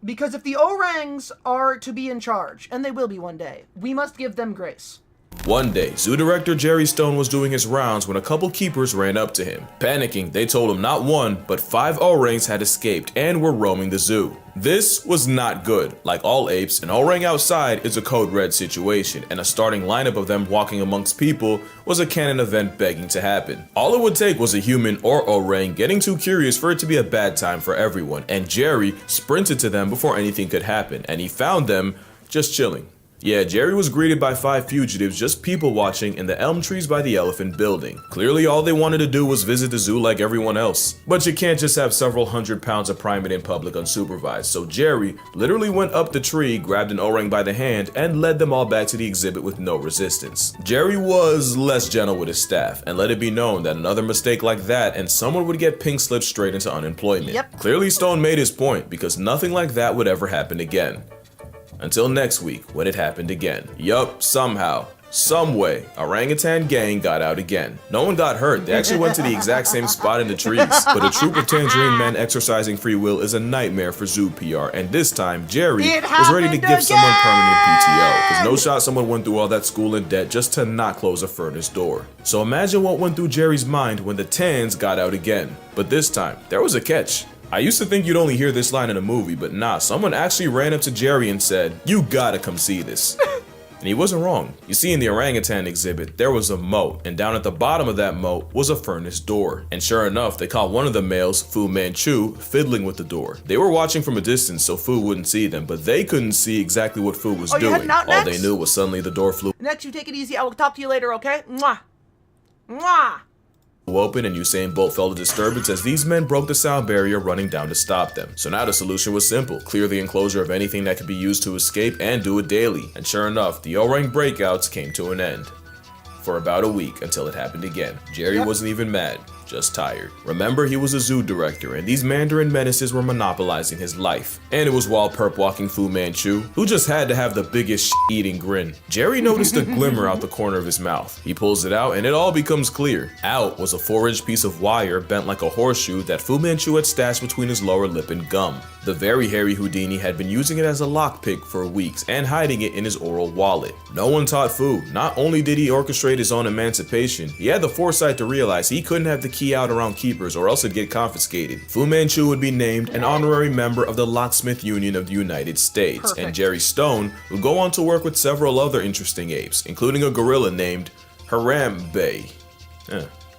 because if the orangs are to be in charge, and they will be one day, we must give them grace. One day, zoo director Jerry Stone was doing his rounds when a couple keepers ran up to him. Panicking, they told him not 1, but 5 orangs had escaped and were roaming the zoo. This was not good. Like all apes, an orang outside is a code red situation, and a starting lineup of them walking amongst people was a canon event begging to happen. All it would take was a human or orang getting too curious for it to be a bad time for everyone, and Jerry sprinted to them before anything could happen, and he found them just chilling. Yeah, Jerry was greeted by 5 fugitives just people watching in the elm trees by the elephant building. Clearly all they wanted to do was visit the zoo like everyone else. But you can't just have several hundred pounds of primate in public unsupervised, so Jerry literally went up the tree, grabbed an orang by the hand, and led them all back to the exhibit with no resistance. Jerry was less gentle with his staff, and let it be known that another mistake like that and someone would get pink slipped straight into unemployment. Yep. Clearly Stone made his point, because nothing like that would ever happen again. Until next week, when it happened again. Yup, somehow, some way, orangutan gang got out again. No one got hurt, they actually went to the exact same spot in the trees. But a troop of tangerine men exercising free will is a nightmare for zoo PR, and this time, Jerry was ready to give someone permanent PTO, because no shot someone went through all that school in debt just to not close a furnace door. So imagine what went through Jerry's mind when the tans got out again. But this time, there was a catch. I used to think you'd only hear this line in a movie, but nah, someone actually ran up to Jerry and said, "You gotta come see this." And he wasn't wrong. You see, in the orangutan exhibit, there was a moat, and down at the bottom of that moat was a furnace door. And sure enough, they caught one of the males, Fu Manchu, fiddling with the door. They were watching from a distance so Fu wouldn't see them, but they couldn't see exactly what Fu was doing. All they knew was suddenly the door flew Next, you take it easy. I will talk to you later, okay? Mwah. Mwah. open, and Usain Bolt felt a disturbance as these men broke the sound barrier running down to stop them. So now the solution was simple: clear the enclosure of anything that could be used to escape, and do it daily. And sure enough, the orang breakouts came to an end. For about a week, until it happened again. Jerry wasn't even mad, just tired. Remember, he was a zoo director, and these Mandarin menaces were monopolizing his life. And it was while perp-walking Fu Manchu, who just had to have the biggest eating grin. Jerry noticed a glimmer out the corner of his mouth. He pulls it out, and it all becomes clear. Out was a 4-inch piece of wire bent like a horseshoe that Fu Manchu had stashed between his lower lip and gum. The very hairy Houdini had been using it as a lockpick for weeks and hiding it in his oral wallet. No one taught Fu. Not only did he orchestrate his own emancipation, he had the foresight to realize he couldn't have the key out around keepers or else it'd get confiscated. Fu Manchu would be named an honorary member of the Locksmith Union of the United States, and Jerry Stone would go on to work with several other interesting apes, including a gorilla named Harambe.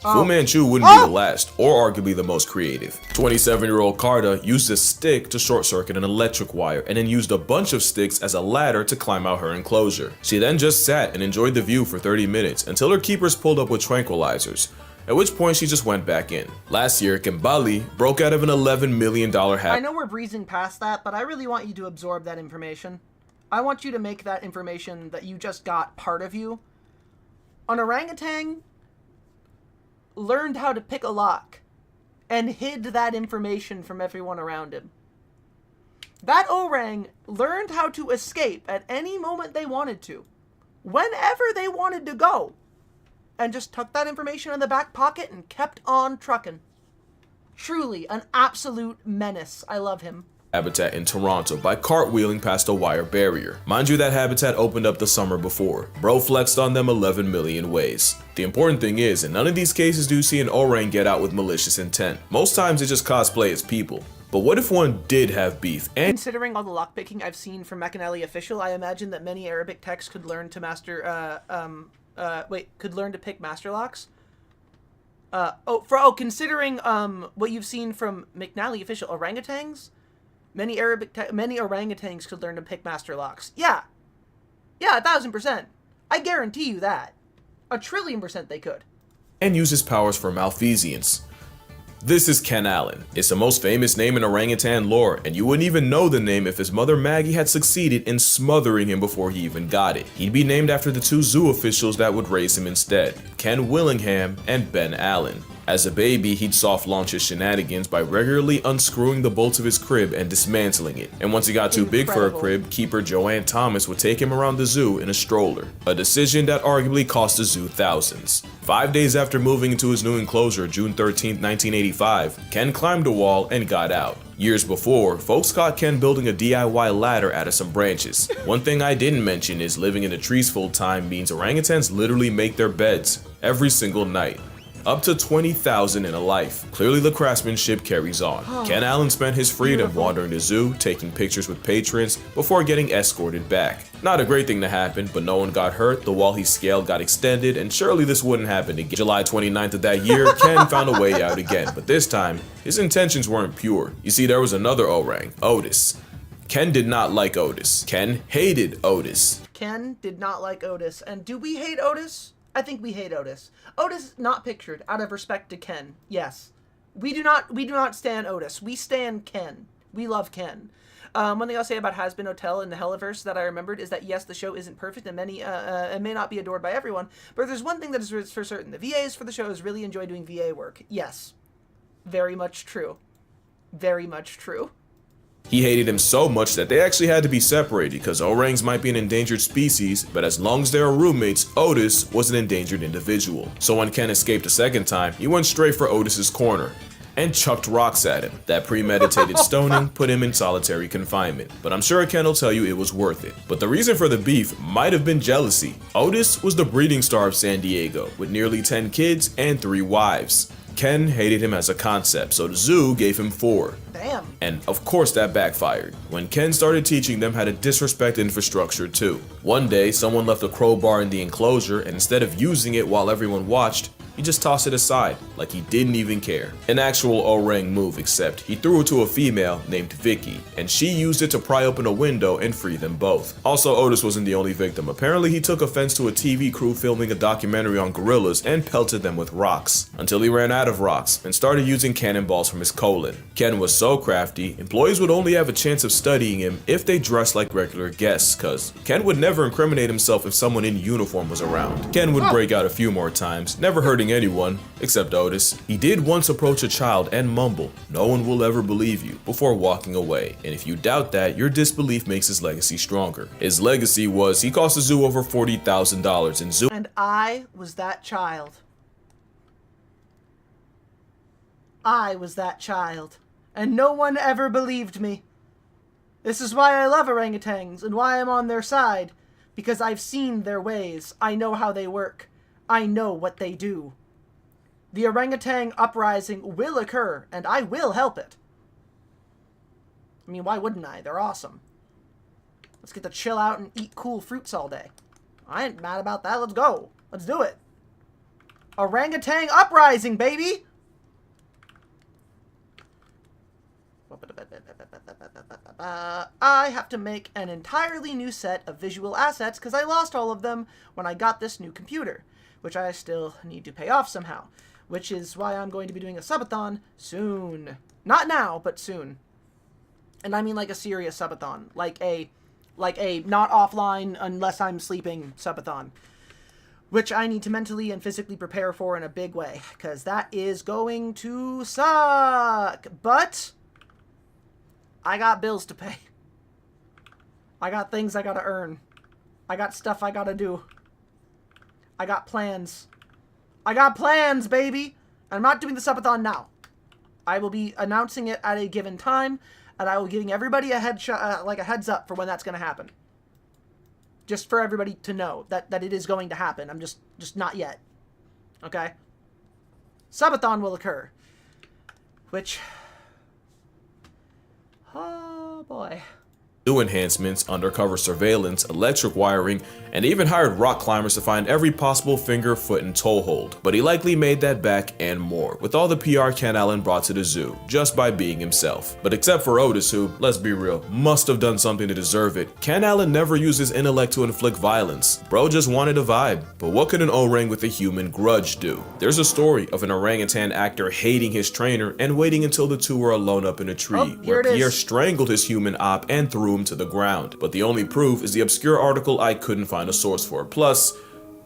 Fu Manchu wouldn't be the last, or arguably the most creative. 27-year-old Carta used a stick to short-circuit an electric wire, and then used a bunch of sticks as a ladder to climb out her enclosure. She then just sat and enjoyed the view for 30 minutes until her keepers pulled up with tranquilizers. at which point she just went back in. Last year, Kimbali broke out of an $11 million I know we're breezing past that, but I really want you to absorb that information. I want you to make that information that you just got part of you. An orangutan learned how to pick a lock and hid that information from everyone around him. That orang learned how to escape at any moment they wanted to, whenever they wanted to go, and just took that information in the back pocket and kept on trucking. Truly an absolute menace. I love him. Habitat in Toronto by cartwheeling past a wire barrier. Mind you, that habitat opened up the summer before. Bro flexed on them 11 million ways. The important thing is, in none of these cases do you see an orang get out with malicious intent. Most times they just cosplay as people. But what if one did have beef? And considering all the lockpicking I've seen from McAnally Official, I imagine that many Arabic techs could learn to master, could learn to pick master locks. Considering what you've seen from McNally Official orangutans, many orangutans could learn to pick master locks. Yeah, 1,000%. I guarantee you that. 1,000,000,000,000% they could. and use his powers for malfeasance. This is Ken Allen. It's the most famous name in orangutan lore, and you wouldn't even know the name if his mother Maggie had succeeded in smothering him before he even got it. He'd be named after the two zoo officials that would raise him instead, Ken Willingham and Ben Allen. As a baby, he'd soft launch his shenanigans by regularly unscrewing the bolts of his crib and dismantling it. And once he got too big for a crib, keeper Joanne Thomas would take him around the zoo in a stroller, a decision that arguably cost the zoo thousands. 5 days after moving into his new enclosure, June 13, 1985, Ken climbed a wall and got out. Years before, folks caught Ken building a DIY ladder out of some branches. One thing I didn't mention is living in the trees full time means orangutans literally make their beds every single night. Up to 20,000 in a life. Clearly the craftsmanship carries on. Ken Allen spent his freedom wandering the zoo, taking pictures with patrons, before getting escorted back. Not a great thing to happen, but no one got hurt, the wall he scaled got extended, and surely this wouldn't happen again. July 29th of that year, Ken found a way out again, but this time, his intentions weren't pure. You see, there was another orang, Otis. Ken did not like Otis. Ken hated Otis. Ken did not like Otis. And do we hate Otis? I think we hate Otis. Otis not pictured out of respect to Ken. Yes. We do not stan Otis. We stan Ken. We love Ken. One thing I'll say about Has Been Hotel and the Helliverse that I remembered is that yes, the show isn't perfect and it may not be adored by everyone, but there's one thing that is for certain. The VAs for the shows really enjoy doing VA work. Yes. Very much true. Very much true. He hated him so much that they actually had to be separated because orangs might be an endangered species, but as long as they are roommates, Otis was an endangered individual. So when Ken escaped a second time, he went straight for Otis's corner and chucked rocks at him. That premeditated stoning put him in solitary confinement, but I'm sure Ken will tell you it was worth it. But the reason for the beef might have been jealousy. Otis was the breeding star of San Diego, with nearly 10 kids and 3 wives. Ken hated him as a concept, so the zoo gave him 4. Damn. And of course that backfired, when Ken started teaching them how to disrespect infrastructure too. One day, someone left a crowbar in the enclosure, and instead of using it while everyone watched, he just tossed it aside, like he didn't even care. An actual orang move, except he threw it to a female named Vicky, and she used it to pry open a window and free them both. Also, Otis wasn't the only victim. Apparently he took offense to a TV crew filming a documentary on gorillas and pelted them with rocks, until he ran out of rocks and started using cannonballs from his colon. Ken was so crafty, employees would only have a chance of studying him if they dressed like regular guests, cause Ken would never incriminate himself if someone in uniform was around. Ken would break out a few more times, never hurting anyone, except Otis. He did once approach a child and mumble, "No one will ever believe you," before walking away. And if you doubt that, your disbelief makes his legacy stronger. His legacy was he cost the zoo over $40,000 in zoo. And I was that child. I was that child. And no one ever believed me. This is why I love orangutans and why I'm on their side. Because I've seen their ways. I know how they work. I know what they do. The orangutan uprising will occur, and I will help it. I mean, why wouldn't I? They're awesome. Let's get to chill out and eat cool fruits all day. I ain't mad about that. Let's go. Let's do it. Orangutan uprising, baby! I have to make an entirely new set of visual assets because I lost all of them when I got this new computer, which I still need to pay off somehow. which is why I'm going to be doing a subathon soon. Not now, but soon. And I mean like a serious subathon, like a not offline unless I'm sleeping subathon, which I need to mentally and physically prepare for in a big way, because that is going to suck. But I got bills to pay. I got things I gotta earn. I got stuff I gotta do. I got plans. I got plans, baby! I'm not doing the subathon now. I will be announcing it at a given time, and I will be giving everybody a heads up for when that's going to happen. Just for everybody to know that it is going to happen. I'm just not yet. Okay? Subathon will occur. Which... oh, boy. New enhancements, undercover surveillance, electric wiring, and even hired rock climbers to find every possible finger, foot, and toe hold. But he likely made that back and more, with all the PR Ken Allen brought to the zoo, just by being himself. But except for Otis, who, let's be real, must have done something to deserve it, Ken Allen never used his intellect to inflict violence. Bro just wanted a vibe. But what could an orang with a human grudge do? There's a story of an orangutan actor hating his trainer and waiting until the two were alone up in a tree, where Pierre strangled his human op and threw him to the ground. But the only proof is the obscure article I couldn't find a source for. Plus,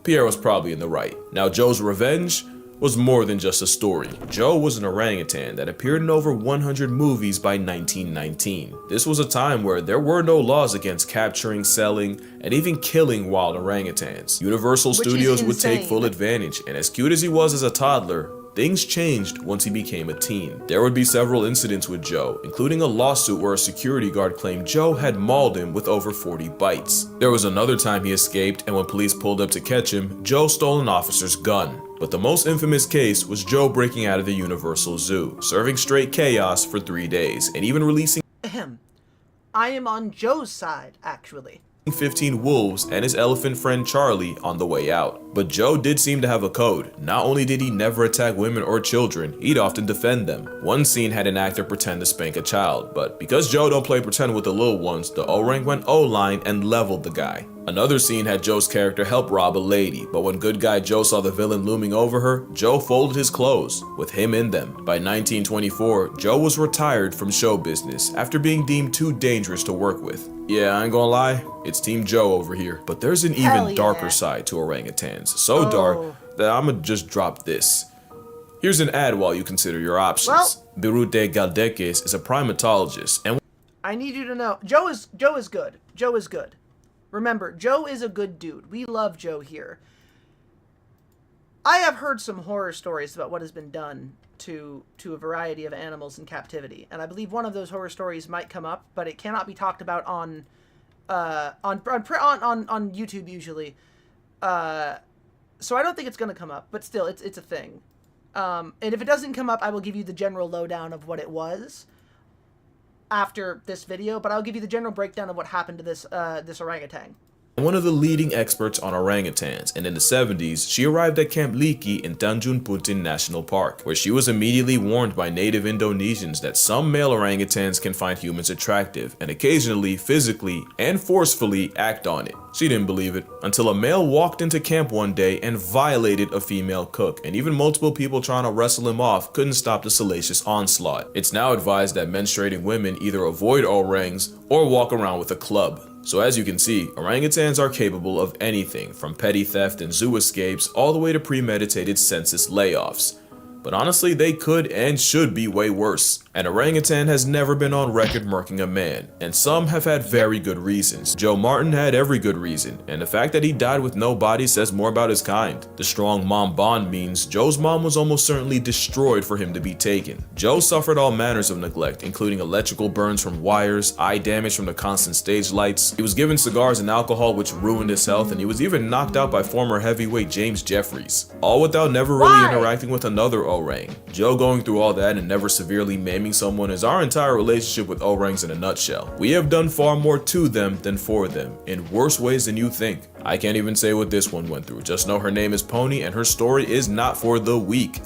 Pierre was probably in the right. Now, Joe's revenge was more than just a story. Joe was an orangutan that appeared in over 100 movies by 1919. This was a time where there were no laws against capturing, selling, and even killing wild orangutans. Universal Studios would take full advantage, and as cute as he was as a toddler, things changed once he became a teen. There would be several incidents with Joe, including a lawsuit where a security guard claimed Joe had mauled him with over 40 bites. There was another time he escaped, and when police pulled up to catch him, Joe stole an officer's gun. But the most infamous case was Joe breaking out of the Universal Zoo, serving straight chaos for 3 days, and even releasing I am on Joe's side, actually. 15 wolves and his elephant friend Charlie on the way out. But Joe did seem to have a code. Not only did he never attack women or children, he'd often defend them. One scene had an actor pretend to spank a child, but because Joe don't play pretend with the little ones, the orang went O-line and leveled the guy. Another scene had Joe's character help rob a lady, but when good guy Joe saw the villain looming over her, Joe folded his clothes, with him in them. By 1924, Joe was retired from show business after being deemed too dangerous to work with. Yeah, I ain't gonna lie, it's Team Joe over here. But there's an even darker side to orangutans, so dark that I'ma just drop this. Here's an ad while you consider your options. Birute Galdekes is a primatologist, and I need you to know, Joe is good. Joe is good. Remember, Joe is a good dude. We love Joe here. I have heard some horror stories about what has been done to a variety of animals in captivity, and I believe one of those horror stories might come up, but it cannot be talked about on YouTube usually. So I don't think it's going to come up, but still, it's a thing. And if it doesn't come up, I will give you the general lowdown of what it was after this video, but I'll give you the general breakdown of what happened to this orangutan. One of the leading experts on orangutans, and in the 70s, she arrived at Camp Liki in Tanjung Putin National Park, where she was immediately warned by native Indonesians that some male orangutans can find humans attractive, and occasionally, physically, and forcefully act on it. She didn't believe it, until a male walked into camp one day and violated a female cook, and even multiple people trying to wrestle him off couldn't stop the salacious onslaught. It's now advised that menstruating women either avoid orangs or walk around with a club. So as you can see, orangutans are capable of anything from petty theft and zoo escapes all the way to premeditated census layoffs. But honestly, they could and should be way worse. An orangutan has never been on record murking a man, and some have had very good reasons. Joe Martin had every good reason, and the fact that he died with no body says more about his kind. The strong mom bond means Joe's mom was almost certainly destroyed for him to be taken. Joe suffered all manners of neglect, including electrical burns from wires, eye damage from the constant stage lights. He was given cigars and alcohol which ruined his health, and he was even knocked out by former heavyweight James Jeffries. All without never really interacting with another orang. Joe going through all that and never severely maiming someone is our entire relationship with orangs in a nutshell. We have done far more to them than for them, in worse ways than you think. I can't even say what this one went through, just know her name is Pony and her story is not for the weak.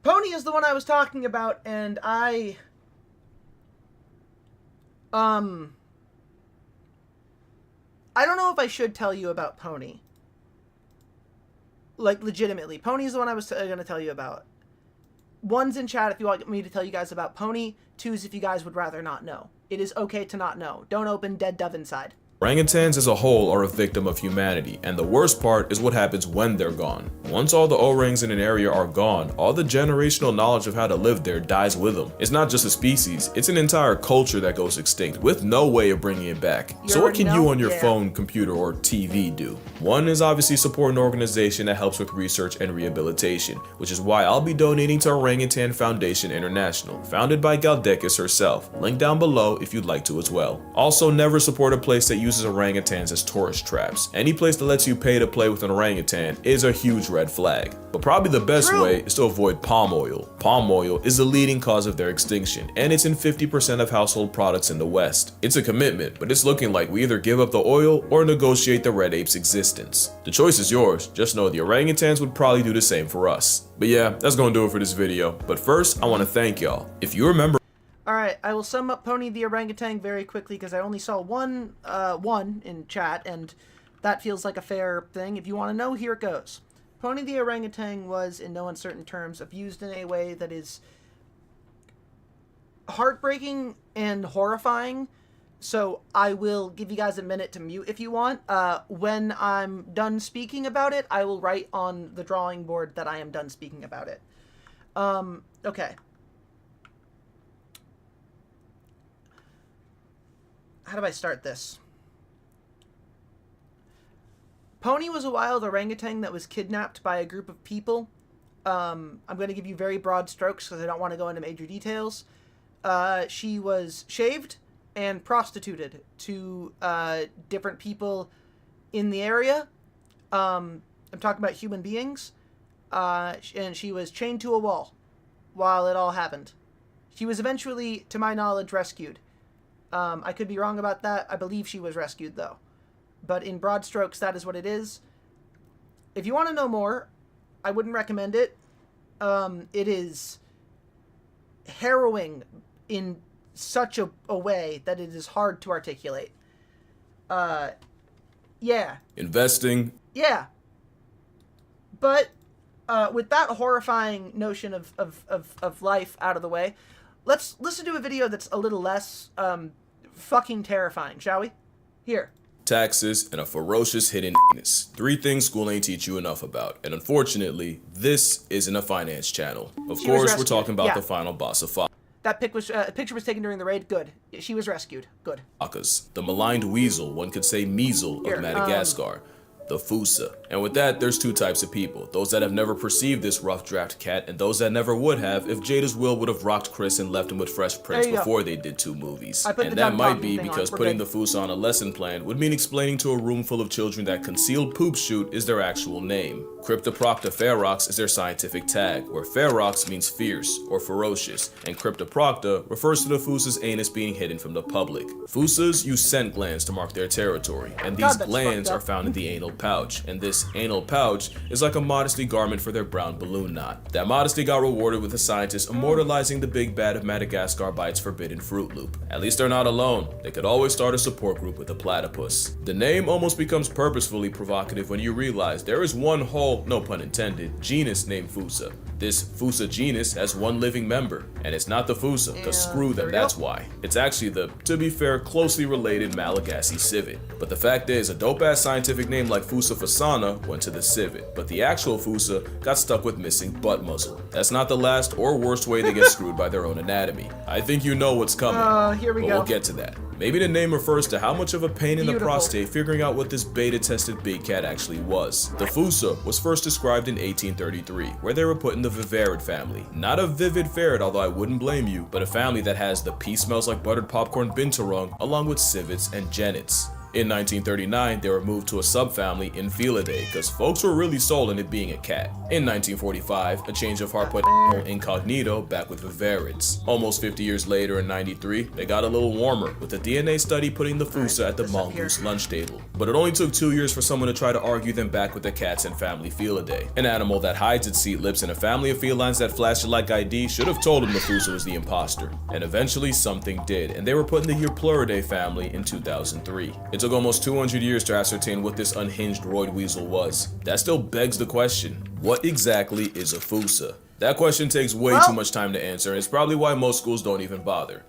Pony is the one I was talking about, and I don't know if I should tell you about Pony. Like, legitimately. Pony's the one I was going to tell you about. One's in chat if you want me to tell you guys about Pony. Two's if you guys would rather not know. It is okay to not know. Don't open dead dove inside. Orangutans as a whole are a victim of humanity, and the worst part is what happens when they're gone. Once all the orangs in an area are gone, all the generational knowledge of how to live there dies with them. It's not just a species, it's an entire culture that goes extinct, with no way of bringing it back. So what can you on your phone, computer, or TV do? One is obviously support an organization that helps with research and rehabilitation, which is why I'll be donating to Orangutan Foundation International, founded by Galdekis herself. Link down below if you'd like to as well. Also, never support a place that uses orangutans as tourist traps. Any place that lets you pay to play with an orangutan is a huge red flag. But probably the best way is to avoid palm oil. Palm oil is the leading cause of their extinction, and it's in 50% of household products in the West. It's a commitment, but it's looking like we either give up the oil or negotiate the red ape's existence. The choice is yours, just know the orangutans would probably do the same for us. But yeah, that's gonna do it for this video. But first, I wanna thank y'all. If you remember Alright, I will sum up Pony the Orangutan very quickly because I only saw one in chat, and that feels like a fair thing. If you want to know, here it goes. Pony the Orangutan was, in no uncertain terms, abused in a way that is heartbreaking and horrifying. So I will give you guys a minute to mute if you want. When I'm done speaking about it, I will write on the drawing board that I am done speaking about it. Okay. How do I start this? Pony was a wild orangutan that was kidnapped by a group of people. I'm going to give you very broad strokes because I don't want to go into major details. She was shaved and prostituted to different people in the area. I'm talking about human beings. And she was chained to a wall while it all happened. She was eventually, to my knowledge, rescued. I could be wrong about that. I believe she was rescued, though. But in broad strokes, that is what it is. If you want to know more, I wouldn't recommend it. It is harrowing in such a way that it is hard to articulate. Yeah. Investing. Yeah. But with that horrifying notion of life out of the way, let's listen to a video that's a little less fucking terrifying, shall we? Here. Taxes, and a ferocious hidden ness. 3 things school ain't teach you enough about. And unfortunately, this isn't a finance channel. Of course, we're talking about the final boss of That picture was taken during the raid. Good. She was rescued. Good. The maligned weasel, one could say measle, of Madagascar. The Fusa. And with that, there's 2 types of people. Those that have never perceived this rough draft cat, and those that never would have if Jada's will would have rocked Chris and left him with Fresh Prince before they did 2 movies. And that might be because putting the Fusa on a lesson plan would mean explaining to a room full of children that concealed poop shoot is their actual name. Cryptoprocta ferox is their scientific tag, where ferox means fierce or ferocious, and Cryptoprocta refers to the Fusa's anus being hidden from the public. Fusas use scent glands to mark their territory, and these glands are found in the anal pouch, and this anal pouch is like a modesty garment for their brown balloon knot. That modesty got rewarded with the scientists immortalizing the big bad of Madagascar by its forbidden Fruit Loop. At least they're not alone. They could always start a support group with a platypus. The name almost becomes purposefully provocative when you realize there is one whole, no pun intended, genus named Fusa. This Fusa genus has 1 living member, and it's not the Fusa, cause screw them, that's why. It's actually the, to be fair, closely related Malagasy civet. But the fact is, a dope-ass scientific name like Fusa fasana went to the civet, but the actual Fusa got stuck with missing butt muzzle. That's not the last or worst way they get screwed by their own anatomy. I think you know what's coming, here we but go. We'll get to that. Maybe the name refers to how much of a pain in the prostate figuring out what this beta-tested big cat actually was. The Fusa was first described in 1833, where they were put in the vivarid family. Not a vivid ferret, although I wouldn't blame you, but a family that has the pea smells like buttered popcorn binturong, along with civets and genets. In 1939, they were moved to a subfamily Infelidae because folks were really sold on it being a cat. In 1945, a change of heart put incognito back with vivarids. Almost 50 years later in 93, they got a little warmer with a DNA study putting the Fusa at the mongoose lunch table. But it only took 2 years for someone to try to argue them back with the cats and family Felidae. An animal that hides its seat lips in a family of felines that flash it like ID should have told them the Fusa was the imposter. And eventually something did, and they were put in the Eupluridae family in 2003. It took almost 200 years to ascertain what this unhinged roid weasel was. That still begs the question, what exactly is a fusa? That question takes way too much time to answer, and it's probably why most schools don't even bother.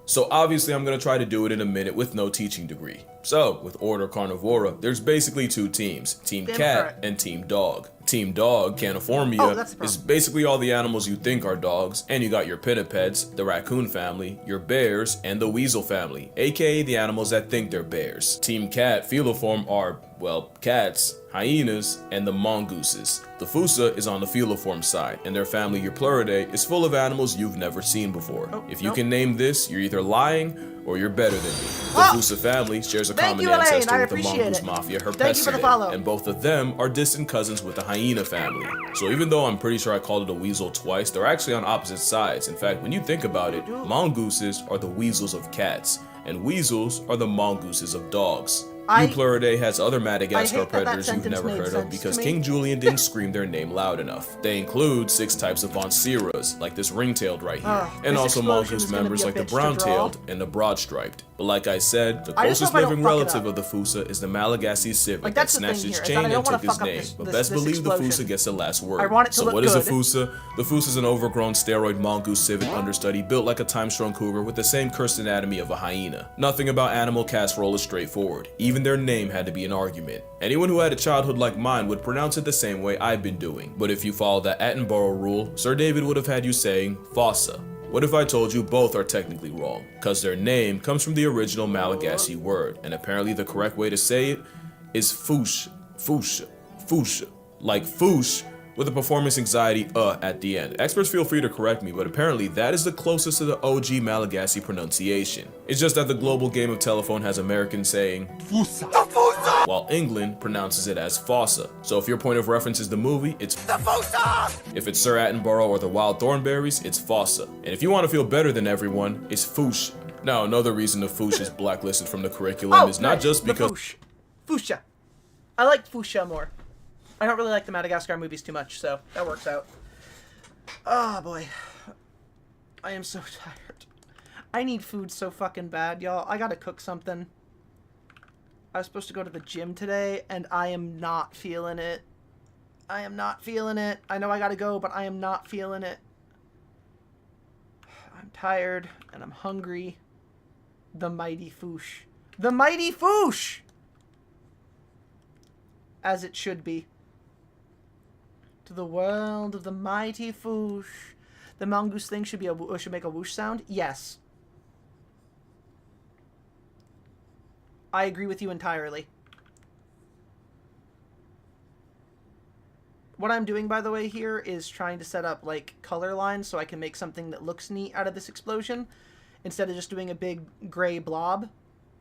So obviously I'm going to try to do it in a minute with no teaching degree. So, with Order Carnivora, there's basically two teams, Team Cat and Team Dog. Team Dog, Caniformia, is basically all the animals you think are dogs, and you got your pinnipeds, the raccoon family, your bears, and the weasel family, aka the animals that think they're bears. Team Cat, Feliform, are, well, cats, hyenas, and the mongooses. The Fusa is on the Feliform side, and their family Eupluridae is full of animals you've never seen before. If you can name this, you're either lying or you're better than me. The Fusa family shares a common ancestor with the mongoose mafia Herpesidae, and both of them are distant cousins with the hyena family. So even though I'm pretty sure I called it a weasel twice, they're actually on opposite sides. In fact, when you think about it, mongooses are the weasels of cats, and weasels are the mongooses of dogs. Eupluridae has other Madagascar predators you've never heard of because King Julian didn't scream their name loud enough. They include 6 types of Bonceras, like this ring-tailed right here, and also mongoose members like the brown-tailed and the broad-striped. But like I said, the closest living relative of the Fusa is the Malagasy civet that snatched its chain and took his name, but best believe the Fusa gets the last word. So what is a Fusa? The Fusa is an overgrown steroid mongoose civet understudy built like a time-strung cougar with the same cursed anatomy of a hyena. Nothing about animal casserole is straightforward. Even their name had to be an argument. Anyone who had a childhood like mine would pronounce it the same way I've been doing. But if you follow the Attenborough rule, Sir David would have had you saying Fossa. What if I told you both are technically wrong? Cause their name comes from the original Malagasy word, and apparently the correct way to say it is foosh, like foosh, with a performance anxiety at the end. Experts feel free to correct me, but apparently that is the closest to the OG Malagasy pronunciation. It's just that the global game of telephone has Americans saying Fusa, while England pronounces it as Fossa. So if your point of reference is the movie, it's the Fusa! If it's Sir Attenborough or the Wild Thornberrys, it's Fossa. And if you want to feel better than everyone, it's Foosh. Now, another reason the Foosh is blacklisted from the curriculum is not just because... Fuchsia. I like Fuchsia more. I don't really like the Madagascar movies too much, so that works out. Oh, boy. I am so tired. I need food so fucking bad, y'all. I gotta cook something. I was supposed to go to the gym today, and I am not feeling it. I am not feeling it. I know I gotta go, but I am not feeling it. I'm tired, and I'm hungry. The mighty Foosh. The mighty Foosh! As it should be. To the world of the mighty Foosh. The mongoose thing should make a whoosh sound? Yes. I agree with you entirely. What I'm doing, by the way, here is trying to set up, like, color lines so I can make something that looks neat out of this explosion instead of just doing a big gray blob.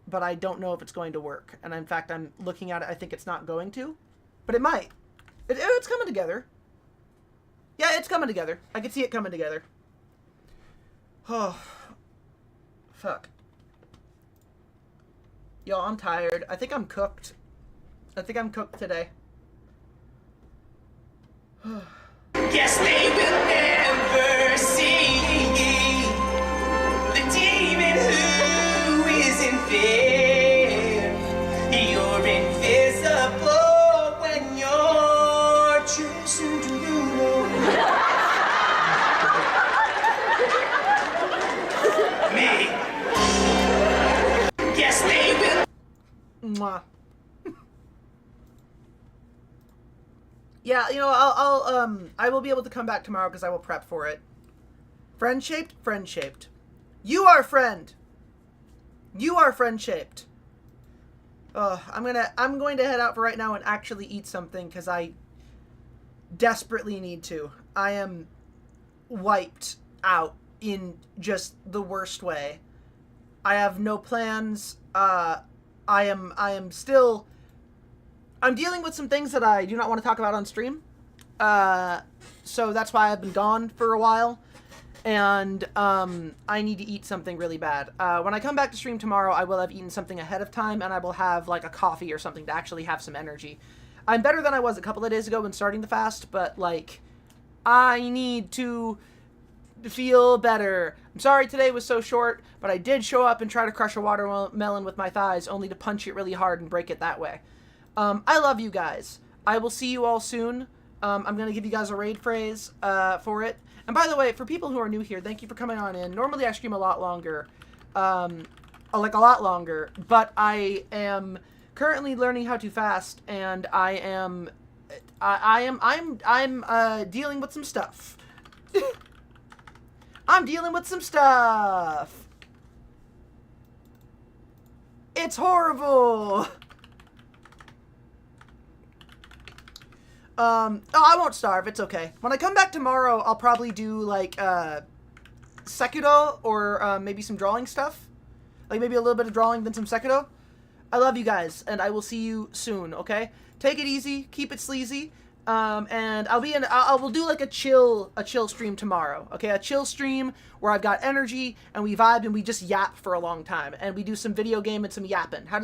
But I don't know if it's going to work. And in fact, I'm looking at it, I think it's not going to. But it might. It's coming together. Yeah, it's coming together. I can see it coming together. Oh. Fuck. Yo, I'm tired. I think I'm cooked. I think I'm cooked today. Guess they will never see the demon who isn't there. You're invisible when you're chasing to the moon. Me. Guess they will. Mwah. Yeah, you know, I will be able to come back tomorrow because I will prep for it. Friend-shaped? Friend-shaped. You are friend! You are friend-shaped. I'm going to head out for right now and actually eat something because I desperately need to. I am wiped out in just the worst way. I have no plans. I am still... I'm dealing with some things that I do not want to talk about on stream. So that's why I've been gone for a while. And I need to eat something really bad. When I come back to stream tomorrow, I will have eaten something ahead of time, and I will have like a coffee or something to actually have some energy. I'm better than I was a couple of days ago when starting the fast, but like I need to feel better. I'm sorry today was so short, but I did show up and try to crush a watermelon with my thighs, only to punch it really hard and break it that way. I love you guys. I will see you all soon. I'm going to give you guys a raid phrase for it. And by the way, for people who are new here, thank you for coming on in. Normally I stream a lot longer. Like a lot longer. But I am currently learning how to fast, and I'm dealing with some stuff. I'm dealing with some stuff. It's horrible. Oh, I won't starve. It's okay. When I come back tomorrow, I'll probably do, like, Sekido or maybe some drawing stuff. Like, maybe a little bit of drawing, then some Sekido. I love you guys, and I will see you soon, okay? Take it easy. Keep it sleazy. And I will do, like, a chill stream tomorrow, okay? A chill stream where I've got energy, and we vibe, and we just yap for a long time. And we do some video game and some yapping. How